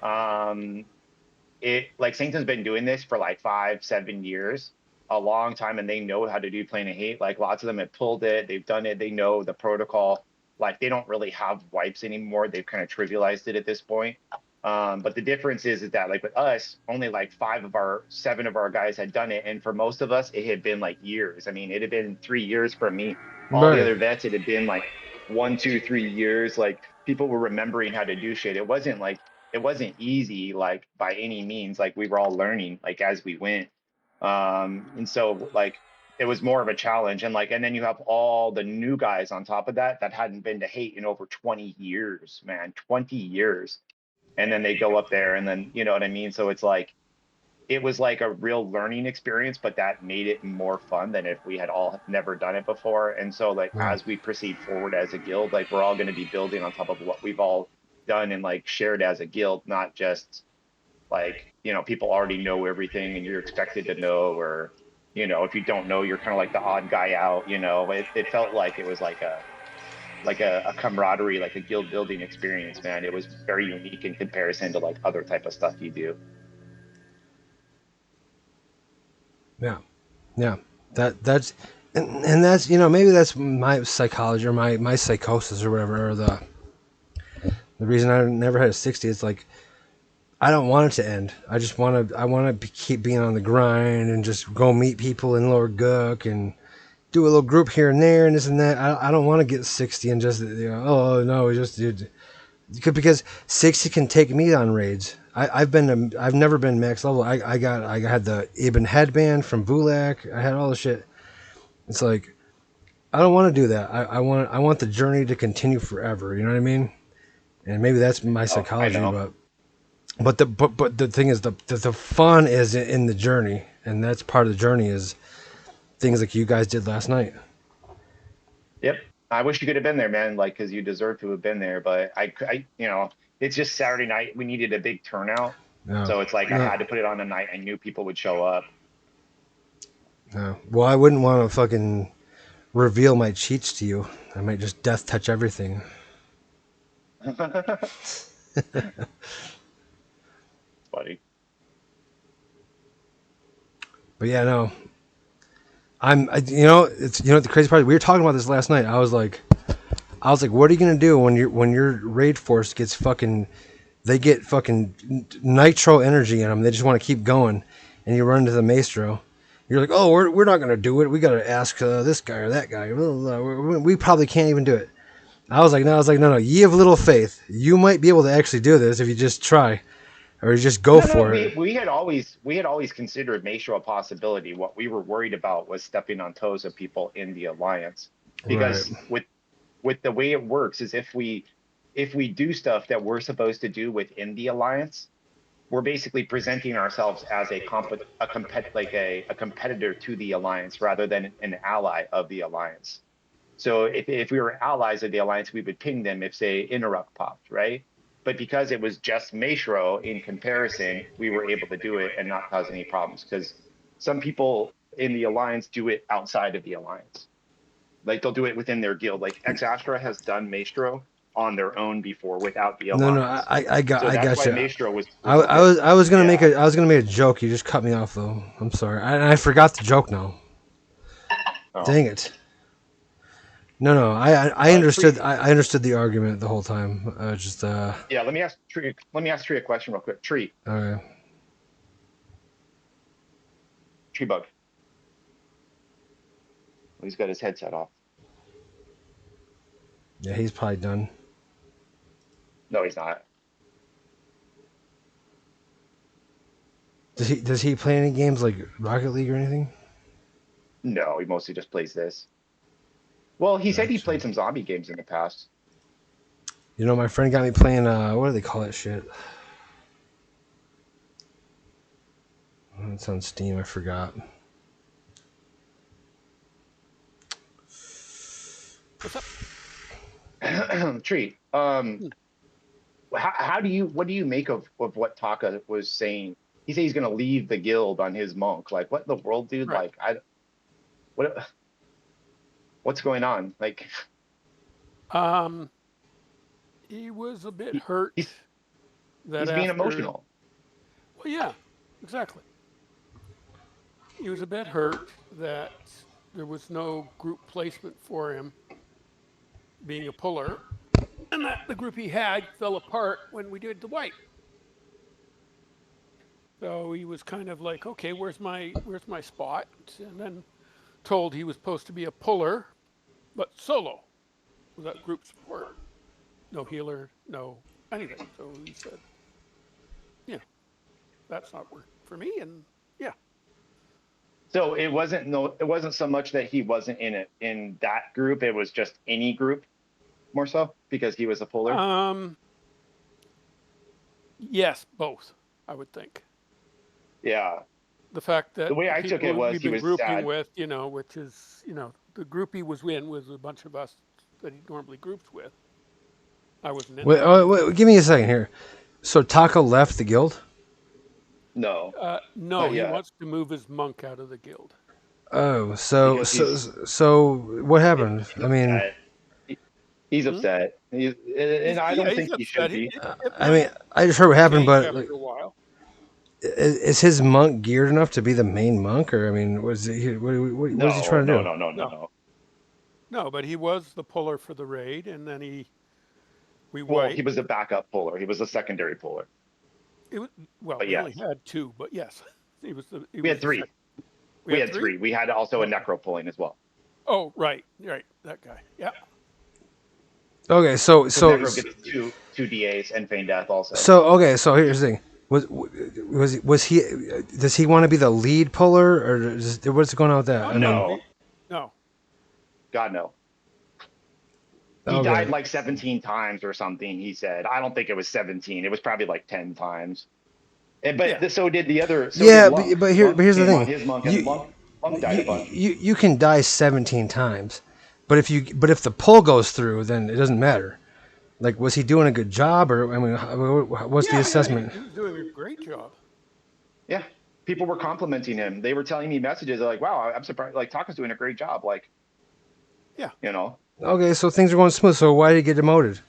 um, it like Sanctum's been doing this for like 5, 7 years, a long time, and they know how to do plane of hate. Like lots of them have pulled it, they've done it, they know the protocol. Like they don't really have wipes anymore. They've kind of trivialized it at this point. But the difference is that like with us, only like 5 of our 7 of our guys had done it, and for most of us, it had been like years. I mean, it had been 3 years for me. All the Right. other vets, it had been like 1, 2, 3 years. Like people were remembering how to do shit. It wasn't easy like by any means. Like we were all learning like as we went. And so like it was more of a challenge. And like and then you have all the new guys on top of that that hadn't been to hate in over 20 years, man. 20 years. And then they go up there and then you know what I mean? So it's like it was like a real learning experience, but that made it more fun than if we had all never done it before. And so like Yeah. as we proceed forward as a guild, like we're all going to be building on top of what we've all done and like shared as a guild, not just like, you know, people already know everything and you're expected to know, or, you know, if you don't know, you're kind of like the odd guy out, you know. It felt like it was like a camaraderie, like a guild building experience, man. It was very unique in comparison to like other type of stuff you do. Yeah. Yeah. That's and that's maybe that's my psychology or my psychosis or whatever, or the reason I never had a 60. It's like I don't want it to end. I want to keep being on the grind and just go meet people in Lower Gook and do a little group here and there and this and that. I don't want to get 60 and just oh no, just dude, because 60 can take me on raids. I've never been max level. I had the Ibn headband from Bulak. I had all the shit. It's like I don't want to do that. I want the journey to continue forever. You know what I mean? And maybe that's my Oh, I psychology, know. but the thing is the fun is in the journey, and that's part of the journey is things like you guys did last night. Yep. I wish you could have been there, man, like, because you deserve to have been there. But you know, it's just Saturday night. We needed a big turnout. No, So it's like I no, had to put it on a night I knew people would show up. no. Well, I wouldn't want to fucking reveal my cheats to you. I might just death touch everything. Funny. But yeah, no. It's the crazy part. We were talking about this last night. I was like, what are you gonna do when your raid force gets fucking, they get fucking nitro energy in them. They just want to keep going, and you run into the maestro. You're like, oh, we're not gonna do it. We gotta ask this guy or that guy. Blah, blah, blah. We probably can't even do it. I was like, no, ye have little faith. You might be able to actually do this if you just try, or you just go No, for it. we had always considered Maestro a possibility. What we were worried about was stepping on toes of people in the alliance, Right. because with the way it works is if we do stuff that we're supposed to do within the alliance, we're basically presenting ourselves as a competitor to the alliance rather than an ally of the alliance. So if we were allies of the alliance, we would ping them if, say, interrupt popped, right? But because it was just Maestro in comparison, we were able to do it and not cause any problems. Because some people in the alliance do it outside of the alliance. Like they'll do it within their guild. Like Ex Astra has done Maestro on their own before without the No, alliance. I got, So I that's got why you. Maestro was I was gonna make Yeah. I was gonna make a joke. You just cut me off though. I'm sorry. I forgot the joke now. Oh. Dang it. No. I understood. I understood the argument the whole time. Just Yeah, let me ask Tree a question real quick. Tree okay. Bug. Well, he's got his headset off. Yeah, he's probably done. No, he's not. Does he play any games like Rocket League or anything? No, he mostly just plays this. Well, he said he Gotcha. played some zombie games in the past. You know, my friend got me playing. What do they call that shit? It's on Steam. I forgot. What's up? Tree, what do you make of what Taka was saying? He said he's gonna leave the guild on his monk. Like, what in the world, dude? Right. Like, what's going on? Like, He was a bit hurt he's that he's being after. emotional. Well, yeah, exactly. He was a bit hurt that there was no group placement for him being a puller, and that the group he had fell apart when we did the wipe. So he was kind of like, okay, where's my spot? And then told he was supposed to be a puller, but solo, without group support. No healer, no anything. So he said, yeah, that's not working for me. And yeah, So it wasn't so much that he wasn't in that group. It was just any group, more so because he was a puller. yes, both, I would think. Yeah. The fact that The way I took it was we've he been was grouping sad. with, which is, the group he was in was a bunch of us that he normally groups with. I wasn't in. Wait, give me a second here. So Taco left the guild? No, No, not he yet. wants to move his monk out of the guild. Oh, so Because so he's so what happened? he's I mean, upset. He's upset. And I don't think he should upset. be. I mean, I just heard what happened, Change but like, after a while. is his monk geared enough to be the main monk, or I mean, what is he trying to do? No. No, but he was the puller for the raid, and then we Well, wiped. he was a backup puller. He was a secondary puller. It was, well, But we only yes. had two, but yes, he was the. We had three. We had three. We had also a necro pulling as well. Oh, right, that guy. Yeah. Okay, so Necro gets two DAs and feign death also. so here's the thing. Was he? Does he want to be the lead puller, or what's going on with that? No. No. God no. He died like 17 times or something, he said. I don't think it was 17. It was probably like 10 times. So did the other. So yeah, did but here's the thing. His monk and monk died a bunch. You can die 17 times, but if the pull goes through, then it doesn't matter. Like, was he doing a good job, or I mean, what's the assessment? He was doing a great job. Yeah, people were complimenting him. They were telling me messages like, "Wow, I'm surprised. Like, Taka's doing a great job." Like, yeah, Okay, so things are going smooth. So why did he get demoted?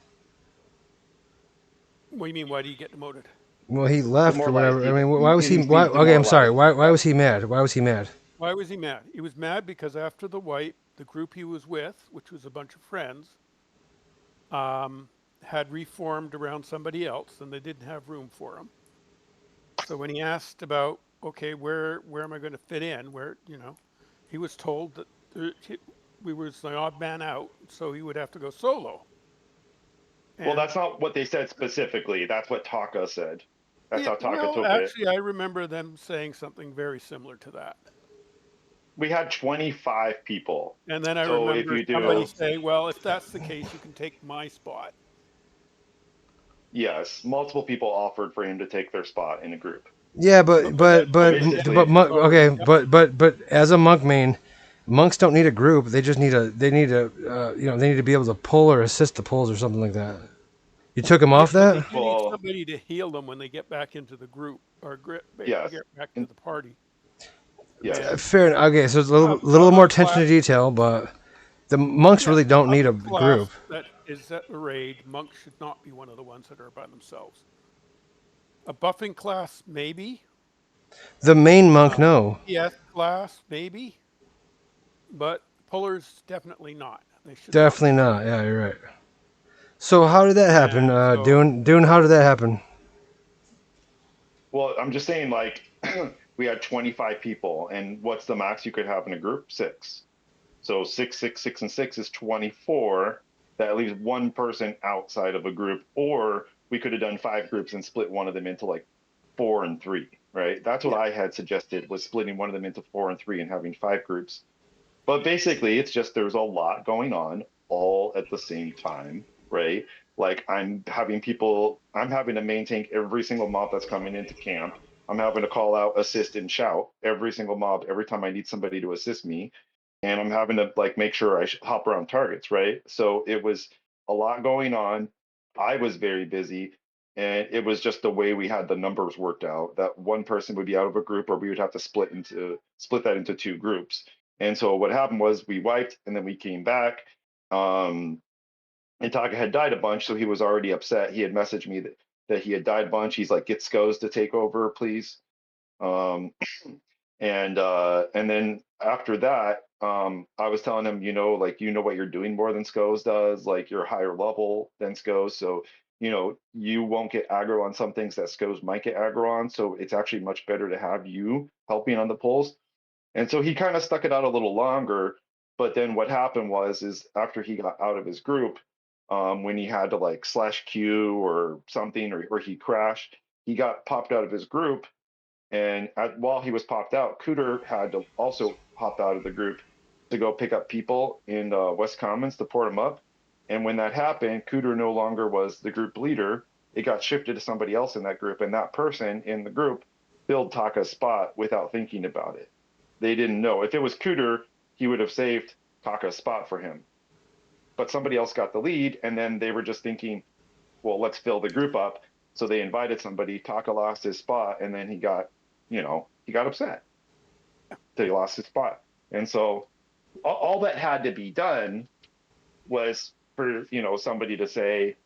What do you mean? Why do you get demoted? Well, he left or whatever. I mean, why was he? He Why? seems Okay, I'm sorry. demoralized. Why was he mad? Why was he mad? Why was he mad? He was mad because after the wipe, the group he was with, which was a bunch of friends, had reformed around somebody else, and they didn't have room for him. So when he asked about, okay, where am I going to fit in? He was told that we were the odd man out, so he would have to go solo. Well, that's not what they said specifically. That's what Taka said. That's how Taka took it. Actually, I remember them saying something very similar to that. We had 25 people. And then I So remember if you do, somebody say, well, if that's the case, you can take my spot. yes, multiple people offered for him to take their spot in a group. Yeah, but as a monk main, Monks don't need a group. They just need they need to be able to pull or assist the pulls or something like that. You took them Yeah, off but they that? do need Well, somebody to heal them when they get back into the group or yes, get back to and the party. yes. And Fair enough. Okay, so it's a little of more a attention to class, detail, but the monks yeah, really don't of need a a group. class that is at the raid, monks should not be one of the ones that are by themselves. A buffing class, maybe. The main monk, no. PS class, maybe. But pullers, definitely not. They should not be Definitely doing not. Yeah, you're right. So how did that it. happen? And so, Dune, how did that happen? Well, I'm just saying, like, we had 25 people, and what's the max you could have in a group? Six. So six, six, six, and six is 24. That leaves one person outside of a group, or we could have done 5 groups and split one of them into like 4 and 3, right? That's what yeah, I had suggested, was splitting one of them into 4 and 3 and having 5 groups. But basically, it's just there's a lot going on all at the same time, right? Like I'm having to maintain every single mob that's coming into camp. I'm having to call out, assist, and shout every single mob every time I need somebody to assist me. And I'm having to like make sure I hop around targets, right? So it was a lot going on. I was very busy. And it was just the way we had the numbers worked out that one person would be out of a group, or we would have to split that into 2 groups. And so what happened was we wiped and then we came back. Um, and Taka had died a bunch, so he was already upset. He had messaged me that he had died a bunch. He's like, get Scoes to take over, please. Um, and then after that, I was telling him, like what you're doing more than Scoes does, like you're higher level than Scoes. So, you won't get aggro on some things that Scoes might get aggro on. So it's actually much better to have you helping on the pulls. And so he kind of stuck it out a little longer. But then what happened is after he got out of his group, when he had to like slash Q or something, or he crashed, he got popped out of his group. And while he was popped out, Cooter had to also hop out of the group to go pick up people in West Commons to port them up. And when that happened, Cooter no longer was the group leader. It got shifted to somebody else in that group. And that person in the group filled Taka's spot without thinking about it. They didn't know. If it was Cooter, he would have saved Taka's spot for him. But somebody else got the lead. And then they were just thinking, well, let's fill the group up. So they invited somebody. Taka lost his spot. And then he got upset that he lost his spot. And so all that had to be done was for, somebody to say,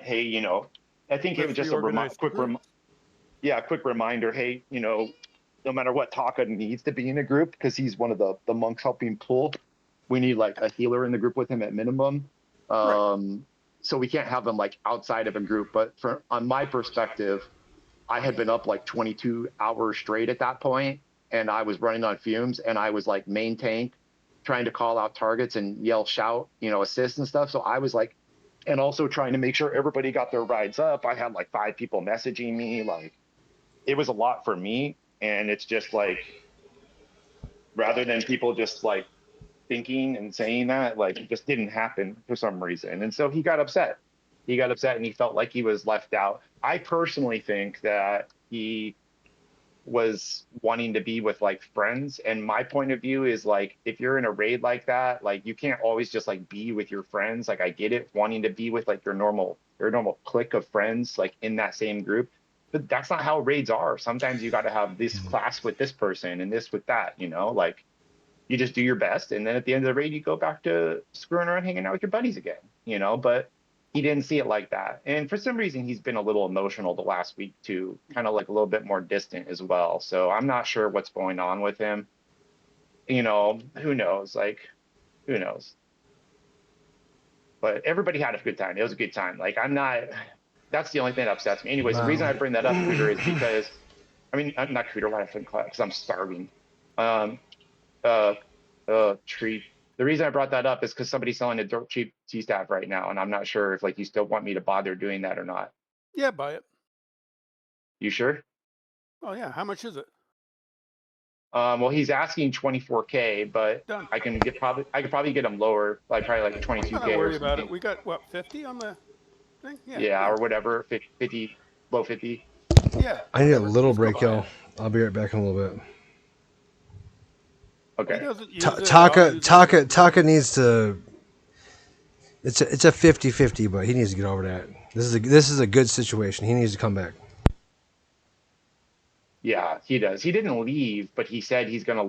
hey, I think it was let's just a reorganize the group. quick reminder. Hey, no matter what, Taka needs to be in a group because he's one of the monks helping pull. We need like a healer in the group with him at minimum. Right. So we can't have him like outside of a group. But on my perspective, I had been up like 22 hours straight at that point, and I was running on fumes, and I was like main tank, trying to call out targets and yell, shout, assist and stuff. So I was like, and also trying to make sure everybody got their rides up. I had like 5 people messaging me. Like it was a lot for me, and it's just like rather than people just like thinking and saying that, like it just didn't happen for some reason. And so he got upset. He got upset and he felt like he was left out. I personally think that he was wanting to be with like friends. And my point of view is like, if you're in a raid like that, like you can't always just like be with your friends. Like I get it, wanting to be with like your normal clique of friends, like in that same group. But that's not how raids are. Sometimes you got to have this class with this person and this with that, like you just do your best. And then at the end of the raid, you go back to screwing around, hanging out with your buddies again, but he didn't see it like that. And for some reason, he's been a little emotional the last week too, kind of like a little bit more distant as well. So I'm not sure what's going on with him. Who knows? Like, who knows? But everybody had a good time. It was a good time. Like, that's the only thing that upsets me. Anyways, the reason I Wow. bring that up, Cooter, is because, I mean, I'm not Cooter, why I think, because I'm starving. Um, uh, Treat. The reason I brought that up is because somebody's selling a dirt cheap T-staff right now, and I'm not sure if like you still want me to bother doing that or not. Yeah, buy it. You sure? Oh yeah, how much is it? Well, he's asking 24K, but Done. I could probably get him lower, like probably like I'm not 22K or worried about it. something. We got what, 50 on the thing? Yeah, Yeah, yeah, or whatever, 50, low 50. yeah. I need a Whatever. little Let's go break, buy y'all. it. I'll be right back in a little bit. He Okay. doesn't use it. I'll Taka use it. Taka Taka needs to. It's a 50-50, but he needs to get over that. This is a good situation. He needs to come back. Yeah, he does. He didn't leave, but he said he's gonna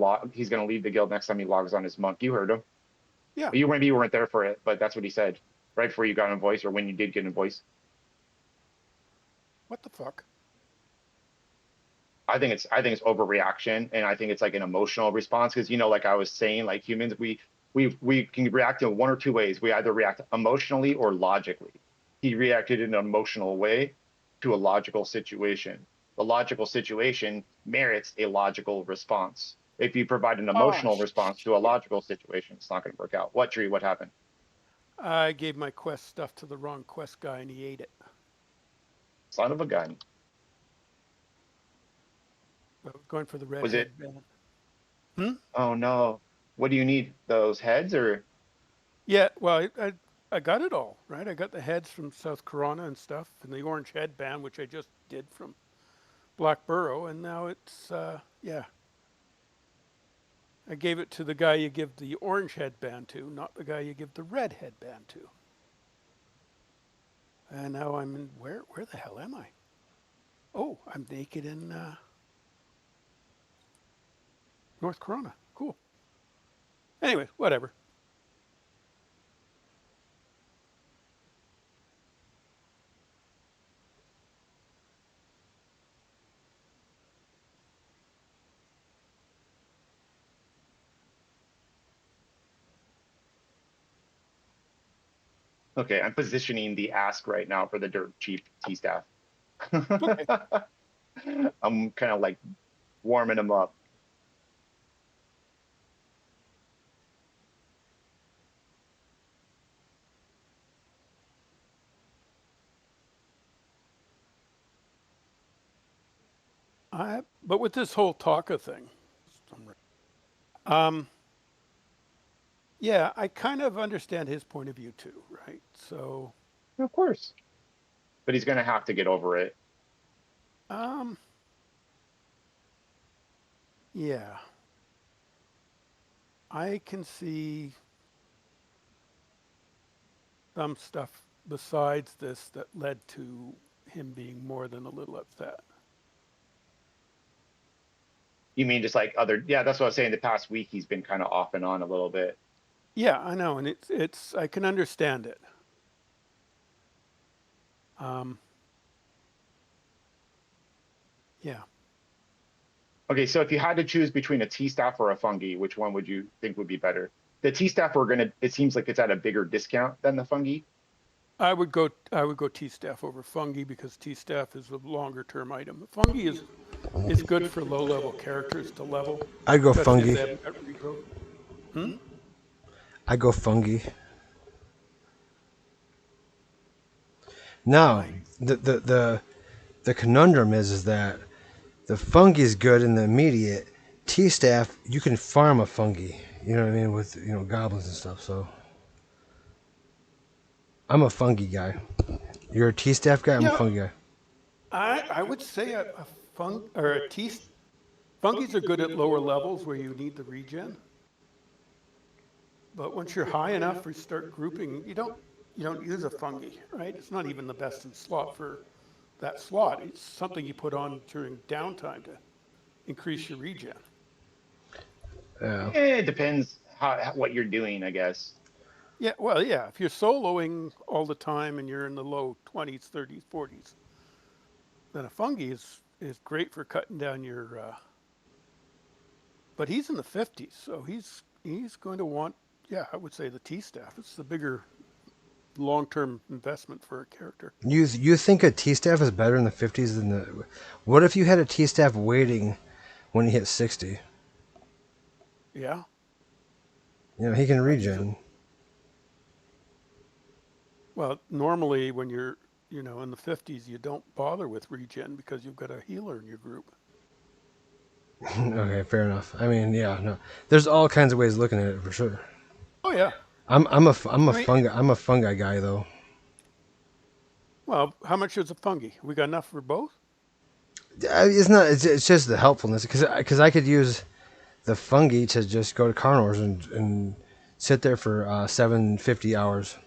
leave the guild next time he logs on his monk. You heard him. Yeah. You maybe you weren't there for it, but that's what he said right before you got in voice, or when you did get in voice. What the fuck? I think it's overreaction, and I think it's like an emotional response because like I was saying, like humans, we can react in one or two ways. We either react emotionally or logically. He reacted in an emotional way to a logical situation. The logical situation merits a logical response. If you provide an Oh, emotional response to a shit. logical situation, it's not going to work out. What, Tree? What happened? I gave my quest stuff to the wrong quest guy and he ate it. Son of a gun. I was going for the red Was it? headband. Hmm? Oh no. What do you need? Those heads or? Yeah, well, I got it all, right? I got the heads from South Corona and stuff, and the orange headband, which I just did from Black Burrow, and now it's, yeah. I gave it to the guy you give the orange headband to, not the guy you give the red headband to. And now I'm in, where the hell am I? Oh, I'm naked in North Corona. Cool. Anyway, whatever. Okay, I'm positioning the ask right now for the dirt cheap tea staff. Okay. I'm kind of like warming them up. But with this whole Taka thing, um, yeah, I kind of understand his point of view too, right? So, Of course. But he's gonna have to get over it. um, yeah, I can see some stuff besides this that led to him being more than a little upset. You mean just like other? Yeah, that's what I was saying. The past week he's been kind of off and on a little bit. Yeah, I know, and it's I can understand it. Um, yeah, Okay, so if you had to choose between a tea staff or a fungi, which one would you think would be better? The tea staff we're gonna. It seems like it's at a bigger discount than the fungi. I would go T-staff over fungi because T-staff is a longer term item. Fungi is good for low level characters to level, I'd go especially if fungi. they haven't got regrowth. Hmm? I go fungi. Now, Why? the conundrum is that the fungi is good in the immediate. T staff, you can farm a fungi. You know what I mean, with goblins and stuff. So I'm a fungi guy. You're a T staff guy. I'm a Yeah, fungi guy. I would say a fung or a T. Fungi's are good at lower levels where you need the regen. But once you're high enough for start grouping, you don't use a fungi, right? It's not even the best in slot for that slot. It's something you put on during downtime to increase your regen. Yeah. It depends what you're doing, I guess. Yeah, well, yeah. If you're soloing all the time and you're in the low 20s, 30s, 40s, then a fungi is great for cutting down your. But he's in the 50s, so he's going to want. Yeah, I would say the T staff. It's the bigger long-term investment for a character. You think a T staff is better in the 50s than the? What if you had a T staff waiting when he hit 60? Yeah. He can I usually, regen. well, normally when you're, in the 50s, you don't bother with regen because you've got a healer in your group. Okay, fair enough. I mean, yeah, no. There's all kinds of ways of looking at it for sure. Oh yeah. I'm a I mean, fungi guy though. well, how much is a fungi? We got enough for both? It's not. It's just the helpfulness because I could use the fungi to just go to carnivores and sit there for 750 hours.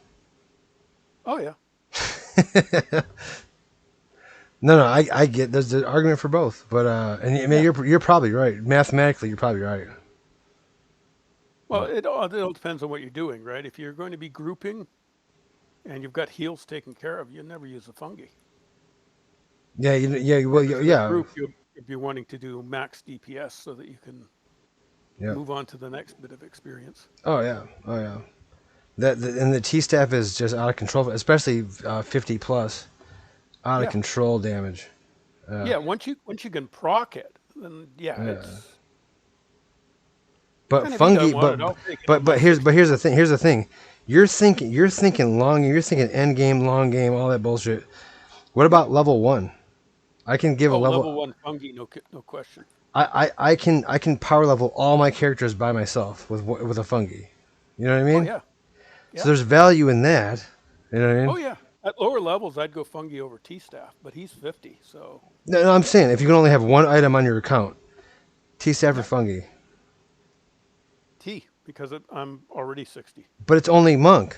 Oh yeah. No, I get there's the argument for both, but and I mean Yeah. you're probably right. Mathematically, you're probably right. Well, it all depends on what you're doing, right? If you're going to be grouping and you've got heals taken care of, you never use the fungi. Yeah, yeah, well, Or if you're a yeah, group, you'll be wanting to do max DPS so that you can yeah. move on to the next bit of experience. Oh yeah, oh yeah. And the T staff is just out of control, especially 50 plus, out of Yeah. control damage. Yeah. Once you can proc it, then yeah, Yeah. it's. But And if he doesn't fungi, want but it, I'll take it but on my but here's 60. the thing. Here's the thing. You're thinking long. You're thinking end game, long game, all that bullshit. What Yeah. about level one? I can give a Oh, level. level 1 fungi, no question. I can power level all my characters by myself with a fungi. You know what I Oh mean? yeah. So Yeah. there's value in that. You know what I Oh mean? yeah. At lower levels, I'd go fungi over T staff, but he's 50, so No, no, I'm saying if you can only have one item on your account, T staff or yeah, fungi. T because I'm already 60. But it's only monk,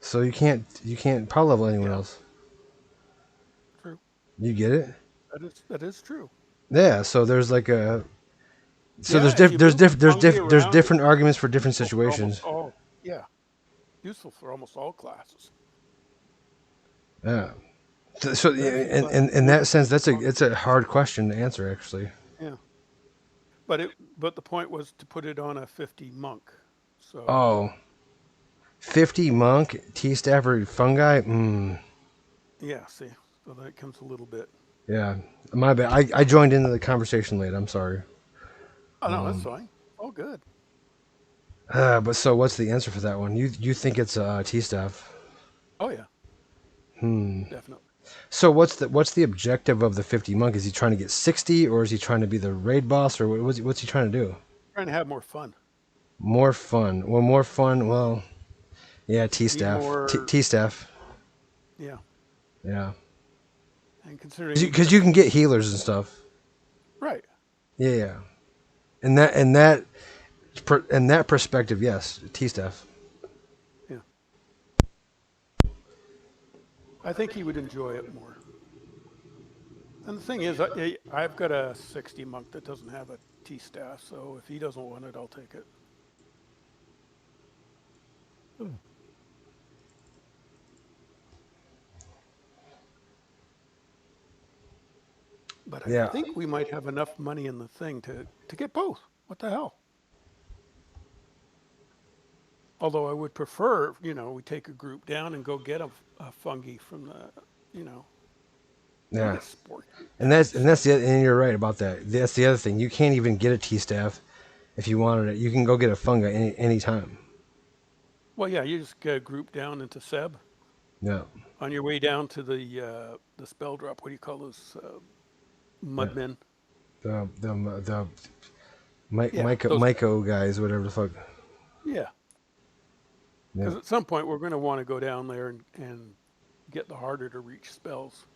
so you can't power level anyone Yeah, else. true. You get it? That is true. Yeah. So there's like a so Yeah, if you move the fungi there's around, it's different arguments for different useful for almost situations. all. Yeah, useful for almost all classes. Yeah. So But if you've in, got in in that movement sense, speed, it's a hard question to answer actually. yeah. But the point was to put it on a 50 monk. So Oh, 50 monk T staff or fungi. yeah, see, so that comes a little bit. Yeah, my bad. I joined into the conversation late. I'm sorry. Oh no, that's fine. All good. But so what's the answer for that one? You think it's T staff? Oh yeah, Hmm. definitely. So what's the objective of the 50 monk? Is he trying to get 60, or is he trying to be the raid boss, or what's he trying to do? Trying to have more fun. More fun. Well, more fun. Well, yeah, T Need staff. more. T staff. Yeah, Yeah, and considering you because get you can get healers and stuff. right. Yeah, yeah. And that perspective, yes, T staff. Yeah, I think he would enjoy it more. And the thing is, I've got a 60 monk that doesn't have a T staff, so if he doesn't want it, I'll take it. But I Yeah. think we might have enough money in the thing to get both. What the hell? Although I would prefer, we take a group down and go get a fungi from the, I Yeah. guess sport group And down. and you're right about that. That's the other thing. You can't even get a T staff if you wanted it. You can go get a fungi any time. Well, yeah, you just get a group down into Seb Yeah. on your way down to the spell drop. What do you call those Yeah. mudmen? The Yeah, those guys. Myco guys, whatever the fuck. Yeah, Yeah. because at some point we're going to want to go down there and get the harder to reach spells,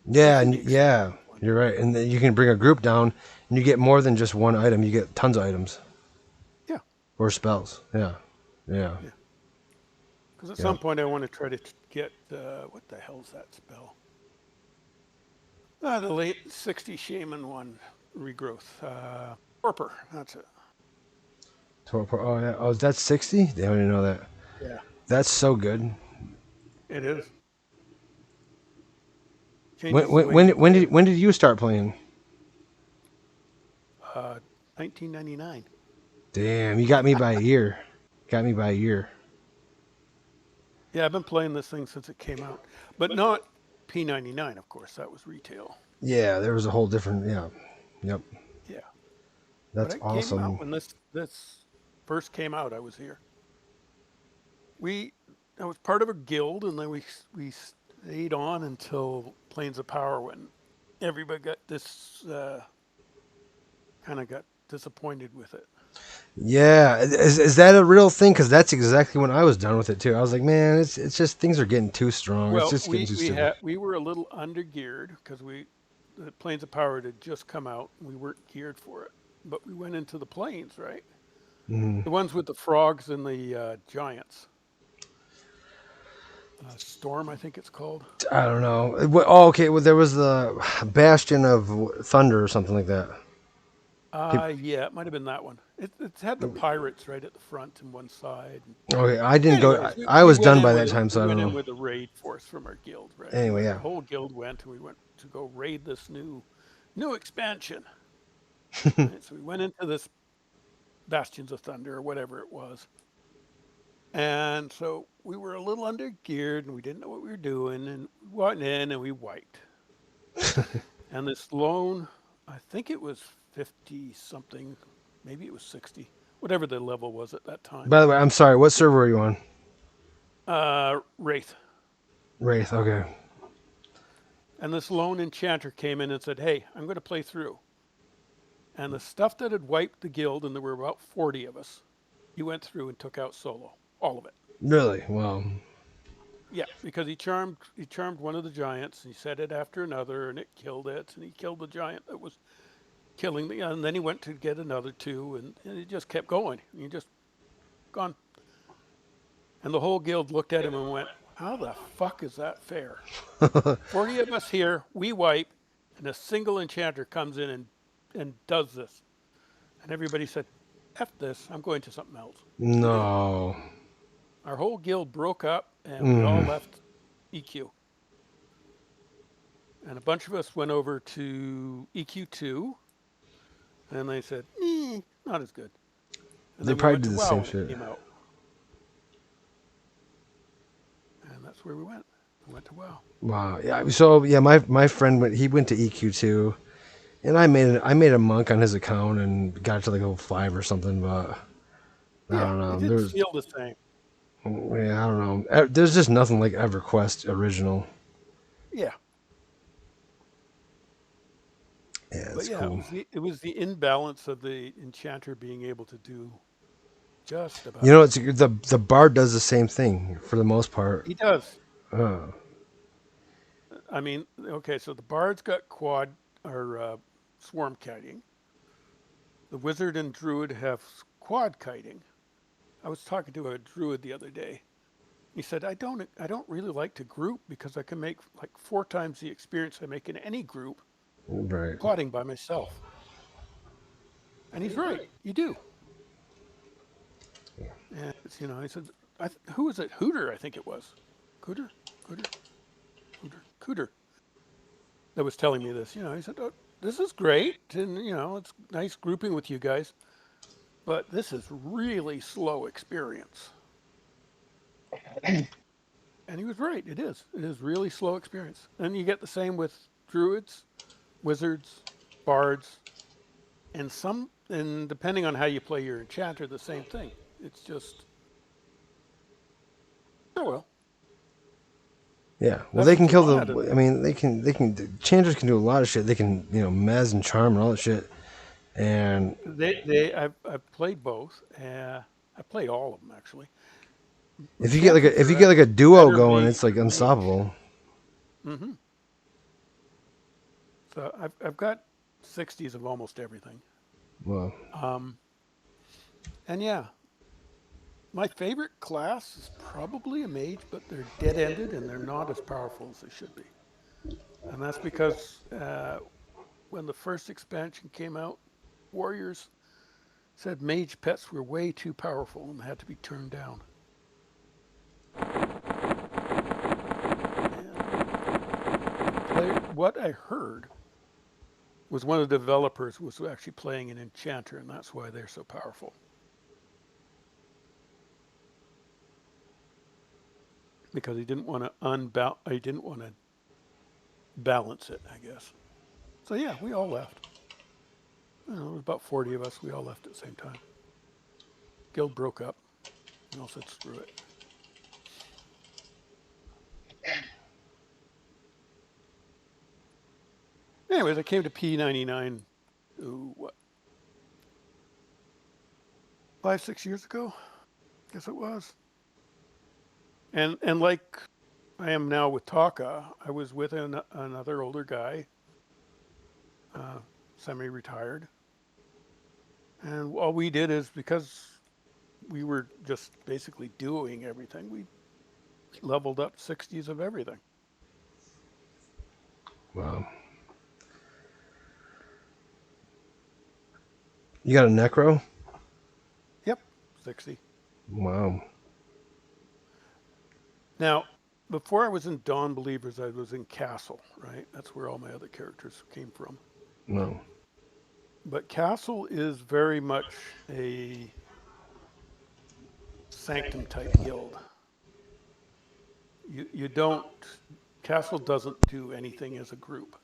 Yeah, especially and the yeah, expensive one. you're right. And then you can bring a group down, and you get more than just one item. You get tons of items Yeah, or spells. Yeah. Yeah. yeah. Because at Yeah. some point I want to try to get what the hell's that spell? The late 60 shaman one, regrowth. Torpor, that's it. Oh yeah. Oh, that's 60. They don't even know that. Yeah, That's so good. it is. When Changes the when way you when when play did it. when did you start playing? 1999. Damn, you got me by a year. Got me by a year. Yeah, I've been playing this thing since it came out, but not P99, of course. That was retail. Yeah, there was a whole different. Yeah. Yep. Yeah, but That's it came out awesome. when this first came out. I was here. We I was part of a guild, and then we stayed on until Plains of Power when everybody got this kind of got disappointed with it. Yeah, is that a real thing? Because that's exactly when I was done with it too. I was like, man, it's just things are getting too strong. It's Well, just getting too stupid. we were a little under geared because the Plains of Power had just come out. And we weren't geared for it. but we went into the plains, right? Mhm. The ones with the frogs and the giants. Storm, I think it's called. I don't know. Oh, okay. Well, there was the Bastion of Thunder or something like that. Yeah, it might have been that one. It's had the pirates right at the front and one side. Okay, I didn't go. Anyways, I we was went done in by with that time, we so I went don't in know. with a raid force from our guild, right? Anyway, The yeah. whole guild went, and we went to go raid this new expansion. Right? So we went into this Bastions of Thunder or whatever it was, and so we were a little under geared, and we didn't know what we were doing, and we went in and we wiped. And this lone, I think it was 50 something, maybe it was 60, whatever the level was at that time. By the way, I'm sorry. What server are you on? Wraith. Wraith. Okay. And this lone enchanter came in and said, "Hey, I'm going to play through." And the stuff that had wiped the guild, and there were about 40 of us, he went through and took out solo, all of it. Really? Well. Yeah, because he charmed one of the giants, and he set it after another, and it killed it, and he killed the giant that was killing the, and then he went to get another two, and it just kept going. And he just gone. And the whole guild looked at him and went, "How the fuck is that fair? 40 of us here, we wipe, and a single enchanter comes in and does this." And everybody said, "F this, I'm going to something else." We did. No. Our whole guild broke up, and we all left EQ. And a bunch of us went over to EQ2, and they said, not as good. And They then we probably went did to the WoW same when it shit. came out. And that's where we went. We went to WoW. Wow. Yeah. So yeah, my friend went. He went to EQ2, and I made a monk on his account and got to like level 5 or something. But I Yeah, don't it know. didn't feel the same. Yeah, I don't know. There's just nothing like EverQuest original. Yeah. Yeah, But it's yeah, cool. it was the imbalance of the enchanter being able to do just about You know, it's everything. the bard does the same thing for the most part. He does. Uh, I mean, okay, so the bard's got quad or swarm kiting. The wizard and druid have quad kiting. I was talking to a druid the other day. He said, I don't really like to group because I can make like 4 times the experience I make in any group right. quadding by myself." And he's right. You do. And I said, who was it? Hooter, I think it was. Cooter? Cooter? Hooter? Cooter. That was telling me this. He said, "Oh, this is great. And, it's nice grouping with you guys. But this is really slow experience." And he was right. It is. It is really slow experience. And you get the same with druids, wizards, bards, and depending on how you play your enchanter, the same thing. It's just, oh well, Yeah. Well, that's they can what you kill want. the. I mean, the Chanters can do a lot of shit. They can, mez and charm and all that shit. And I've played both. I play all of them actually. if you get like Enchanters if you are get like a duo better going, made it's like for mage. unstoppable. hmm So I've got 60s of almost everything. Well, Um, and yeah, my favorite class is probably a mage, but they're dead ended and they're not as powerful as they should be. And that's because when the first expansion came out, Warriors said mage pets were way too powerful and had to be turned down. And what I heard was one of the developers was actually playing an enchanter, and that's why they're so powerful. Because he didn't want to balance it, I guess. So yeah, we all left. There was about 40 of us. We all left at the same time. Guild broke up. We all said screw it. Anyways, I came to P99, what, 5, 6 years ago? Guess it was. And like I am now with Taka, I was with another older guy, semi-retired, And all we did is, because we were just basically doing everything, we leveled up 60s of everything. Wow. You got a necro? Yep, 60. Wow. Now, before I was in Dawn Believers, I was in Castle, right? That's where all my other characters came from. No. But Castle is very much a Sanctum type guild. You don't, Castle doesn't do anything as a group,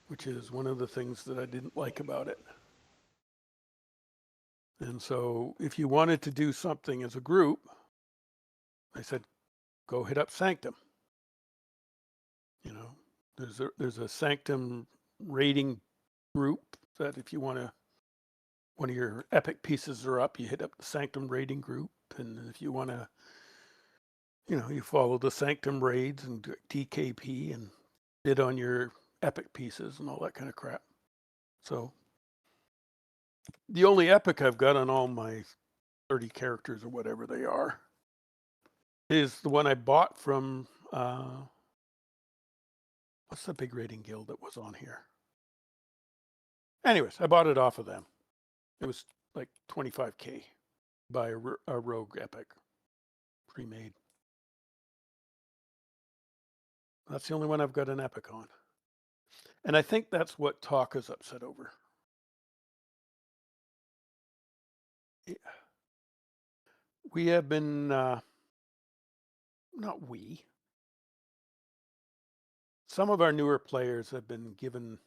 which is one of the things that I didn't like about it. And so if you wanted to do something as a group, I said, go hit up Sanctum. You know, there's a Sanctum raiding group that if you want to, one of your epic pieces are up, you hit up the Sanctum raiding group. And if you want to, you know, you follow the Sanctum raids and do TKP and bid on your epic pieces and all that kind of crap. So the only epic I've got on all my 30 characters or whatever they are is the one I bought from, what's the big raiding guild that was on here? Anyways, I bought it off of them. It was like 25K by a rogue epic pre-made. That's the only one I've got an epic on. And I think that's what Taka's upset over. Yeah. We have been, not we, some of our newer players have been given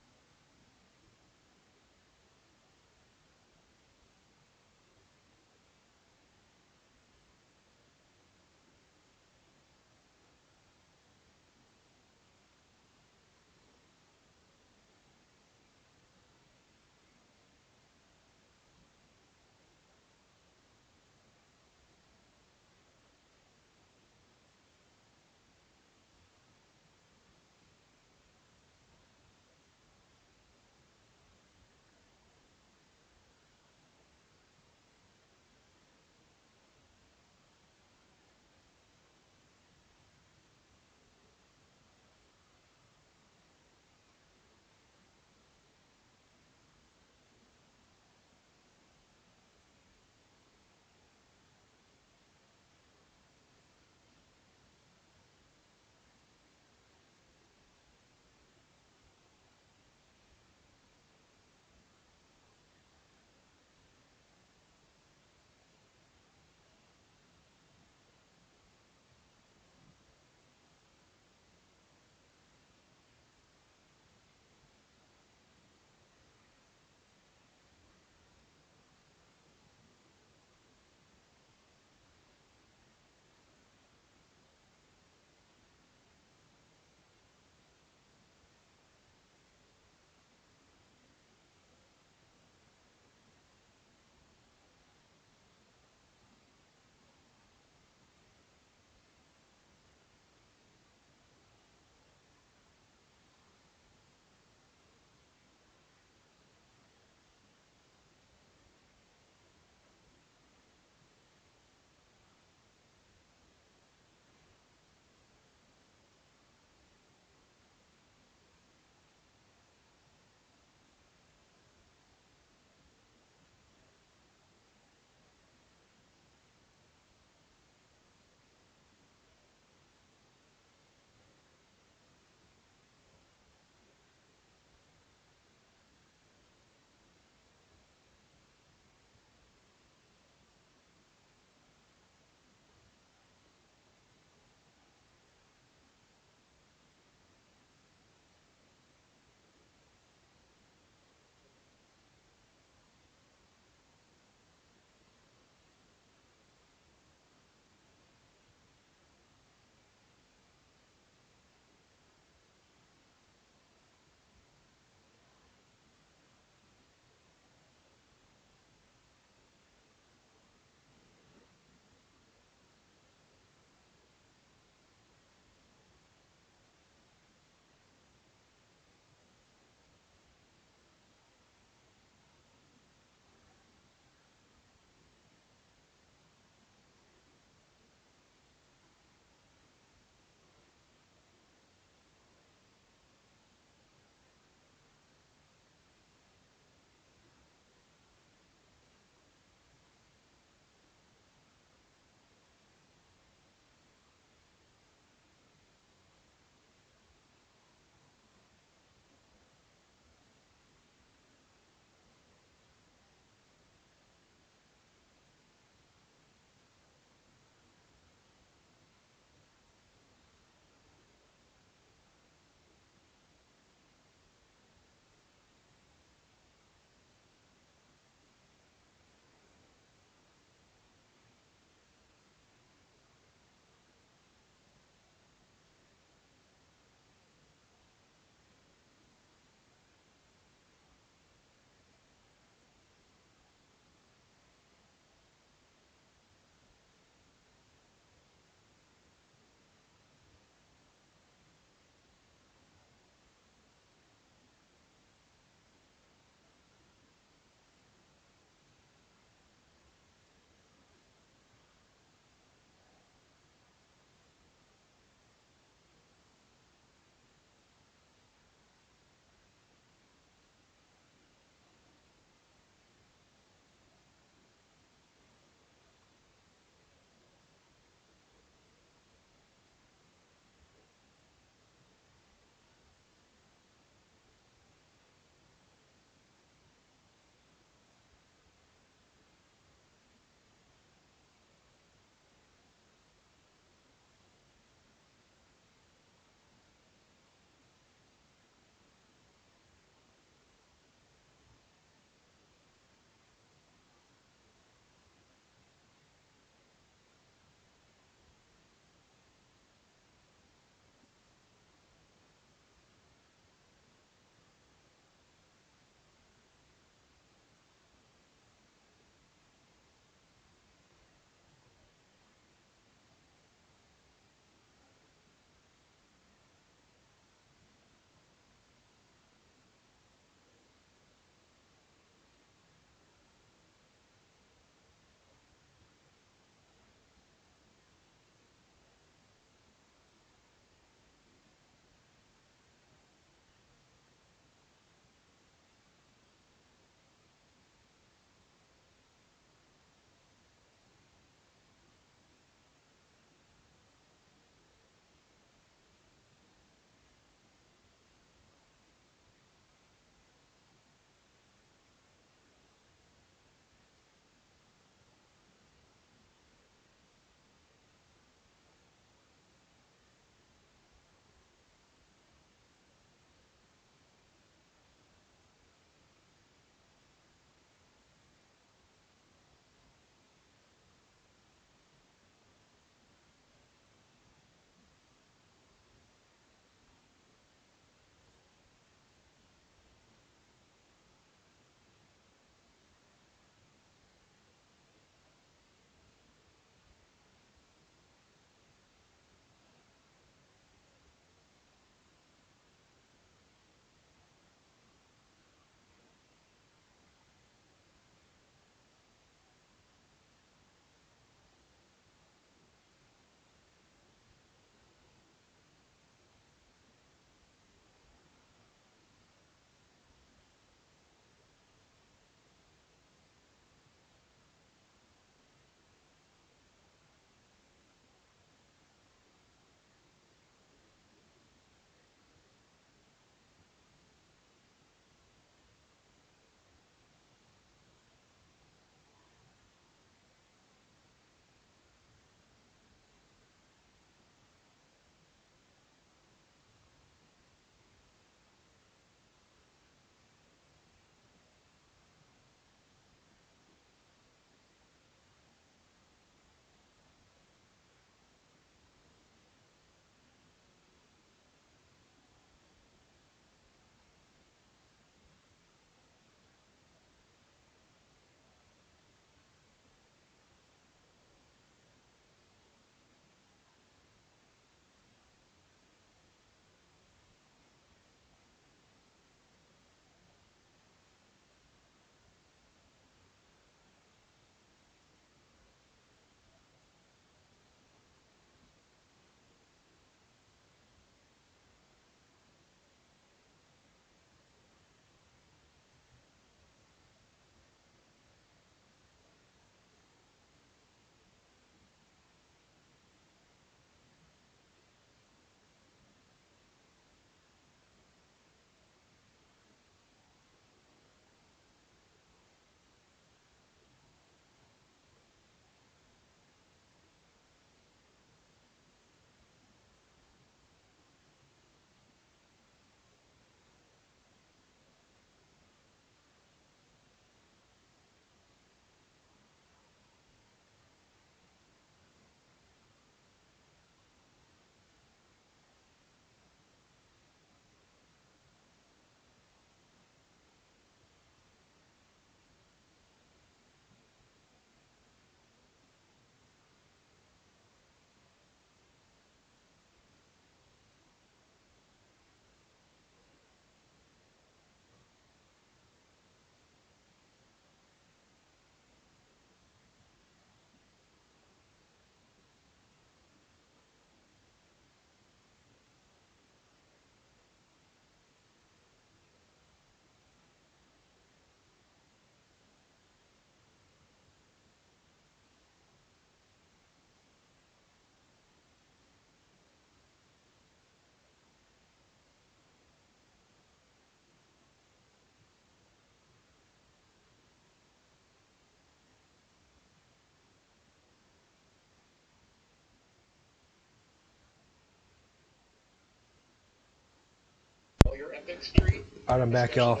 All right, I'm back, y'all.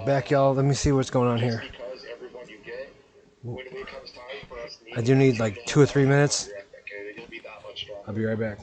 Back, y'all. Let me see what's going on here. I do need like 2 or 3 minutes. I'll be right back.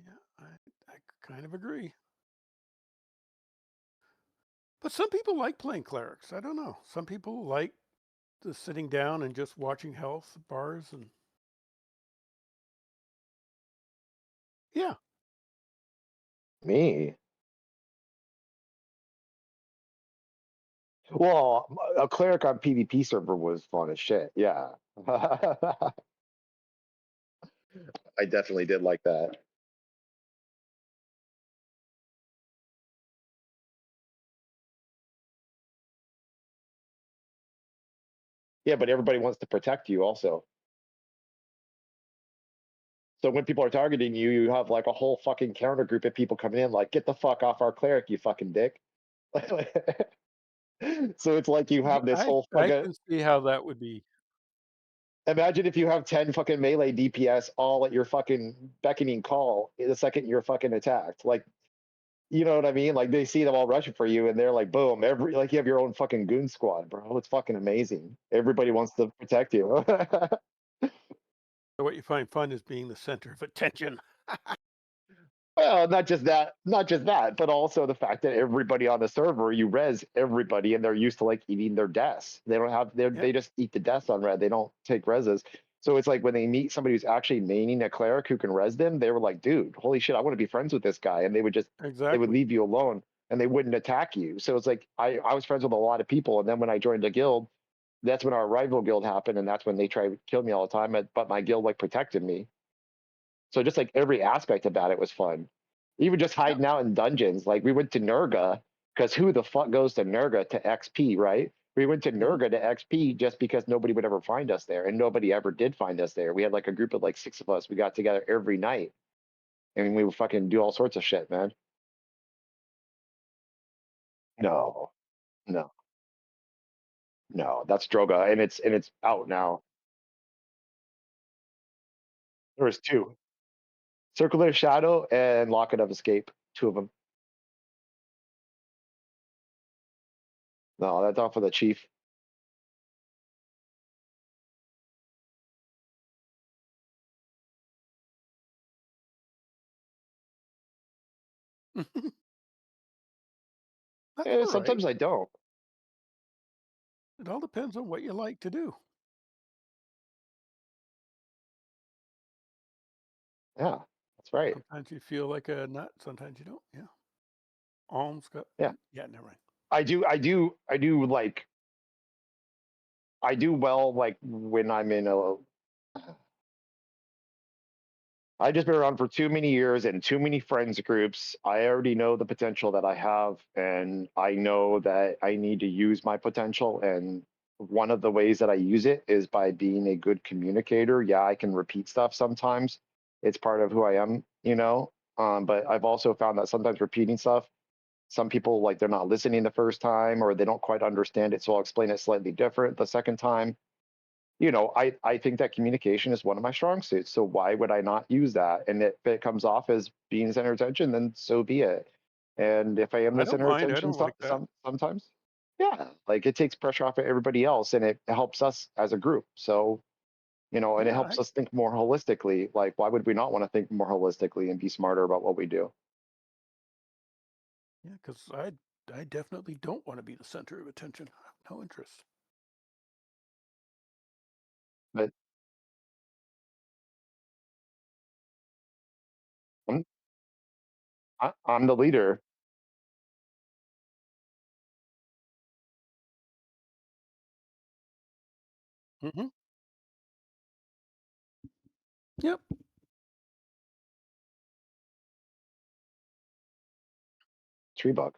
Yeah, I kind of agree. But some people like playing clerics. I don't know. Some people like the sitting down and just watching health bars and yeah. Me. Well, a cleric on PvP server was fun as shit. Yeah. I definitely did like that. Yeah, but everybody wants to protect you also. So when people are targeting you, you have like a whole fucking counter group of people coming in like, get the fuck off our cleric, you fucking dick. So it's like you have this whole I fucking, can see how that would be. imagine if you have 10 fucking melee DPS all at your fucking beckoning call the second you're fucking attacked. Like, you know what I mean? Like they see them all rushing for you and they're like, boom, every, like you have your own fucking goon squad, bro. It's fucking amazing. Everybody wants to protect you. What you find fun is being the center of attention. Well, not just that, but also the fact that everybody on the server, you res everybody and they're used to like eating their deaths. They don't have, Yep. they just eat the deaths on red. They don't take reses. So it's like when they meet somebody who's actually maining a cleric who can res them, they were like, dude, holy shit, I want to be friends with this guy. And they would just, they would Exactly. leave you alone and they wouldn't attack you. So it's like, I was friends with a lot of people. And then when I joined the guild, that's when our rival guild happened. And that's when they tried to kill me all the time. But my guild like protected me. So just like every aspect about it was fun. Even just Yep. hiding out in dungeons. Like we went to Nurga because who the fuck goes to Nurga to XP, right? We went to Nurga to XP just because nobody would ever find us there, and nobody ever did find us there. We had like a group of like 6 of us. We got together every night, and we would fucking do all sorts of shit, man. No, no, no. That's Droga, and it's out now. There was 2: Circular Shadow and Locket of Escape. 2 of them. No, that's all for the chief. That's all right. Sometimes I don't. It all depends on what you like to do. Yeah, that's right. Sometimes you feel like a nut, sometimes you don't. Yeah. Alms got Yeah. yeah, never mind. I do like, I do well like when I'm in a, I just been around for too many years and too many friends groups. I already know the potential that I have, and I know that I need to use my potential. And one of the ways that I use it is by being a good communicator. Yeah, I can repeat stuff sometimes. It's part of who I am, you know. But I've also found that sometimes repeating stuff, some people like they're not listening the first time or they don't quite understand it. So I'll explain it slightly different the second time. you know, I think that communication is one of my strong suits. So why would I not use that? And if it comes off as being center of attention, then so be it. And if I am I the don't center of mind. I attention don't like that. sometimes, yeah, like it takes pressure off of everybody else and it helps us as a group. So, you know, and it Yeah, helps us think more holistically. Like, why would we not want to think more holistically and be smarter about what we do? yeah, because I definitely don't want to be the center of attention. I have no interest. But I'm, I'm the leader. Hmm. Yep. Tree bug.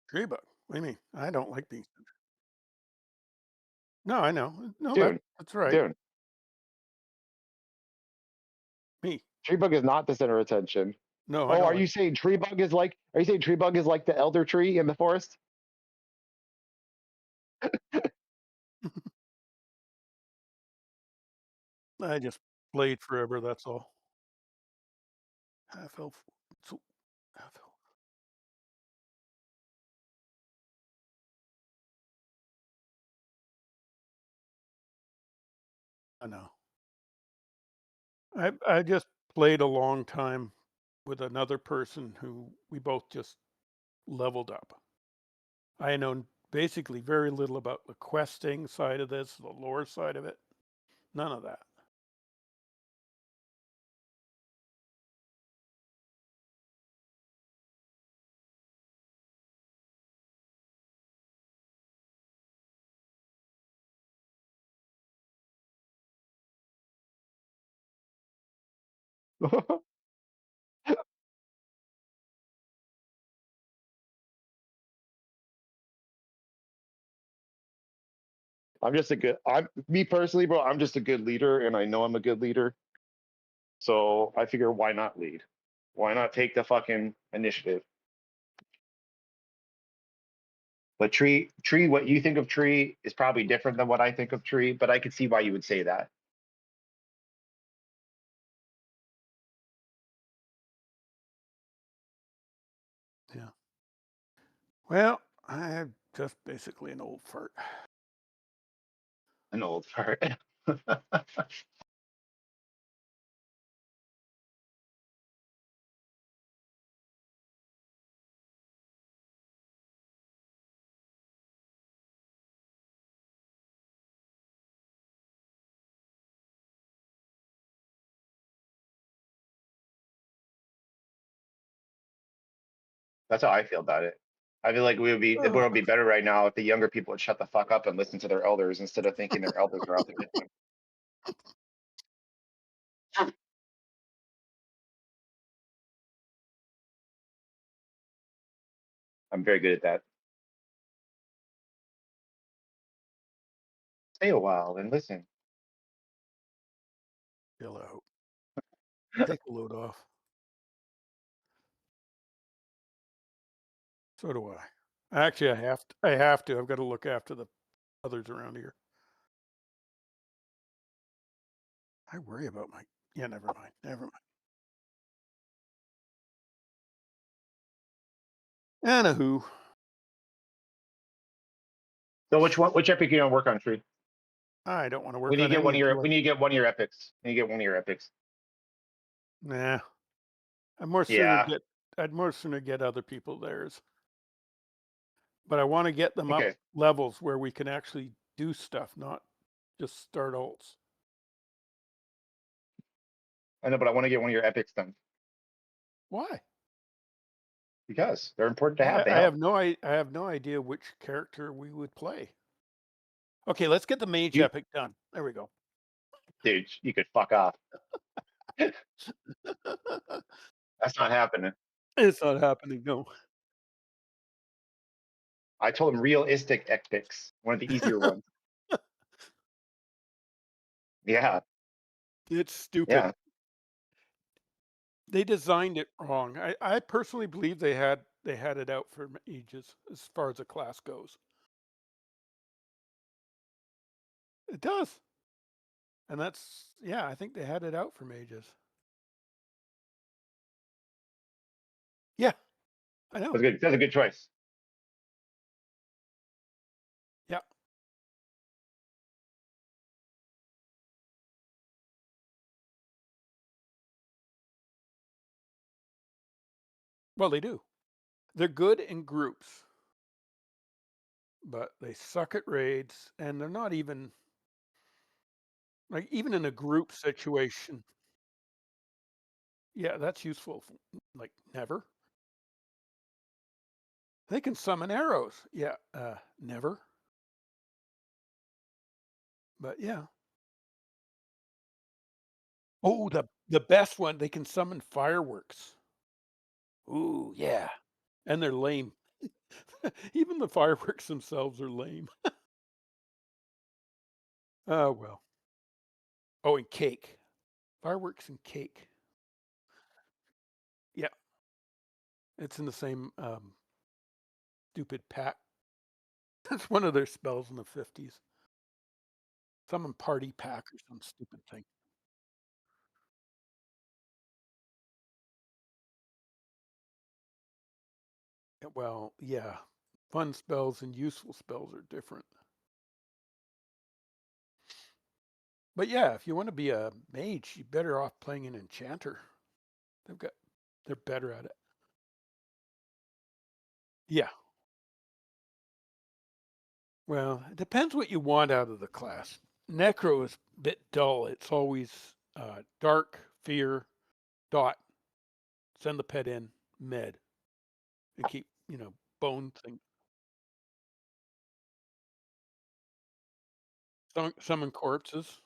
Tree bug. What do you mean? I don't like being. No, I know. No, Dude, that's right. dude, Me. tree bug is not the center of attention. No, I Oh, don't are like. you saying tree bug is like, are you saying tree bug is like the elder tree in the forest? I just played forever. That's all. Half elf. So half elf. I know. I just played a long time with another person who we both just leveled up. I know basically very little about the questing side of this, the lore side of it. None of that. I'm me personally, bro, I'm just a good leader and I know I'm a good leader. So I figure why not lead? Why not take the fucking initiative? But tree, what you think of tree is probably different than what I think of tree, but I could see why you would say that. Yeah. Well, I'm just basically an old fart. An old fart. That's how I feel about it. I feel like the world would be better right now if the younger people would shut the fuck up and listen to their elders instead of thinking their elders are out to get them. I'm very good at that. Stay a while and listen. Chill out. Take a load off. So do I. Actually, I have to. I have to. I've got to look after the others around here. I worry about my. Yeah, never mind. Never mind. Anywho, So which epic you gonna work on, Tree? I don't want to We work need to on get any one of your until we I. need to get one of your epics. We need to get one of your epics. Nah, I'm more sooner Yeah. get. I'd more sooner get other people theirs, but I want to get them up Okay. levels where we can actually do stuff, not just start alts. I know, but I want to get one of your epics done Why? because they're important to have. They I help. have I have no idea which character we would play. Okay, let's get the mage You epic done. There we go. dude, you could fuck off. That's not happening. It's not happening. No. I told him realistic epics, one of the easier ones. Yeah, It's stupid. yeah. They designed it wrong. I personally believe they had it out for ages as far as a class goes. It does. And that's, yeah, I think they had it out for mages. Yeah, I know. That's good. That's a good choice. Yeah. Well, they do. They're good in groups, but they suck at raids, and they're not even like even in a group situation. Yeah, that's useful. Like never. They can summon arrows. Yeah, never. But yeah. Oh, the best one, they can summon fireworks. Ooh, yeah. And they're lame. Even the fireworks themselves are lame. Oh, well. Oh, and cake. Fireworks and cake. Yeah. It's in the same stupid pack. That's one of their spells in the 50s. Summon party pack or some stupid thing. Well, yeah. Fun spells and useful spells are different. But yeah, if you want to be a mage, you're better off playing an enchanter. They're better at it. Yeah. Well, it depends what you want out of the class. Necro is a bit dull. It's always dark, fear, dot, send the pet in, med, and keep, bone thing. Summon corpses.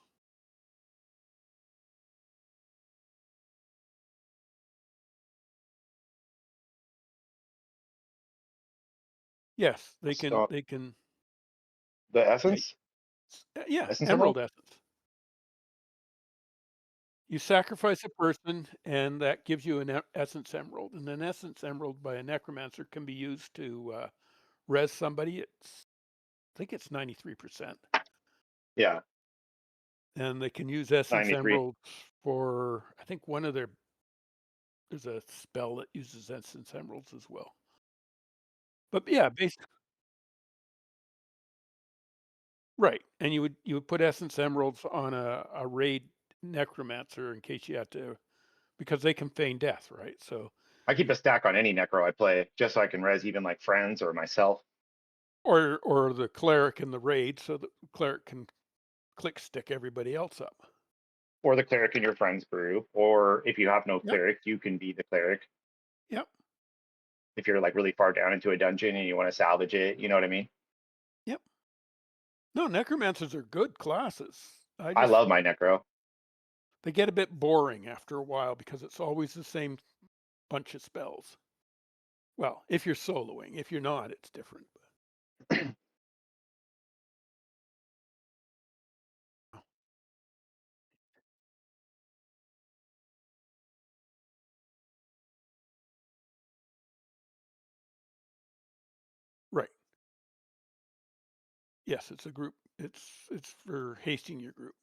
Yes, they can. So They can. the Yeah, essence, yeah. essence Emerald emerald. essence. You sacrifice a person, and that gives you an essence emerald. And an essence emerald by a necromancer can be used to res somebody. I think it's 93%. Yeah, And they can use essence 93. emeralds for, I think there's a spell that uses essence emeralds as well. But yeah, basically, right. And you would put essence emeralds on a raid necromancer in case you had to, because they can feign death, right? So, I keep a stack on any necro I play, just so I can res even like friends or myself, or the cleric in the raid, so the cleric can click stick everybody else up. or the cleric in your friends group, or if you have no Yep. cleric, you can be the cleric. Yep. If you're like really far down into a dungeon and you want to salvage it, you know what I mean? Yep. No, necromancers are good classes. I love my necro. They get a bit boring after a while because it's always the same bunch of spells. Well, if you're soloing, if you're not, it's different. Right. Yes, it's a group. It's for hasting your group.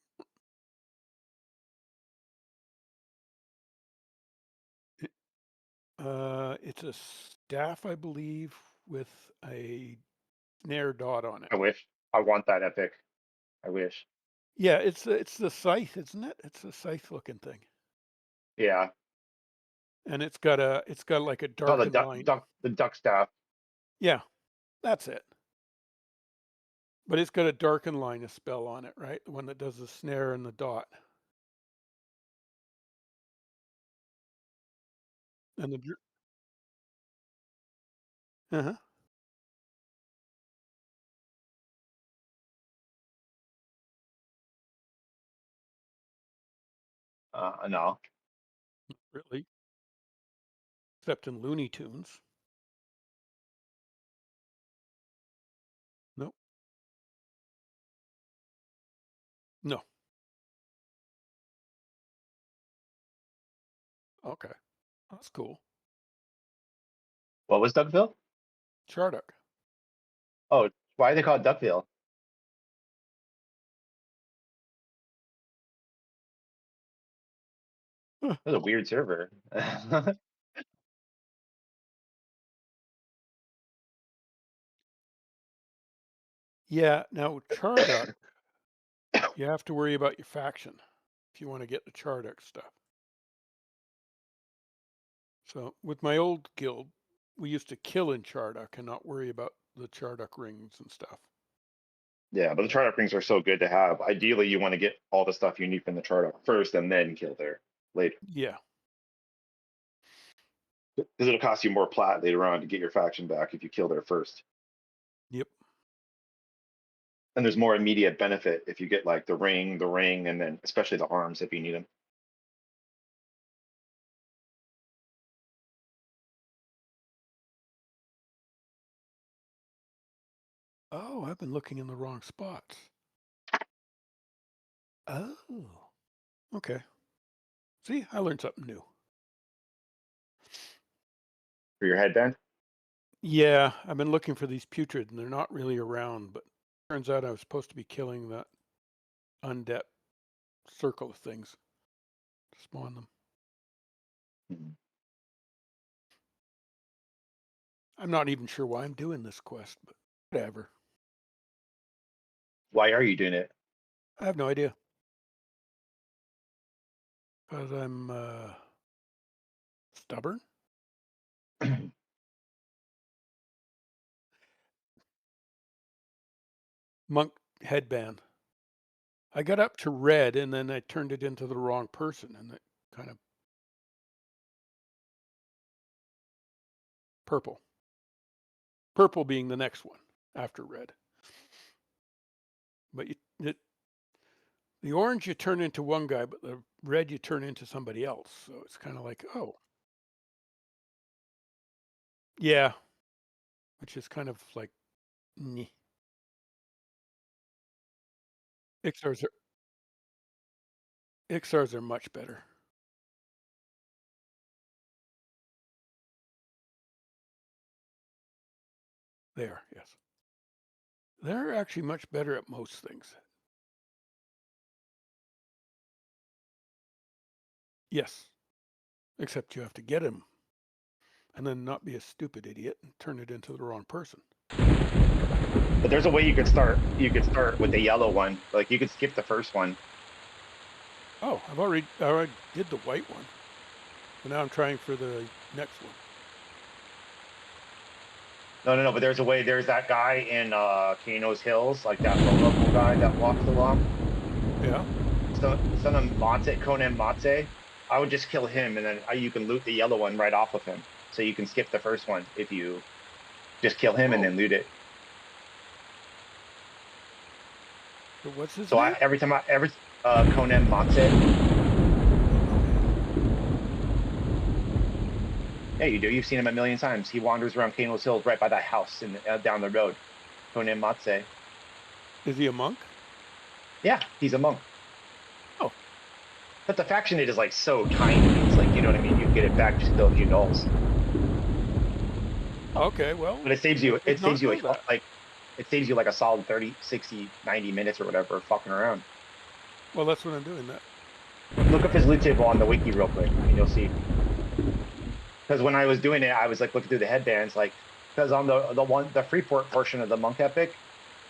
It's a staff, I believe, with a snare dot on it. I wish. I want that epic. I wish. Yeah, it's the scythe, isn't it? It's a scythe looking thing, Yeah. and it's got like a It's all darkened line. the duck staff. Yeah, that's it. But it's got a darkened line of spell on it, right? The one that does the snare and the dot, and the. Uh-huh. No. Really, except in Looney Tunes. Nope. No. Okay. That's cool. What was Duckville? Chardock. Oh, why do they call it Duckville? That's a weird server. Yeah, now Charduck, you have to worry about your faction if you want to get the Charduck stuff. So with my old guild, we used to kill in Charduck and not worry about the Charduck rings and stuff. Yeah, but the Charduck rings are so good to have. Ideally, you want to get all the stuff you need from the Charduck first and then kill there later. Yeah. Because it'll cost you more plat later on to get your faction back if you kill there first. Yep. And there's more immediate benefit if you get like the ring, and then especially the arms if you need them. Oh, I've been looking in the wrong spots. Oh, okay. See, I learned something new. For your headband? Yeah, I've been looking for these putrid and they're not really around, but turns out I was supposed to be killing that undead circle of things to spawn them. Mhm. I'm not even sure why I'm doing this quest, but whatever. Why are you doing it? I have no idea. Because I'm stubborn. Monk headband. I got up to red and then I turned it into the wrong person and it kind of purple. Purple being the next one after red. But the orange you turn into one guy, but the red you turn into somebody else. So it's kind of like, oh. Yeah. Which is kind of like, meh. Ixars are much better. They are, yes. They're actually much better at most things. Yes. Except you have to get him and then not be a stupid idiot and turn it into the wrong person. But there's a way you could start. You could start with the yellow one. Like you could skip the first one. Oh, I already did the white one. But now I'm trying for the next one. No. But there's a way. There's that guy in Kano's Hills, like that local guy that walks along. Yeah. So son of Mate, Conan Mate. I would just kill him, and then you can loot the yellow one right off of him. So you can skip the first one if you just kill him and then loot it. So what's his So name? every Conan Mate. Yeah, you do. You've seen him a million times. He wanders around Kano's Hills right by that house in down the road. Conan Mate. Is he a monk? Yeah, he's a monk. Oh. But the faction it is like so tiny. It's like, you know what I mean? You can get it back just kill a few gnolls. Okay, well. But it saves you It saves you like a solid 30, 60, 90 minutes or whatever fucking around. Well, that's what I'm doing. That. Look up his loot table on the wiki real quick and you'll see. Because when I was doing it, I was like looking through the headbands, like because on the Freeport portion of the Monk Epic,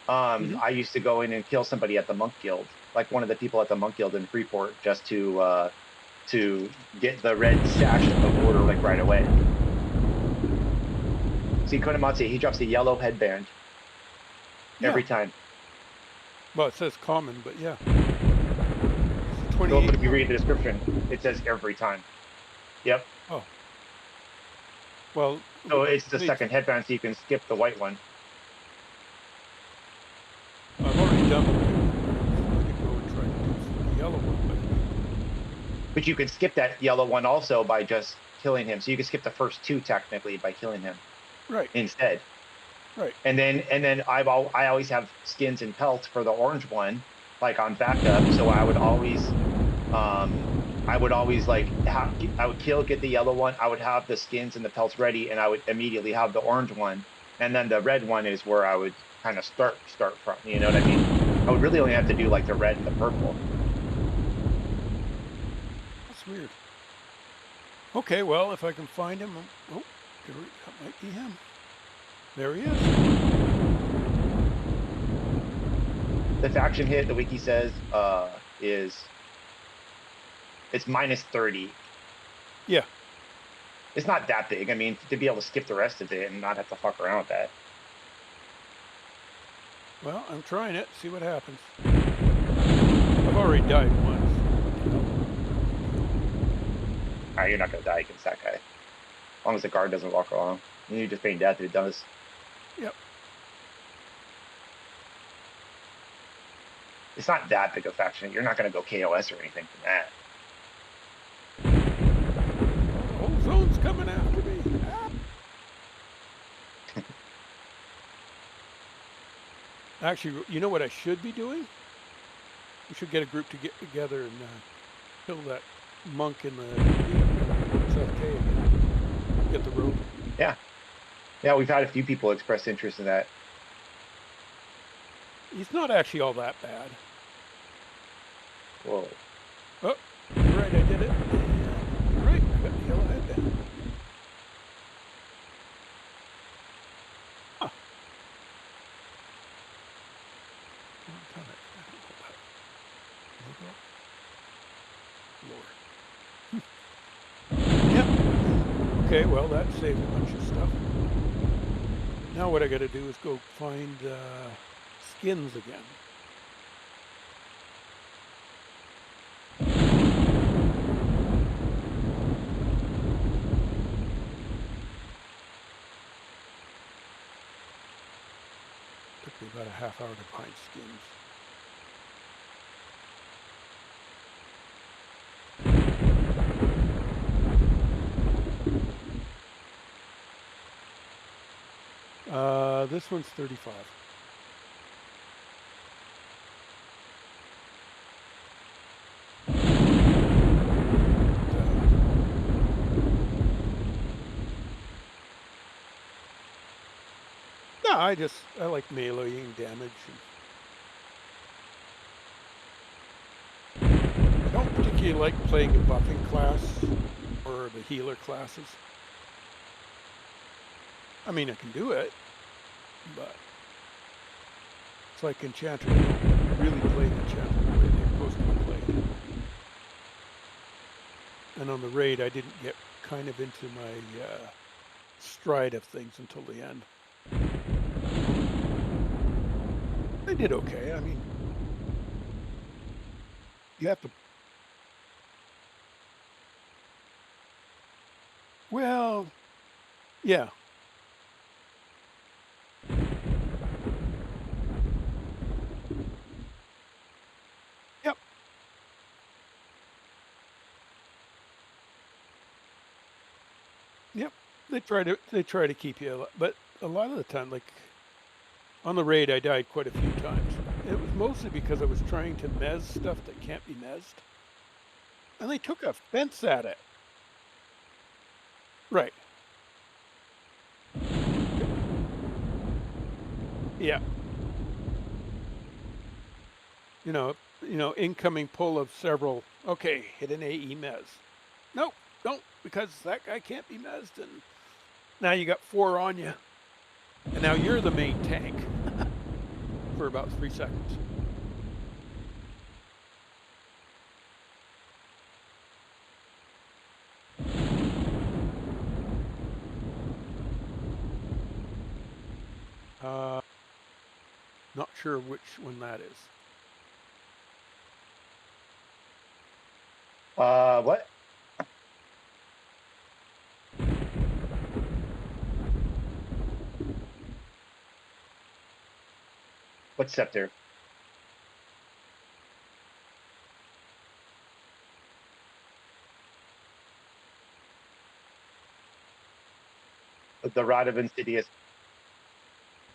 I used to go in and kill somebody at the Monk Guild, like one of the people at the Monk Guild in Freeport, just to get the red sash of order like right away. See, Konamatsu, he drops a yellow headband every time. Well, it says common, but yeah. So if you read the description, it says every time. Yep. Oh. Well. So it's the second headband, so you can skip the white one. I've already done the white one. I could go and try to do the yellow one, but you can skip that yellow one also by just killing him. So you can skip the first two technically by killing him. Right. Instead. Right. And then I always have skins and pelts for the orange one, like on backup. So I would always like I would kill, get the yellow one. I would have the skins and the pelts ready, and I would immediately have the orange one, and then the red one is where I would kind of start from. You know what I mean? I would really only have to do like the red and the purple. That's weird. Okay, well, if I can find him. Oh, that might be him. There he is. The faction hit, the wiki says, is it's minus 30. Yeah. It's not that big. I mean, to be able to skip the rest of it and not have to fuck around with that. Well, I'm trying it. See what happens. I've already died once. All right, you're not gonna die against that guy. As long as the guard doesn't walk along. And you just feign death if it does. Yep. It's not that big a faction. You're not gonna go KOS or anything from that. The whole zone's coming after me. Ah. Actually, you know what I should be doing? We should get a group to get together and kill that monk in the South K again. Get the rope. Yeah. Yeah, we've had a few people express interest in that. He's not actually all that bad. Whoa. Oh, you're right, I did it. You're right, I got the yellow headband. Huh. Logo? Lore. Yep. Okay, well, that saved a bunch of stuff. Now what I gotta do is go find skins again. Took me about a half hour to find skins. This one's 35. No, I like meleeing damage. I don't particularly like playing a buffing class or the healer classes. I mean, I can do it, but it's like Enchanter. I don't really play Enchanter the way they're supposed to be played. And on the raid, I didn't get kind of into my stride of things until the end. I did okay. I mean, you have to. Well, yeah. Yep. Yep. They try to keep you, but a lot of the time, like on the raid, I died quite a few times. It was mostly because I was trying to mez stuff that can't be mezzed. And they took offense at it. Right. Yeah. You know, incoming pull of several. Okay, hit an AE mez. Nope, don't, because that guy can't be mezzed, and now you got 4 on you. And now you're the main tank for about 3 seconds. Not sure which one that is. What? What scepter? The Rod of Insidious.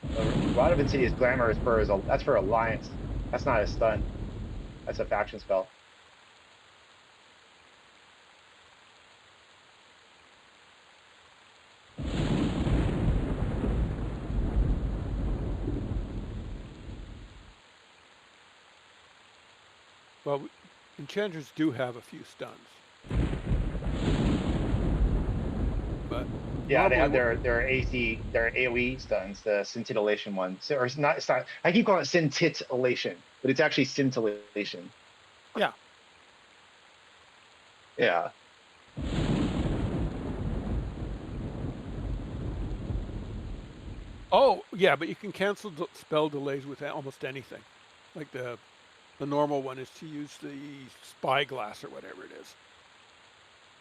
The Rod of Insidious Glamour is that's for Alliance. That's not a stun. That's a faction spell. Well, enchanters do have a few stuns. Yeah, they have Normally, their their AoE stuns, the scintillation one. So, or it's not. I keep calling it scintillation, but it's actually scintillation. yeah. Yeah. Oh, yeah, but you can cancel spell delays with almost anything. Like the normal one is to use the spyglass or whatever it is.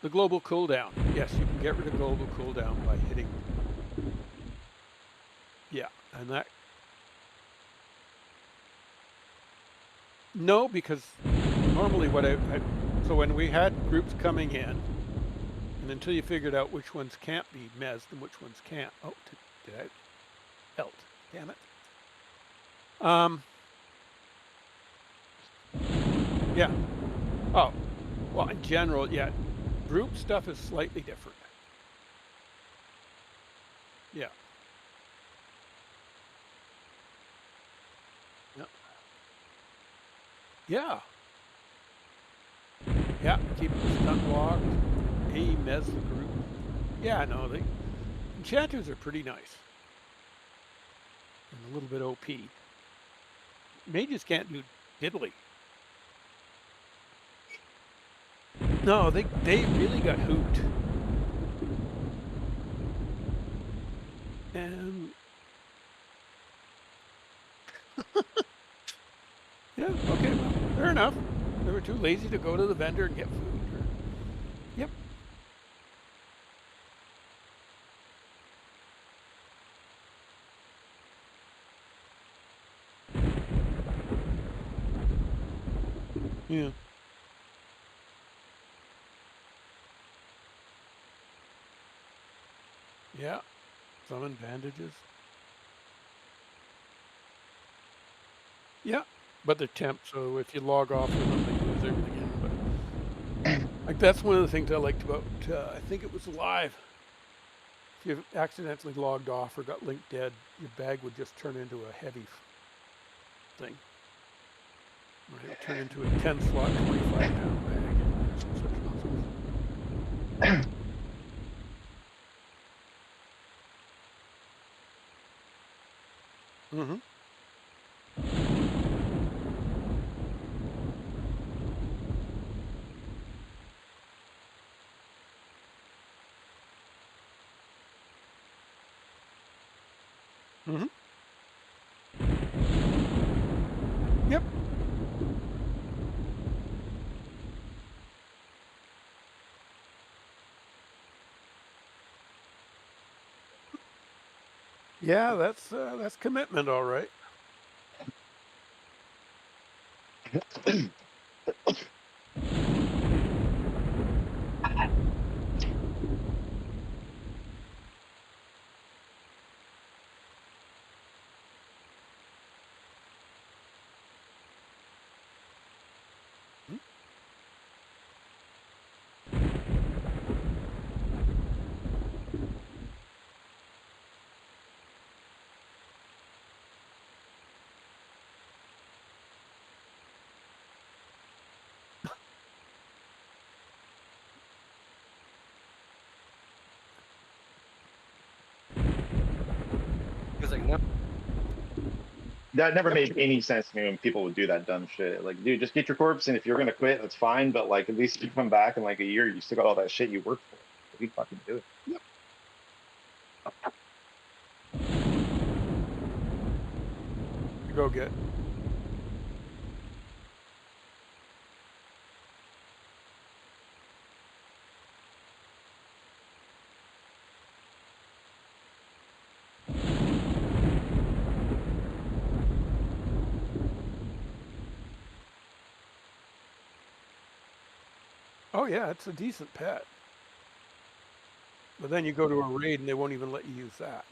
The global cooldown. Yes, you can get rid of global cooldown by hitting. Yeah, and that. No, because normally what so when we had groups coming in, and until you figured out which ones can't be mezzed and which ones can't. Oh, did I belt? Damn it. Yeah. Oh, well, in general, yeah, group stuff is slightly different. Yeah. Yeah. Yeah. Yeah. Keep the stun locked. Mez the group. Yeah, no, the enchanters are pretty nice. And a little bit OP. Mages can't do diddly. No, they really got hooped. And yeah, okay, well, fair enough. They were too lazy to go to the vendor and get food. Yep. Yeah. Yeah. Summon bandages. Yeah. But they're temp, so if you log off with them, they lose everything in. But like that's one of the things I liked about I think it was Live. If you accidentally logged off or got linked dead, your bag would just turn into a heavy thing. Right, it would turn into a 10 slot, 25-pound bag. Mm-hmm. Mm-hmm. Yep. Yeah, that's commitment, all right. Hmm? He's like, no. That never made any sense to me when people would do that dumb shit. Like, dude, just get your corpse, and if you're gonna quit, that's fine. But like, at least if you come back in like a year, you still got all that shit you worked for. So you fucking do it. Yep. Go get. Oh yeah, it's a decent pet. But then you go to a raid and they won't even let you use that.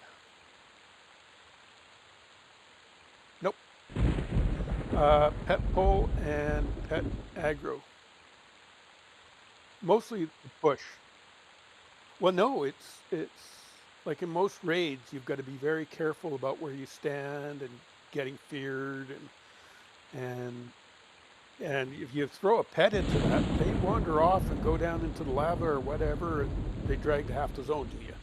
Nope. Pet pull and pet aggro. Mostly the push. Well, no, it's like in most raids, you've got to be very careful about where you stand and getting feared and and if you throw a pet into that, they wander off and go down into the lava or whatever, and they drag half the zone to you.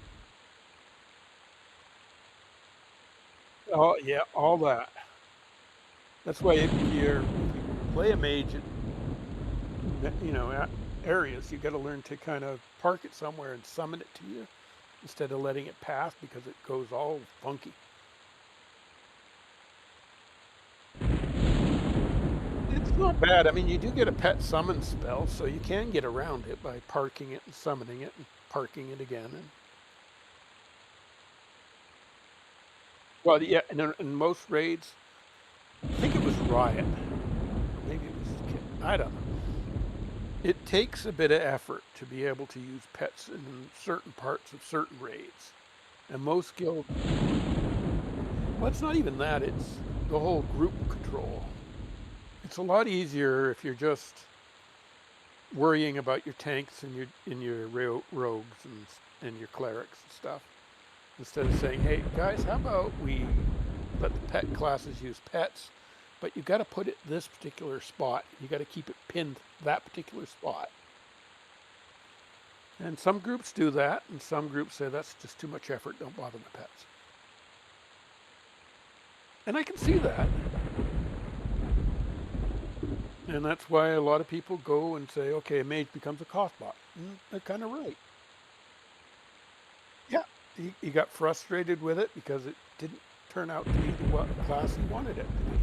Oh yeah, all that. That's why if you play a mage at, areas, you got to learn to kind of park it somewhere and summon it to you instead of letting it pass because it goes all funky. It's not bad. I mean, you do get a pet summon spell, so you can get around it by parking it and summoning it and parking it again. And well, yeah, in most raids, I think it was Riot, or maybe it was Kit. I don't know. It takes a bit of effort to be able to use pets in certain parts of certain raids, and most guilds. Well, it's not even that. It's the whole group control. It's a lot easier if you're just worrying about your tanks and your rogues and your clerics and stuff, instead of saying, "Hey guys, how about we let the pet classes use pets, but you got to put it this particular spot. You got to keep it pinned that particular spot." And some groups do that, and some groups say that's just too much effort. Don't bother with pets. And I can see that. And that's why a lot of people go and say, okay, a mage becomes a cost bot. And they're kind of right. Yeah, he got frustrated with it because it didn't turn out to be the class he wanted it to be.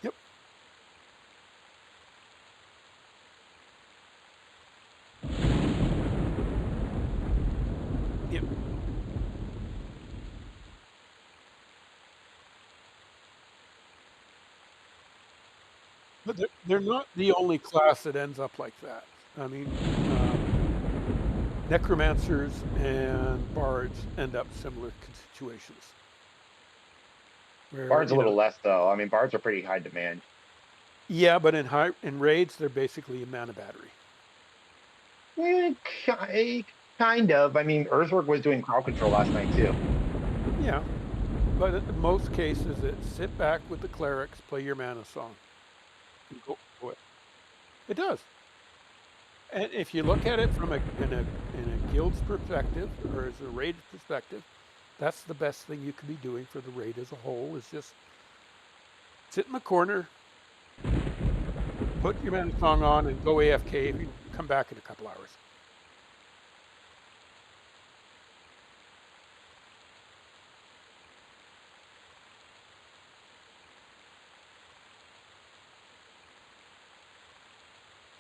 Yep. Yep. But they're not the only class that ends up like that. I mean, necromancers and bards end up similar situations. Where, Bard's a little less though. I mean, bards are pretty high demand. yeah, but in raids, they're basically a mana battery. Kind of. I mean, Earthwork was doing crowd control last night too. Yeah, but in most cases, it's sit back with the clerics, play your mana song. And go for it. It does. And if you look at it from in a guild's perspective or as a raid perspective, that's the best thing you could be doing for the raid as a whole is just sit in the corner, put your mana song on, and go AFK. And come back in a couple hours.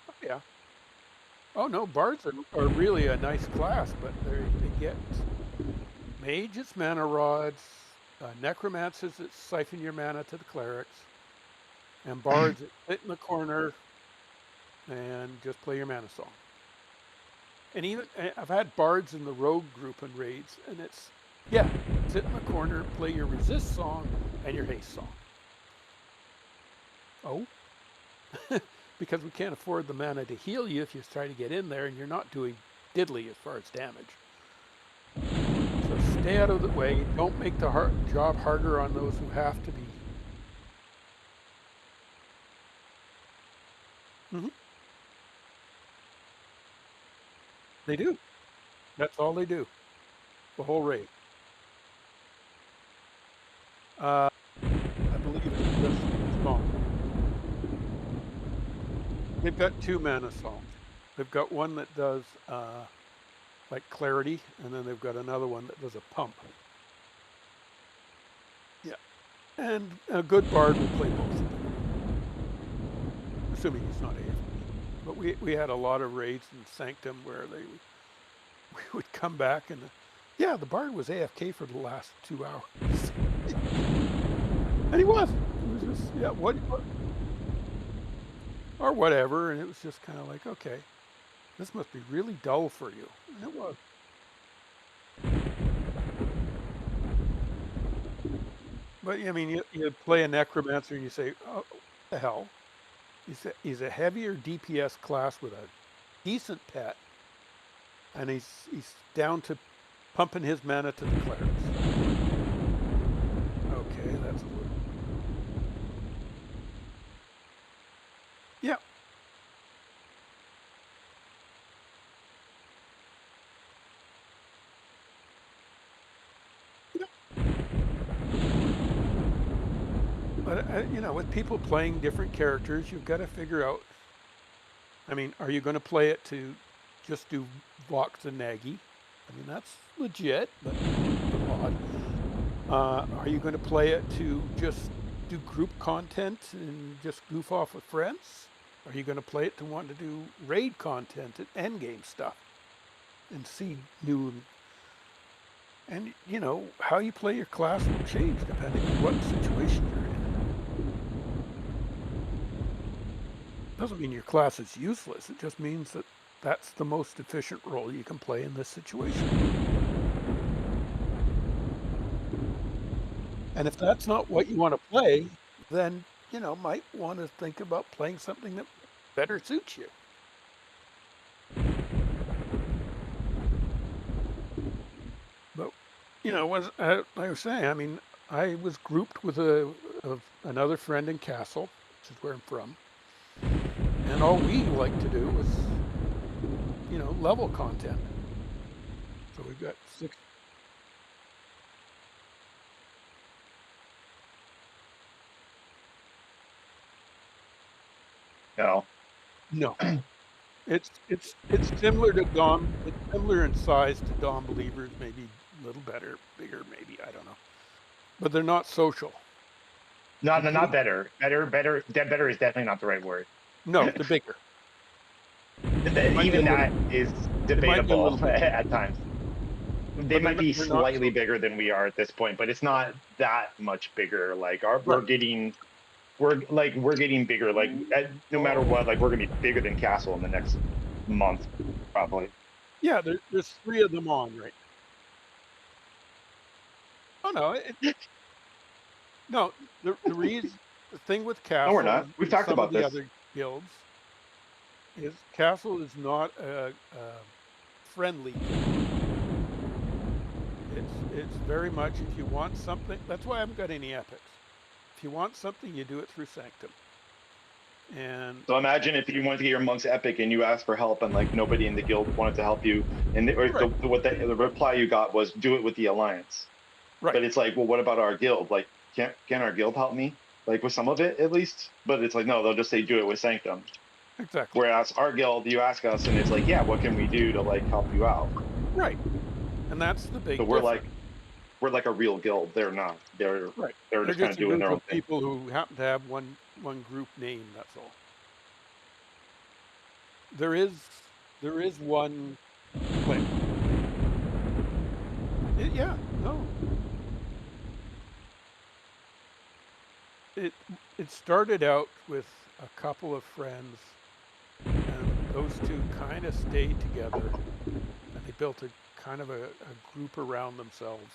Oh, yeah. Oh no, bards are really a nice class, but they get mages, mana rods, necromancers that siphon your mana to the clerics, and bards that sit in the corner and just play your mana song. And even I've had bards in the rogue group and raids, and it's yeah, sit in the corner, play your resist song and your haste song. Oh, because we can't afford the mana to heal you if you try to get in there, and you're not doing diddly as far as damage. So stay out of the way. Don't make the job harder on those who have to be. Mm-hmm. They do. That's all they do. The whole raid. I believe it's just song. They've got two mana songs. They've got one that does like clarity, and then they've got another one that does a pump. Yeah, and a good bard will play both of them, assuming he's not AFK. But we had a lot of raids in Sanctum where we would come back and yeah, the bard was AFK for the last 2 hours, and he was. It was just yeah, what or whatever, and it was just kind of like okay, this must be really dull for you, and it was. But I mean, you play a necromancer and you say, "Oh, what the hell? He's a heavier DPS class with a decent pet, and he's down to pumping his mana to the clerics." Okay, that's a little. Yeah. But you know, with people playing different characters, you've got to figure out. I mean, are you going to play it to just do Vox and Nagy? I mean, that's legit, but odd. Are you going to play it to just do group content and just goof off with friends? Are you going to play it to want to do raid content and endgame stuff and see new? And you know, how you play your class will change depending on what situation you're in. Doesn't mean your class is useless. It just means that that's the most efficient role you can play in this situation. And if that's not what you want to play, then, you know, might want to think about playing something that better suits you. But, you know, like I was saying, I mean, I was grouped with another friend in Castle, which is where I'm from. And all we like to do was, you know, level content. So we've got 6. No. No. It's similar to Dom. It's similar in size to Dom Believers, maybe a little better, bigger, maybe, I don't know. But they're not social. Not better. Better is definitely not the right word. No, they're bigger. Even that is debatable bigger. at times. They might be slightly bigger than we are at this point, but it's not that much bigger. Like we're getting bigger. Like no matter what, like we're gonna be bigger than Castle in the next month, probably. Yeah, there's 3 of them on right now. Oh no, no. The thing with Castle. No, we're not. We've talked about the this. other guilds is Castle is not a friendly guild. It's very much, if you want something, that's why I haven't got any epics. If you want something, you do it through Sanctum. And so imagine if you wanted to get your monk's epic and you asked for help and like nobody in the guild wanted to help you, and the reply you got was do it with the alliance. Right. But it's like, well, what about our guild? Like, can our guild help me? Like with some of it at least? But it's like, no, they'll just say do it with Sanctum. Exactly. Whereas our guild, you ask us and it's like, yeah, what can we do to like help you out? Right. And that's the big So difference. we're like a real guild. They're not. They're right. They're just kind of doing their own thing. People who happen to have one group name. That's all. There is one click. Yeah. No. It started out with a couple of friends, and those two kind of stayed together, and they built a kind of a group around themselves.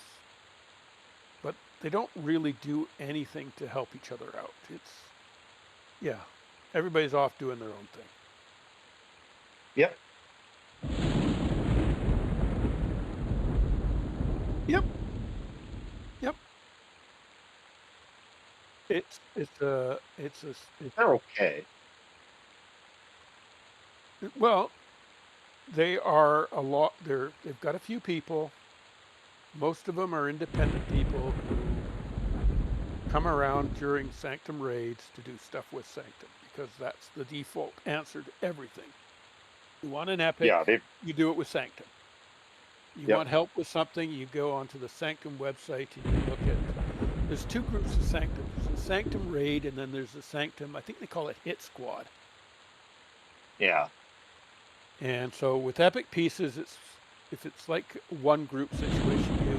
But they don't really do anything to help each other out. Yeah, everybody's off doing their own thing. Yep. Yep. They're okay. Well, they are a lot. They've got a few people. Most of them are independent people who come around during Sanctum raids to do stuff with Sanctum, because that's the default answer to everything. You want an epic, you do it with Sanctum. You want help with something, you go onto the Sanctum website and you look at. There's 2 groups of Sanctum. There's a Sanctum raid, and then there's a Sanctum. I think they call it Hit Squad. Yeah. And so with epic pieces, if it's like one group situation, you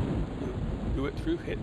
do it through Hit